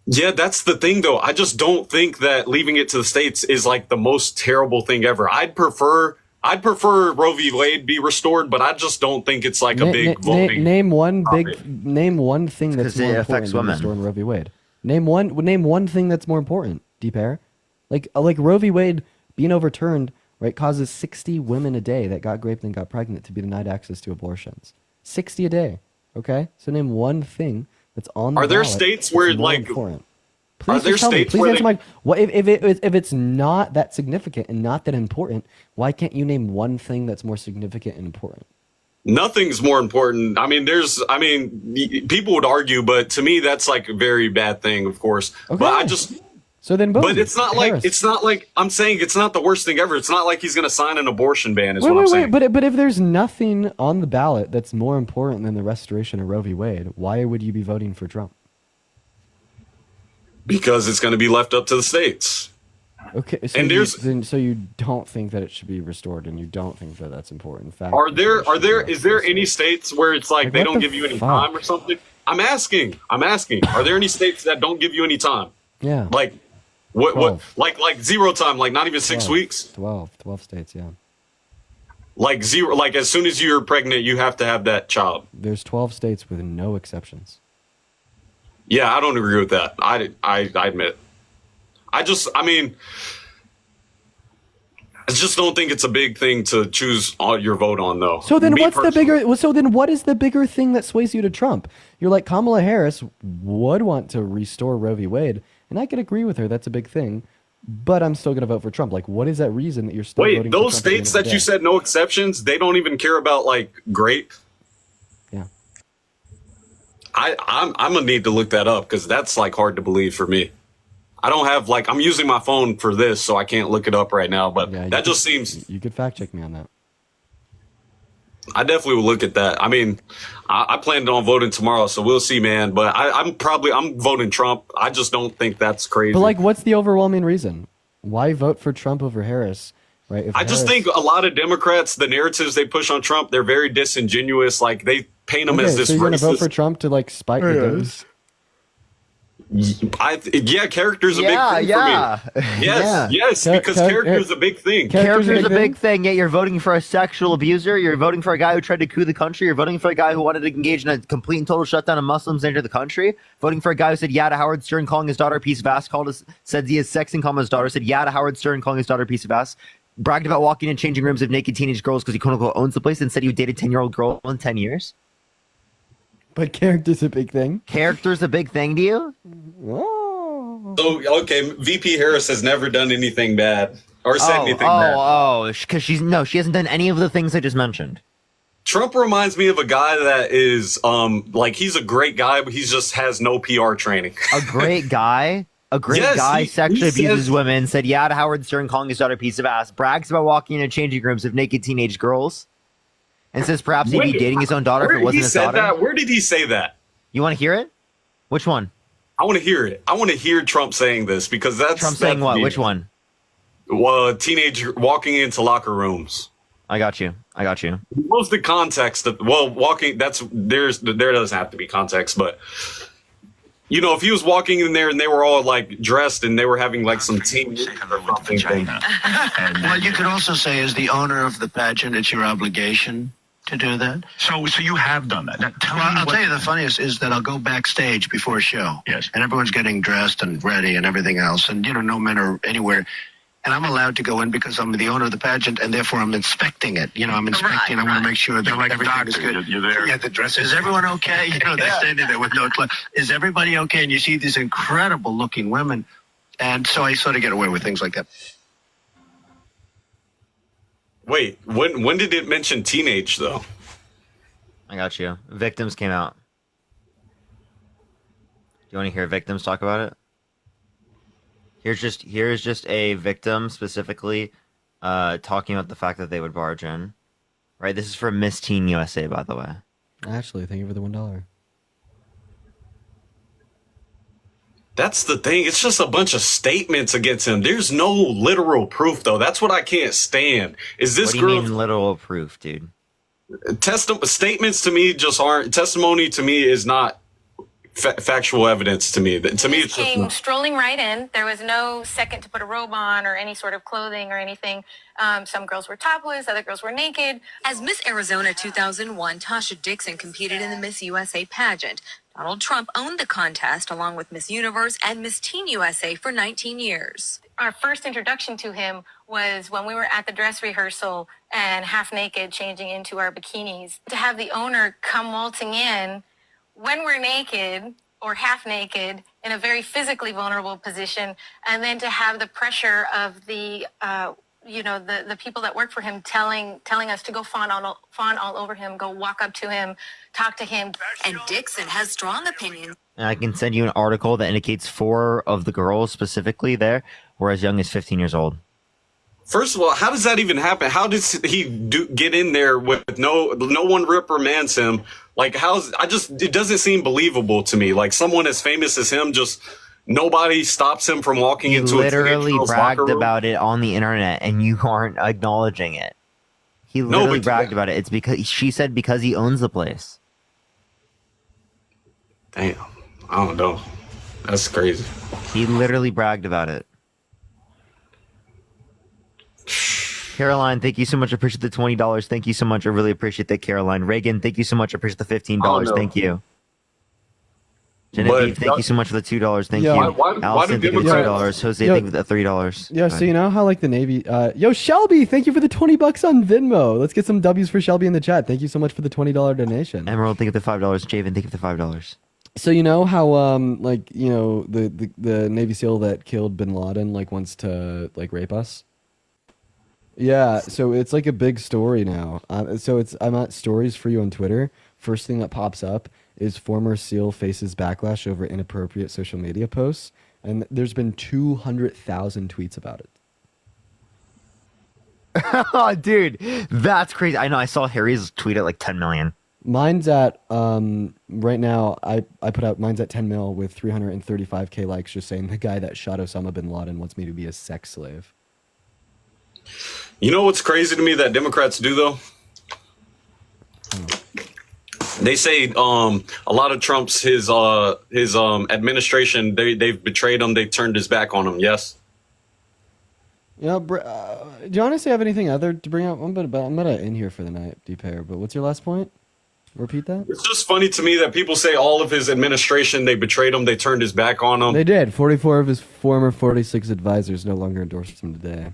Yeah, that's the thing, though. I just don't think that leaving it to the states is like the most terrible thing ever. I'd prefer Roe v. Wade be restored, but I just don't think it's like a big voting. Name one thing that's more important than restoring Roe v. Wade. Name one thing that's more important. Deep Air, like Roe v. Wade being overturned, right, causes 60 women a day that got raped and got pregnant to be denied access to abortions. 60 a day. Okay, so name one thing that's on the Are there ballot states where that's more like? important. Are Please there just tell me. states Please where answer they? my. What if it's not that significant and not that important? Why can't you name one thing that's more significant and important? Nothing's more important. I mean, people would argue, but to me, that's like a very bad thing, of course. Okay. But I just. So then, boom, But it's not like I'm saying it's not the worst thing ever. It's not like he's going to sign an abortion ban. Is what I'm saying. But if there's nothing on the ballot that's more important than the restoration of Roe v. Wade, why would you be voting for Trump? Because it's going to be left up to the states. Okay, so so you don't think that it should be restored, and you don't think that that's important. In fact, Is there any states where it's like they what don't the give you any fuck? time or something? I'm asking. Are there any states that don't give you any time? Yeah. Like what like zero time, like not even 6 weeks? 12 states, yeah. Like zero, like as soon as you're pregnant, you have to have that child. There's 12 states with no exceptions. Yeah, I don't agree with that. I admit. I just don't think it's a big thing to choose your vote on, though. So then, Me what is the bigger thing that sways you to Trump? You're like Kamala Harris would want to restore Roe v. Wade, and I could agree with her. That's a big thing, but I'm still going to vote for Trump. Like, what is that reason that you're still voting for Trump? Wait, those states that you said no exceptions, they don't even care about like grape. Yeah. I'm gonna need to look that up because that's like hard to believe for me. I don't have I'm using my phone for this, so I can't look it up right now. But that just seems. You could fact check me on that. I definitely will look at that. I mean, I planned on voting tomorrow, so we'll see, man. But I'm voting Trump. I just don't think that's crazy. But like, what's the overwhelming reason? Why vote for Trump over Harris? Right? If just think a lot of Democrats, the narratives they push on Trump, they're very disingenuous. Like they paint him as this so you're gonna racist. vote for Trump to like spite the Dems? Character's a big thing for me. Yes, because character is a big thing. Character's a big thing, yet you're voting for a sexual abuser, you're voting for a guy who tried to coup the country, you're voting for a guy who wanted to engage in a complete and total shutdown of Muslims into the country, voting for a guy who said yeah to Howard Stern calling his daughter a piece of ass, said he is sexing calling his daughter, said yeah to Howard Stern calling his daughter a piece of ass, bragged about walking in changing rooms of naked teenage girls because he quote unquote owns the place, and said he would date a 10-year-old girl in 10 years. But character's a big thing. Character's a big thing to you? Oh. So, okay, VP Harris has never done anything bad. or said anything bad. Because she hasn't done any of the things I just mentioned. Trump reminds me of a guy that is like he's a great guy, but he just has no PR training. A great guy? A great guy sexually abuses women, said yeah to Howard Stern, calling his daughter a piece of ass, brags about walking into changing rooms of naked teenage girls, and says perhaps he'd be dating his own daughter if it wasn't his daughter. Where did he say that? You want to hear it? Which one? I want to hear it. I want to hear Trump saying this because that's Trump saying what? Which one? Well, teenager walking into locker rooms. I got you. What's the context of walking? There doesn't have to be context, but you know, if he was walking in there and they were all like dressed and they were having like some team or something. Well, you could also say, as the owner of the pageant, it's your obligation to do that. So you have done that. Now, I'll tell you the funniest is that I'll go backstage before a show. Yes. And everyone's getting dressed and ready and everything else. And, you know, no men are anywhere. And I'm allowed to go in because I'm the owner of the pageant, and therefore I'm inspecting it. You know, I'm inspecting. Right, I want to make sure that everything is good. You're there. Yeah, the dress. Is everyone okay? You know, they're standing there with no clothes. Is everybody okay? And you see these incredible looking women. And so I sort of get away with things like that. Wait, when did it mention teenage though? I got you. Victims came out. Do you want to hear victims talk about it? Here's just a victim specifically talking about the fact that they would barge in. Right, this is from Miss Teen USA, by the way. Ashley, thank you for the $1. That's the thing. It's just a bunch of statements against him. There's no literal proof, though. That's what I can't stand. Is this what do you mean literal proof, dude? Statements to me just aren't. Testimony to me is not factual evidence to me. To me, it's just came strolling right in. There was no second to put a robe on or any sort of clothing or anything. Some girls were topless, other girls were naked. As Miss Arizona 2001, Tasha Dixon competed in the Miss USA pageant. Donald Trump owned the contest along with Miss Universe and Miss Teen USA for 19 years. Our first introduction to him was when we were at the dress rehearsal and half naked changing into our bikinis. To have the owner come waltzing in when we're naked or half naked in a very physically vulnerable position, and then to have the pressure of the people that work for him telling us to go fawn all over him, go walk up to him, talk to him. And Dixon has strong opinions. And I can send you an article that indicates 4 of the girls specifically there were as young as 15 years old. First of all, how does that even happen? How does he get in there with no one reprimands him? Like, it doesn't seem believable to me. Like, someone as famous as him, just nobody stops him from walking into a literally bragged about it on the internet, and you aren't acknowledging it. He literally bragged about it. It's because she said because he owns the place. Damn, I don't know. That's crazy. He literally bragged about it. Caroline, thank you so much. I appreciate the $20. Thank you so much. I really appreciate that, Caroline. Reagan, thank you so much. I appreciate the $15. Thank you. Genevieve, thank you so much for the $2. Thank you. Allison, thank you for the $2. Jose, thank you for the $3. Yeah, so you know how like the Navy Shelby, thank you for the $20 on Venmo. Let's get some W's for Shelby in the chat. Thank you so much for the $20 donation. Emerald, thank you for the $5. Javen, thank you for the $5. So you know how the Navy SEAL that killed bin Laden wants to rape us? Yeah, so it's like a big story now. I'm at stories for you on Twitter. First thing that pops up is former SEAL faces backlash over inappropriate social media posts, and there's been 200,000 tweets about it. Oh, dude, that's crazy. I know. I saw Harry's tweet at like 10 million. Mine's at right now. I put out mine's at 10 mil with 335k likes, just saying the guy that shot Osama bin Laden wants me to be a sex slave. You know what's crazy to me that Democrats do though? They say a lot of Trump's his administration they've betrayed him. They turned his back on him. Yes. Yeah. Do you honestly have anything other to bring up? I'm gonna end here for the night, D-Pair. But what's your last point? Repeat that. It's just funny to me that people say all of his administration they betrayed him. They turned his back on him. They did. 44 of his former 46 advisors no longer endorse him today.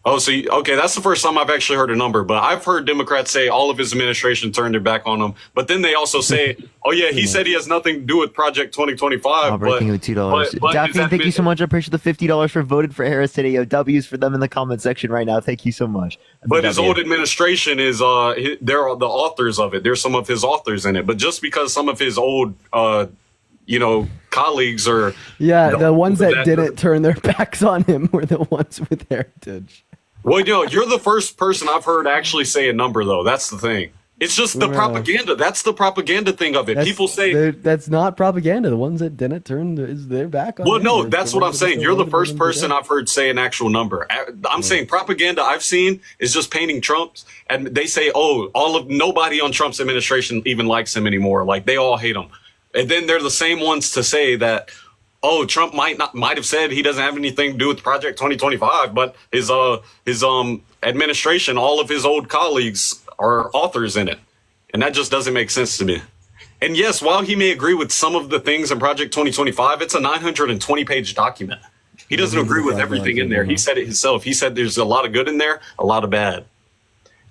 Oh, so okay, that's the first time I've actually heard a number, but I've heard Democrats say all of his administration turned their back on him. But then they also say, "Oh yeah, he said he has nothing to do with Project 2025." I'll break with $2. Daphne, thank you so much. I appreciate the $50 for voting for Harris today. Yo, W's for them in the comment section right now. Thank you so much. But his old administration is they're the authors of it. There's some of his authors in it. But just because some of his old colleagues are the ones that didn't turn their backs on him were the ones with heritage. Well, you're the first person I've heard actually say a number, though. That's the thing. It's just the propaganda. That's the propaganda thing of it. People say that's not propaganda. The ones that didn't turn their back on. Well, no, that's what I'm saying. You're the first person I've heard say an actual number. I'm saying propaganda I've seen is just painting Trump's, and they say, "Oh, nobody on Trump's administration even likes him anymore. Like they all hate him." And then they're the same ones to say that, "Oh, Trump might have said he doesn't have anything to do with Project 2025, but his administration, all of his old colleagues are authors in it." And that just doesn't make sense to me. And yes, while he may agree with some of the things in Project 2025, it's a 920-page document. He doesn't agree with everything in there. He said it himself. He said there's a lot of good in there, a lot of bad.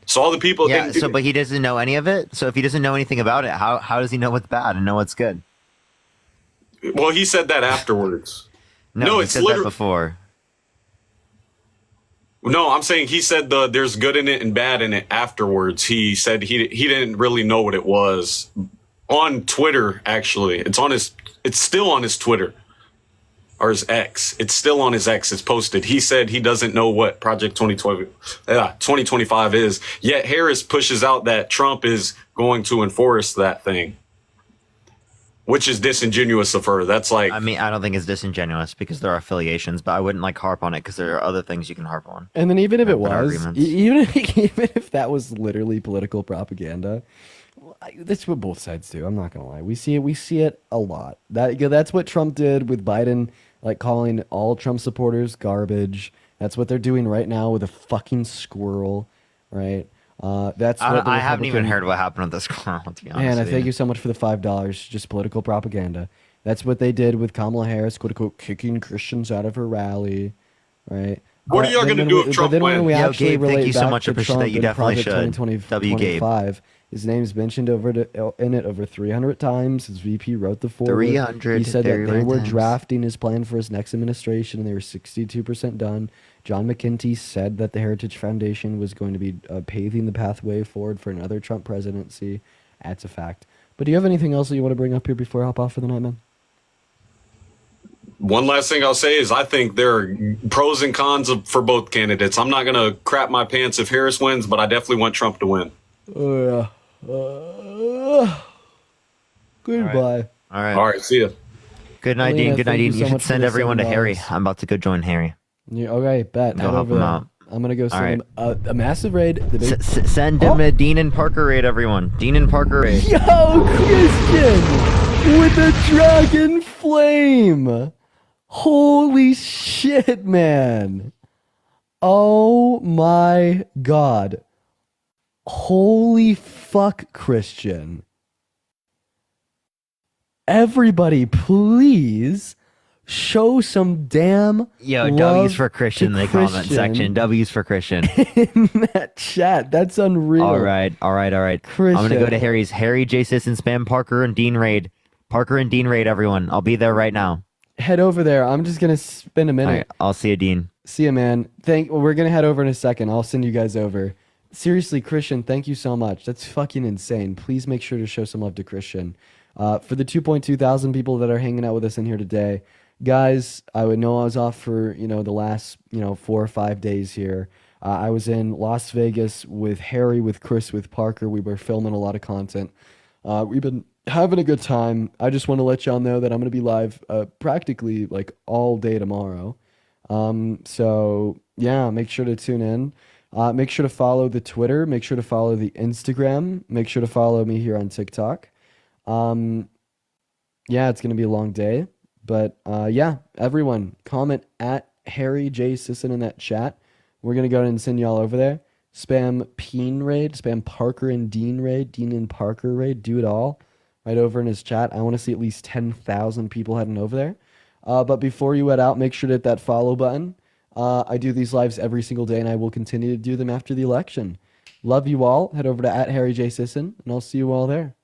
So all the people... but he doesn't know any of it? So if he doesn't know anything about it, how does he know what's bad and know what's good? Well, he said that afterwards. No, he said that before. No, I'm saying he said there's good in it and bad in it afterwards. He said he didn't really know what it was. On Twitter, actually. It's still on his Twitter. Or his X. It's still on his X. It's posted. He said he doesn't know what Project 2025 is. Yet Harris pushes out that Trump is going to enforce that thing. Which is disingenuous of her. That's like... I mean, I don't think it's disingenuous because there are affiliations, but I wouldn't harp on it because there are other things you can harp on. And then even if it was, even if that was literally political propaganda, that's what both sides do. I'm not gonna lie. We see it a lot. That's what Trump did with Biden, like calling all Trump supporters garbage. That's what they're doing right now with a fucking squirrel, right? That's what I haven't even heard what happened with the squirrel, to be honest. Man, I thank you so much for the $5. Just political propaganda. That's what they did with Kamala Harris, quote unquote, kicking Christians out of her rally, right? What are y'all going to do if Trump wins? Gabe, thank you so much. I appreciate that. You definitely should. W, Gabe. His name's mentioned in it over 300 times. His VP wrote the forward. 300. He said that they were drafting his plan for his next administration, and they were 62% done. John McKenty said that the Heritage Foundation was going to be paving the pathway forward for another Trump presidency. That's a fact. But do you have anything else that you want to bring up here before I hop off for the night, man? One last thing I'll say is I think there are pros and cons for both candidates. I'm not going to crap my pants if Harris wins, but I definitely want Trump to win. Oh, yeah. Goodbye. All right. All right. See ya. Good night, Dean. Good night, Dean. You should send everyone to Harry. I'm about to go join Harry. Yeah, okay, bet. Go help him out. I'm going to go send him a massive raid. Send him a Dean and Parker raid, everyone. Dean and Parker raid. Yo, Christian with the dragon flame. Holy shit, man. Oh my God. Holy fuck, Christian. Everybody, please show some damn W's for Christian in the comment section. W's for Christian. In that chat. That's unreal. All right. Christian. I'm going to go to Harry's. Harry, J. Sisson, spam Parker and Dean raid. Parker and Dean raid, everyone. I'll be there right now. Head over there. I'm just going to spend a minute. All right, I'll see you, Dean. See you, man. We're going to head over in a second. I'll send you guys over. Seriously, Christian, thank you so much. That's fucking insane. Please make sure to show some love to Christian. For the 2.2 thousand people that are hanging out with us in here today, guys, I would know I was off for, the last, 4 or 5 days here. I was in Las Vegas with Harry, with Chris, with Parker. We were filming a lot of content. We've been having a good time. I just want to let y'all know that I'm going to be live practically like all day tomorrow. So yeah, make sure to tune in. Make sure to follow the Twitter. Make sure to follow the Instagram. Make sure to follow me here on TikTok. Yeah, it's going to be a long day. But yeah, everyone, comment at Harry J. Sisson in that chat. We're going to go ahead and send y'all over there. Spam Peen raid. Spam Parker and Dean raid. Dean and Parker raid. Do it all right over in his chat. I want to see at least 10,000 people heading over there. But before you head out, make sure to hit that follow button. I do these lives every single day, and I will continue to do them after the election. Love you all. Head over to @HarryJSisson, and I'll see you all there.